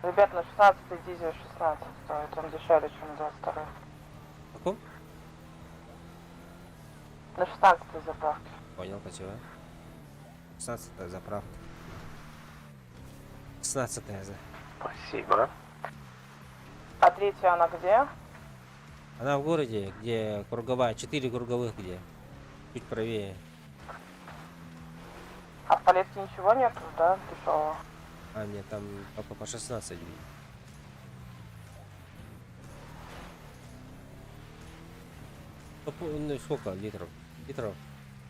Ребят, на 16 дизель 16 стоит, он дешевле, чем на 22. Каком? На 16 заправке. Понял, спасибо. 16 заправка. 16 за. Спасибо. А третья она где? Она в городе, где круговая, 4 круговых где. Чуть правее. А в Полеске ничего нету, да, дешевого? А, нет, там по 16. Ну, сколько литров? Литров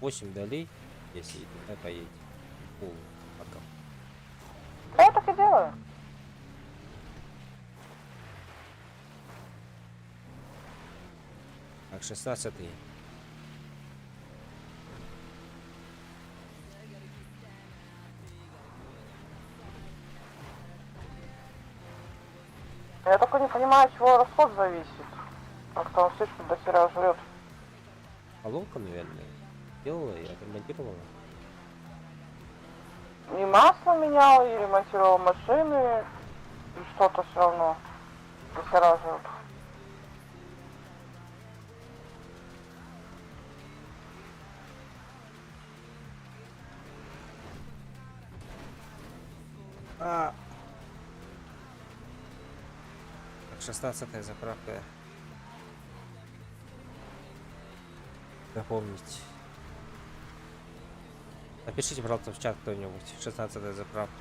8 долей, если туда поедете. Пол баков. Да я так и делаю. Так, 16. Я только не понимаю, от чего расход зависит. Как-то он слишком до хера жрет. Поломка, наверное. Делала и отремонтировала. И масло менял, и ремонтировал машины, и что-то все равно до хера жрет. Так, 16 заправка. Запомнить. Напишите, пожалуйста, в чат кто-нибудь. 16 заправка.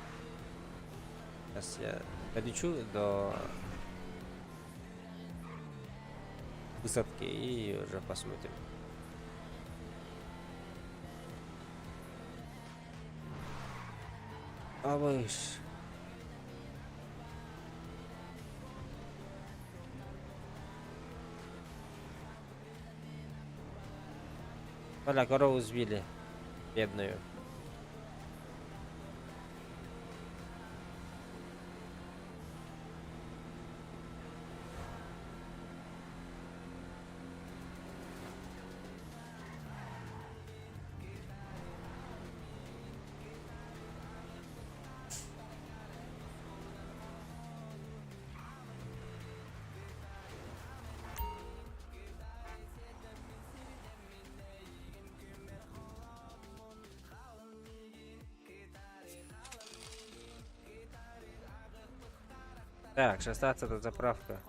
Сейчас я Долечу до высадки и уже посмотрим. А выше. Бля, корову сбили. Бедную. Так, 16 заправка.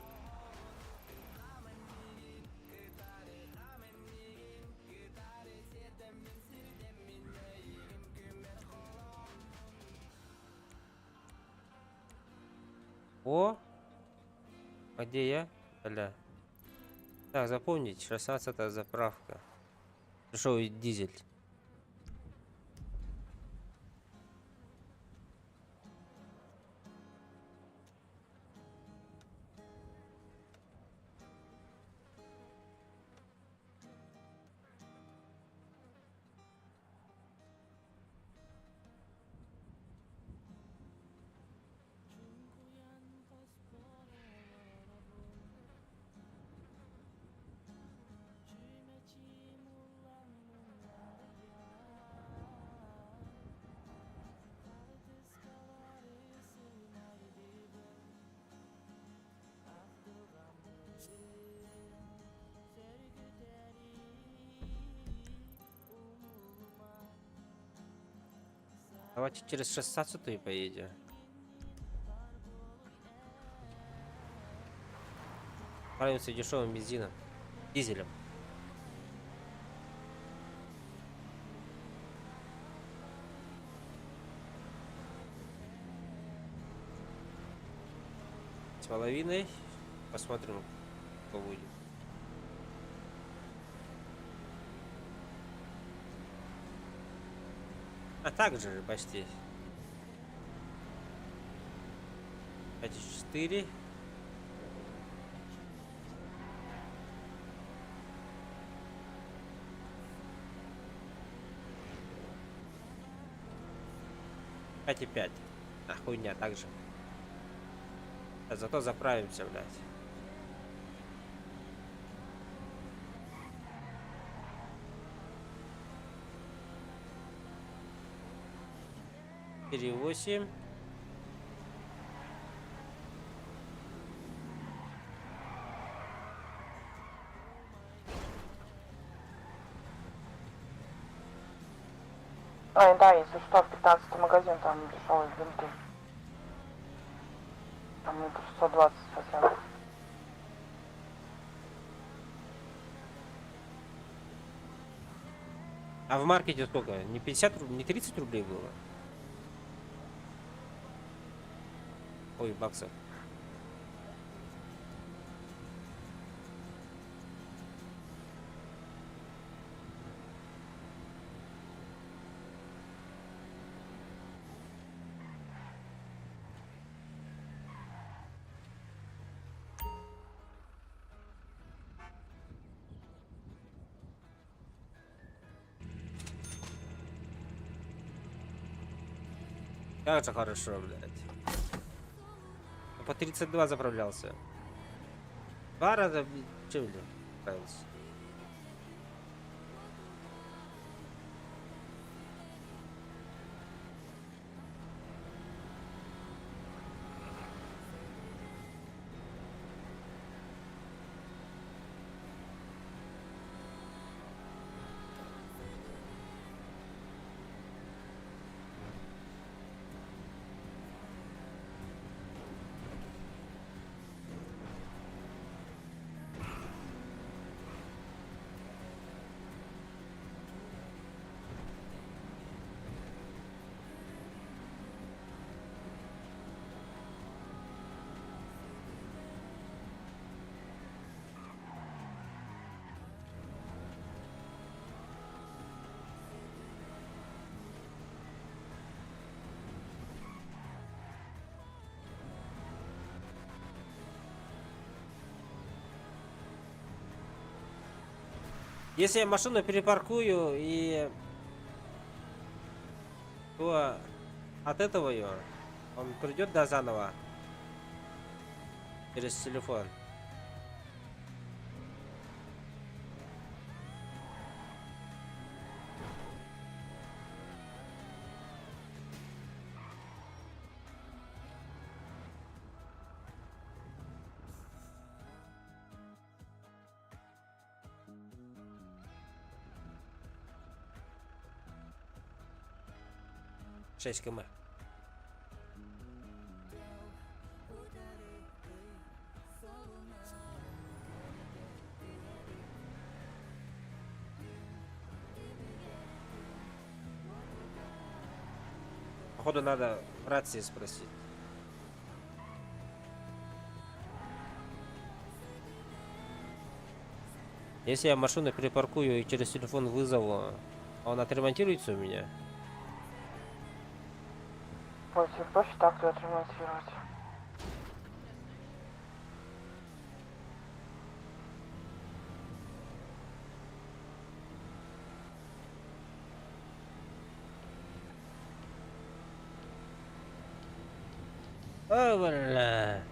О! А где я? Бля. Так, запомнить, 16 заправка. Пришел дизель. Давайте через 16-ю поедем. Пользуемся дешевым бензином. Дизелем. С половиной. Посмотрим, что будет. А так же почти. 5,4. Пять и 5. А хуйня так же. А зато заправимся, блядь. Перевосим. Ай, да, если что, в 15 магазин, там дешевые бинты. Там мне 120 совсем. А в маркете сколько? Не 50 рублей, не 30 рублей было? Ой, баксов. Как же хорошо, блядь. По 32 заправлялся. 2 раза, чем мне нравится. Если я машину перепаркую и то от этого ее он придет до заново через телефон. Шесть км. Походу надо в рации спросить. Если я машину припаркую и через телефон вызову, он отремонтируется у меня? Пойти проще так-то отремонтировать. О, бля.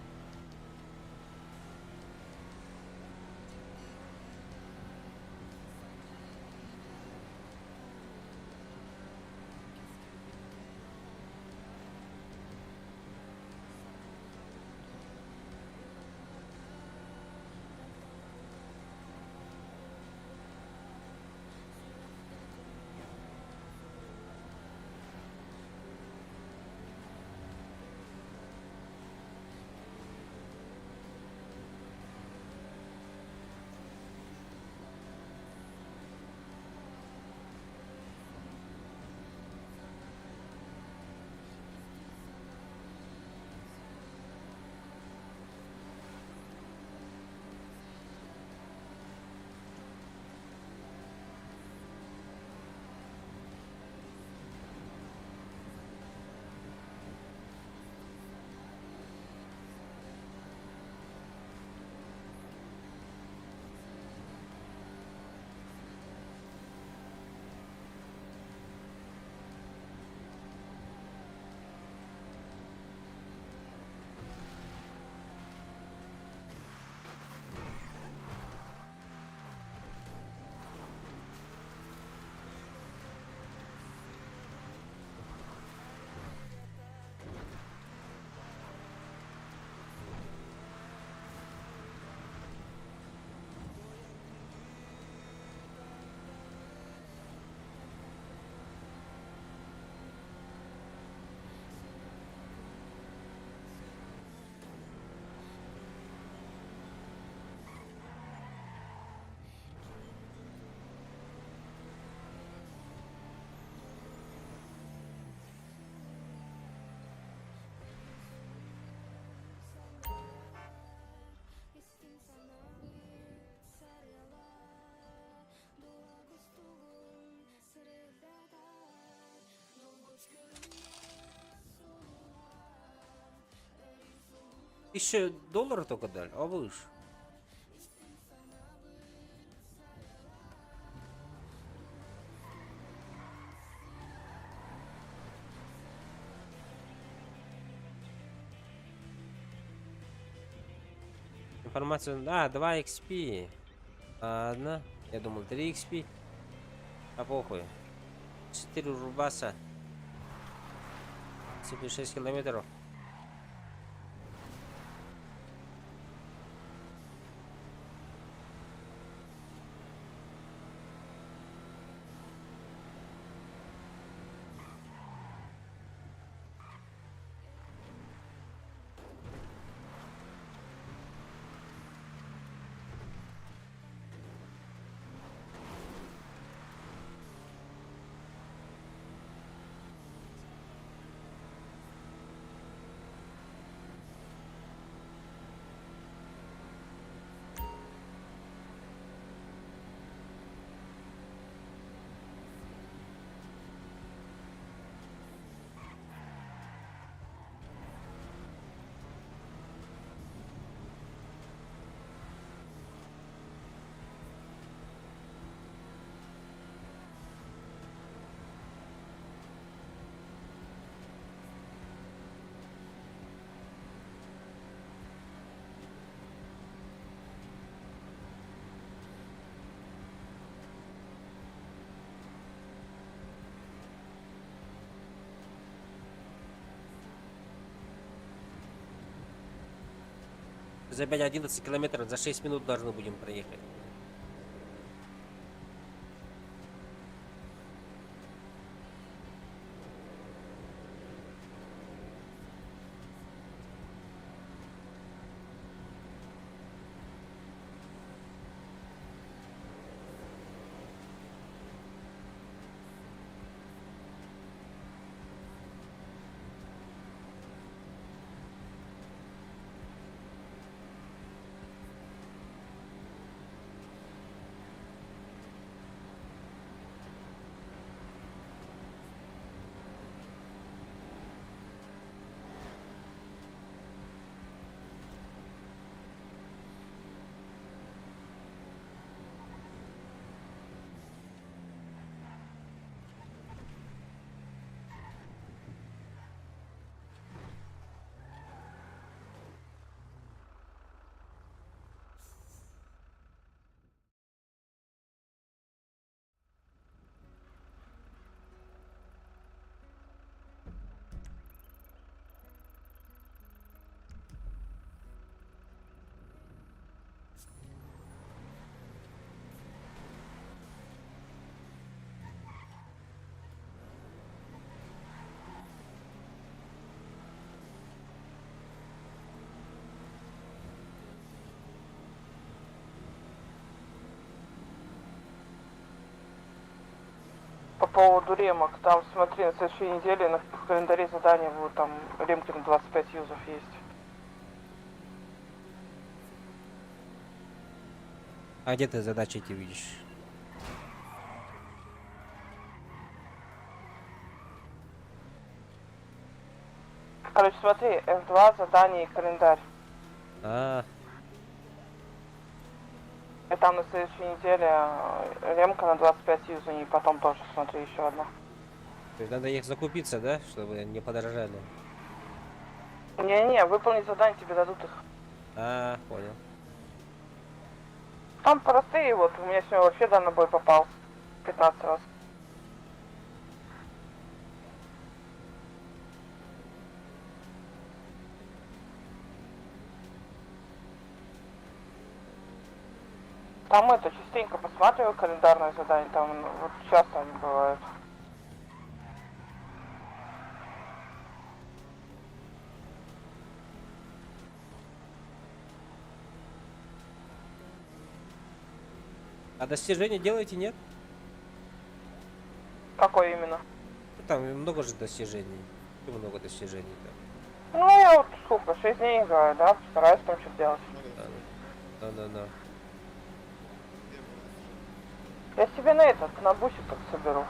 $1000 только дали, а выше. Информацию, да, 2 XP. Ладно, я думал 3 XP. А похуй. 4 рубаса. 76 километров. забить 11 километров, за 6 минут должны будем проехать. По поводу ремок, там смотри, на следующей неделе на календаре задания будут, там ремки на 25 юзов есть. А где ты задачи эти видишь? Короче, смотри, F2, задание и календарь. А, И там на следующей неделе ремка на 25 юзов, и потом тоже, смотри, еще одна. то есть надо их закупиться, да, чтобы не подорожали? Не-не, выполнить задание тебе дадут их. А, понял. Там простые, вот, у меня сегодня вообще дальнобой попался 15 раз. Там это, частенько посматриваю календарное задание, там вот часто они бывают. А достижения делаете, нет? Какое именно? Ну, там много же достижений. Почему много достижений там? Ну, я вот сколько, 6 дней играю, да, стараюсь там что-то делать. Да. Я себе на этот, на бусик так соберу.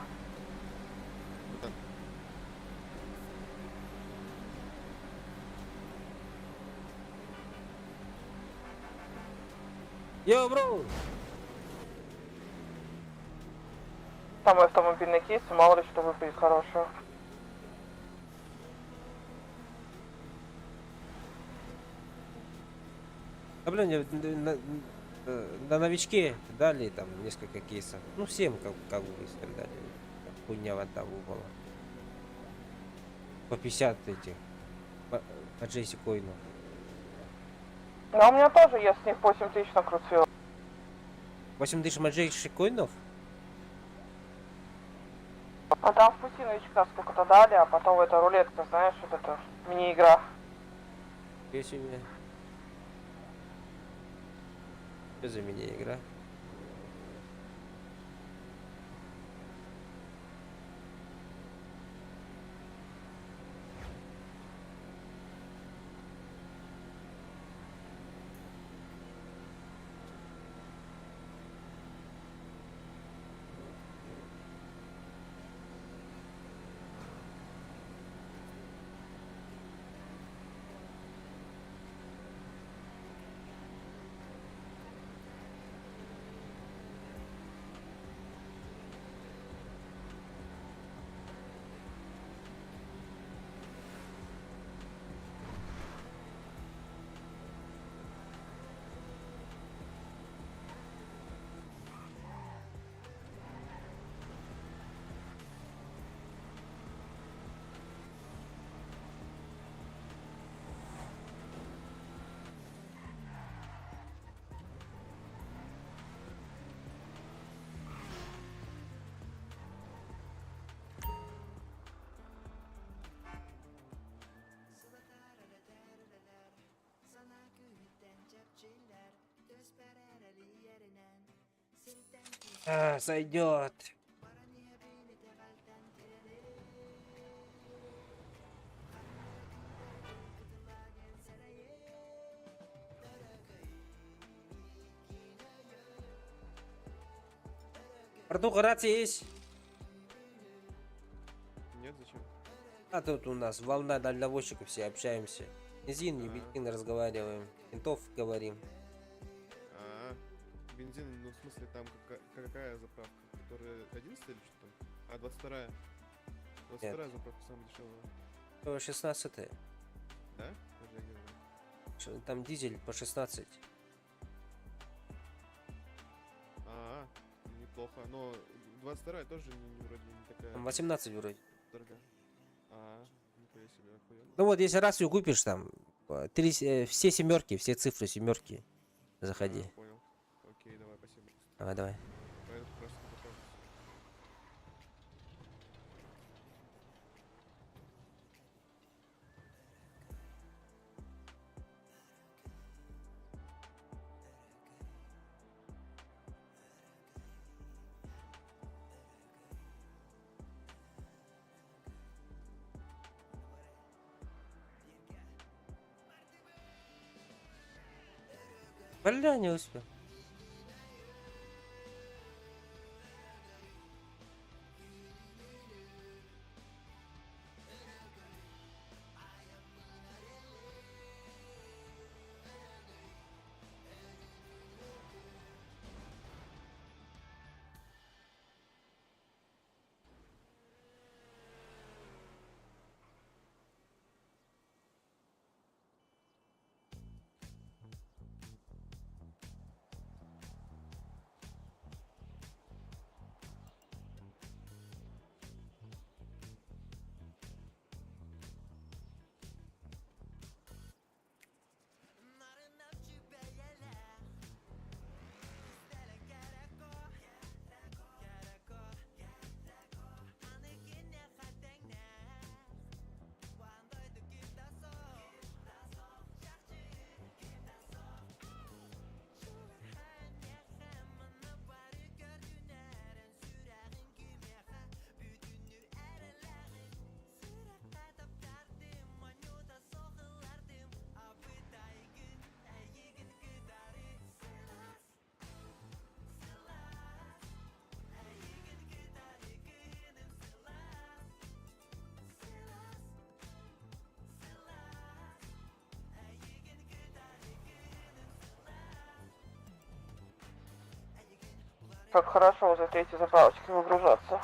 Йо, бро! Там мой автомобильный кейс, и мало ли что выпадет хорошего. А блин, на новичке дали там несколько кейсов. Ну, всем как бы если дали. Хуйня вот там упала. По 50 этих. По Джейси Койну. Ну, у меня тоже, я с них 8 тысяч накрутил. 8 тысяч Джейси Койнов? А там в пути новичка сколько-то дали, а потом эта рулетка, знаешь, вот это мини-игра. Есть у меня. Что за мини-игра? Сойдет. Братуха, рация есть? Нет, зачем? А тут у нас волна дальнобойщиков, все общаемся. Бензин, не бензин, разговариваем. Ментов говорим. Бензин, ну в смысле там какая заправка? Которая 11 или что там? А, 22-я. 22-я заправка самая дешевая. 16. Да? Подожди, где она? Там дизель по 16. Неплохо. Но 22-я тоже вроде не такая Там 18 вроде. дорогая. Нихуя себе, охуенно. Ну вот, если рацию купишь, там все семерки, все цифры семерки. Заходи. Понял. Окей, давай, спасибо. Давай. Поеду как раз на заправку. Бля, не успел. Как хорошо возле третьей заправочки выгружаться.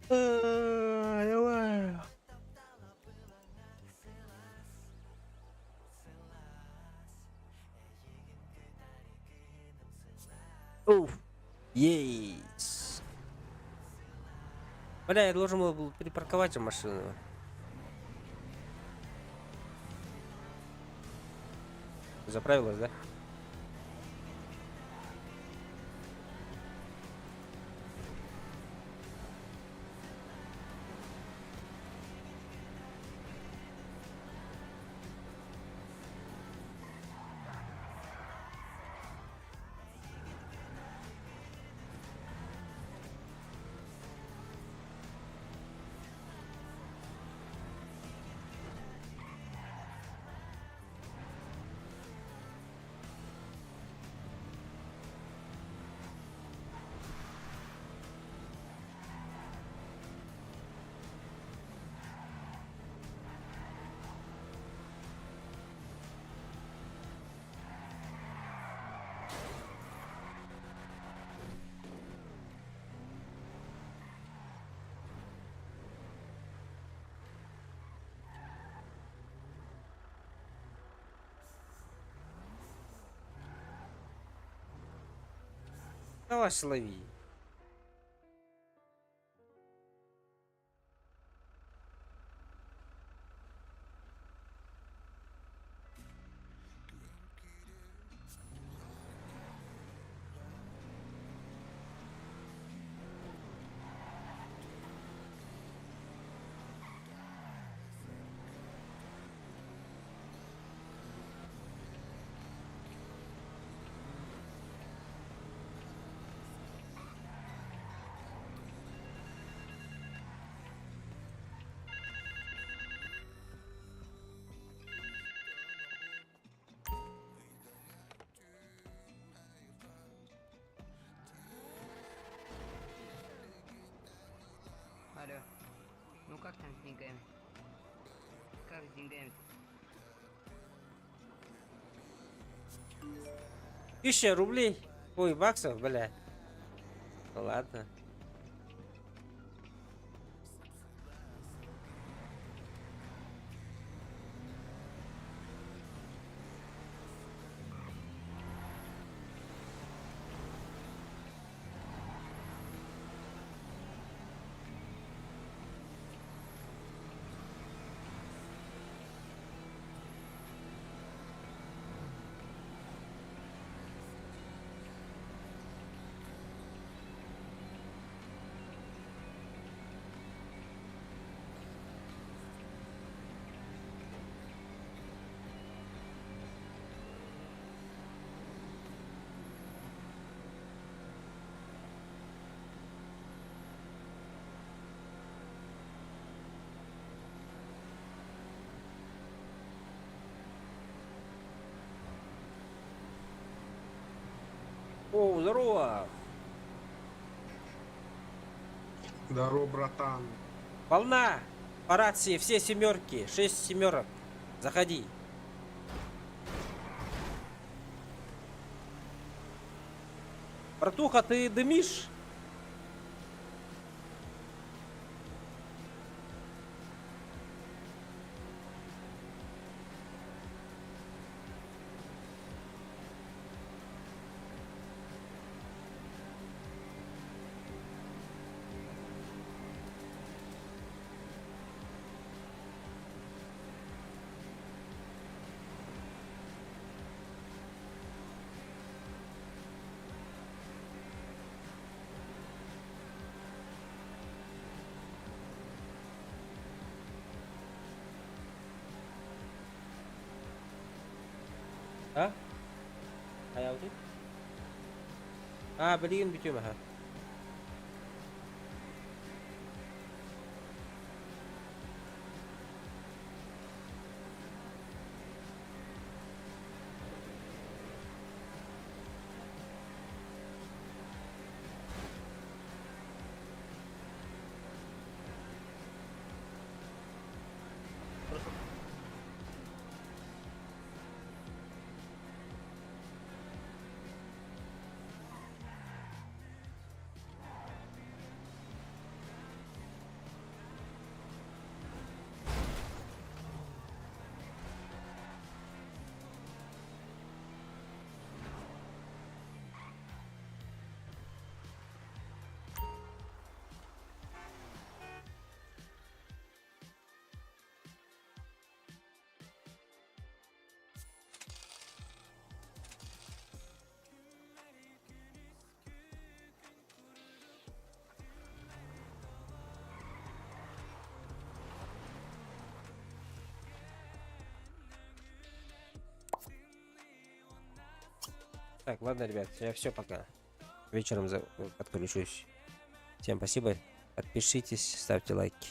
Давай. Уф. Есть. Бля, я должен был припарковать машину. Заправилась, да? Давай слови. Как там с деньгами? Как с деньгами? 1000 рублей. Ой, баксов, бля. Ну ладно. О, здорово. Здорово, братан. Волна. По рации все семерки. 6 семерок. Заходи. Братуха, ты дымишь? Hả? Ai đâu chứ? À, beliin bitiyor mu ha? Так, ладно, ребят, я все, пока. Вечером подключусь. Всем спасибо. Подпишитесь, ставьте лайки.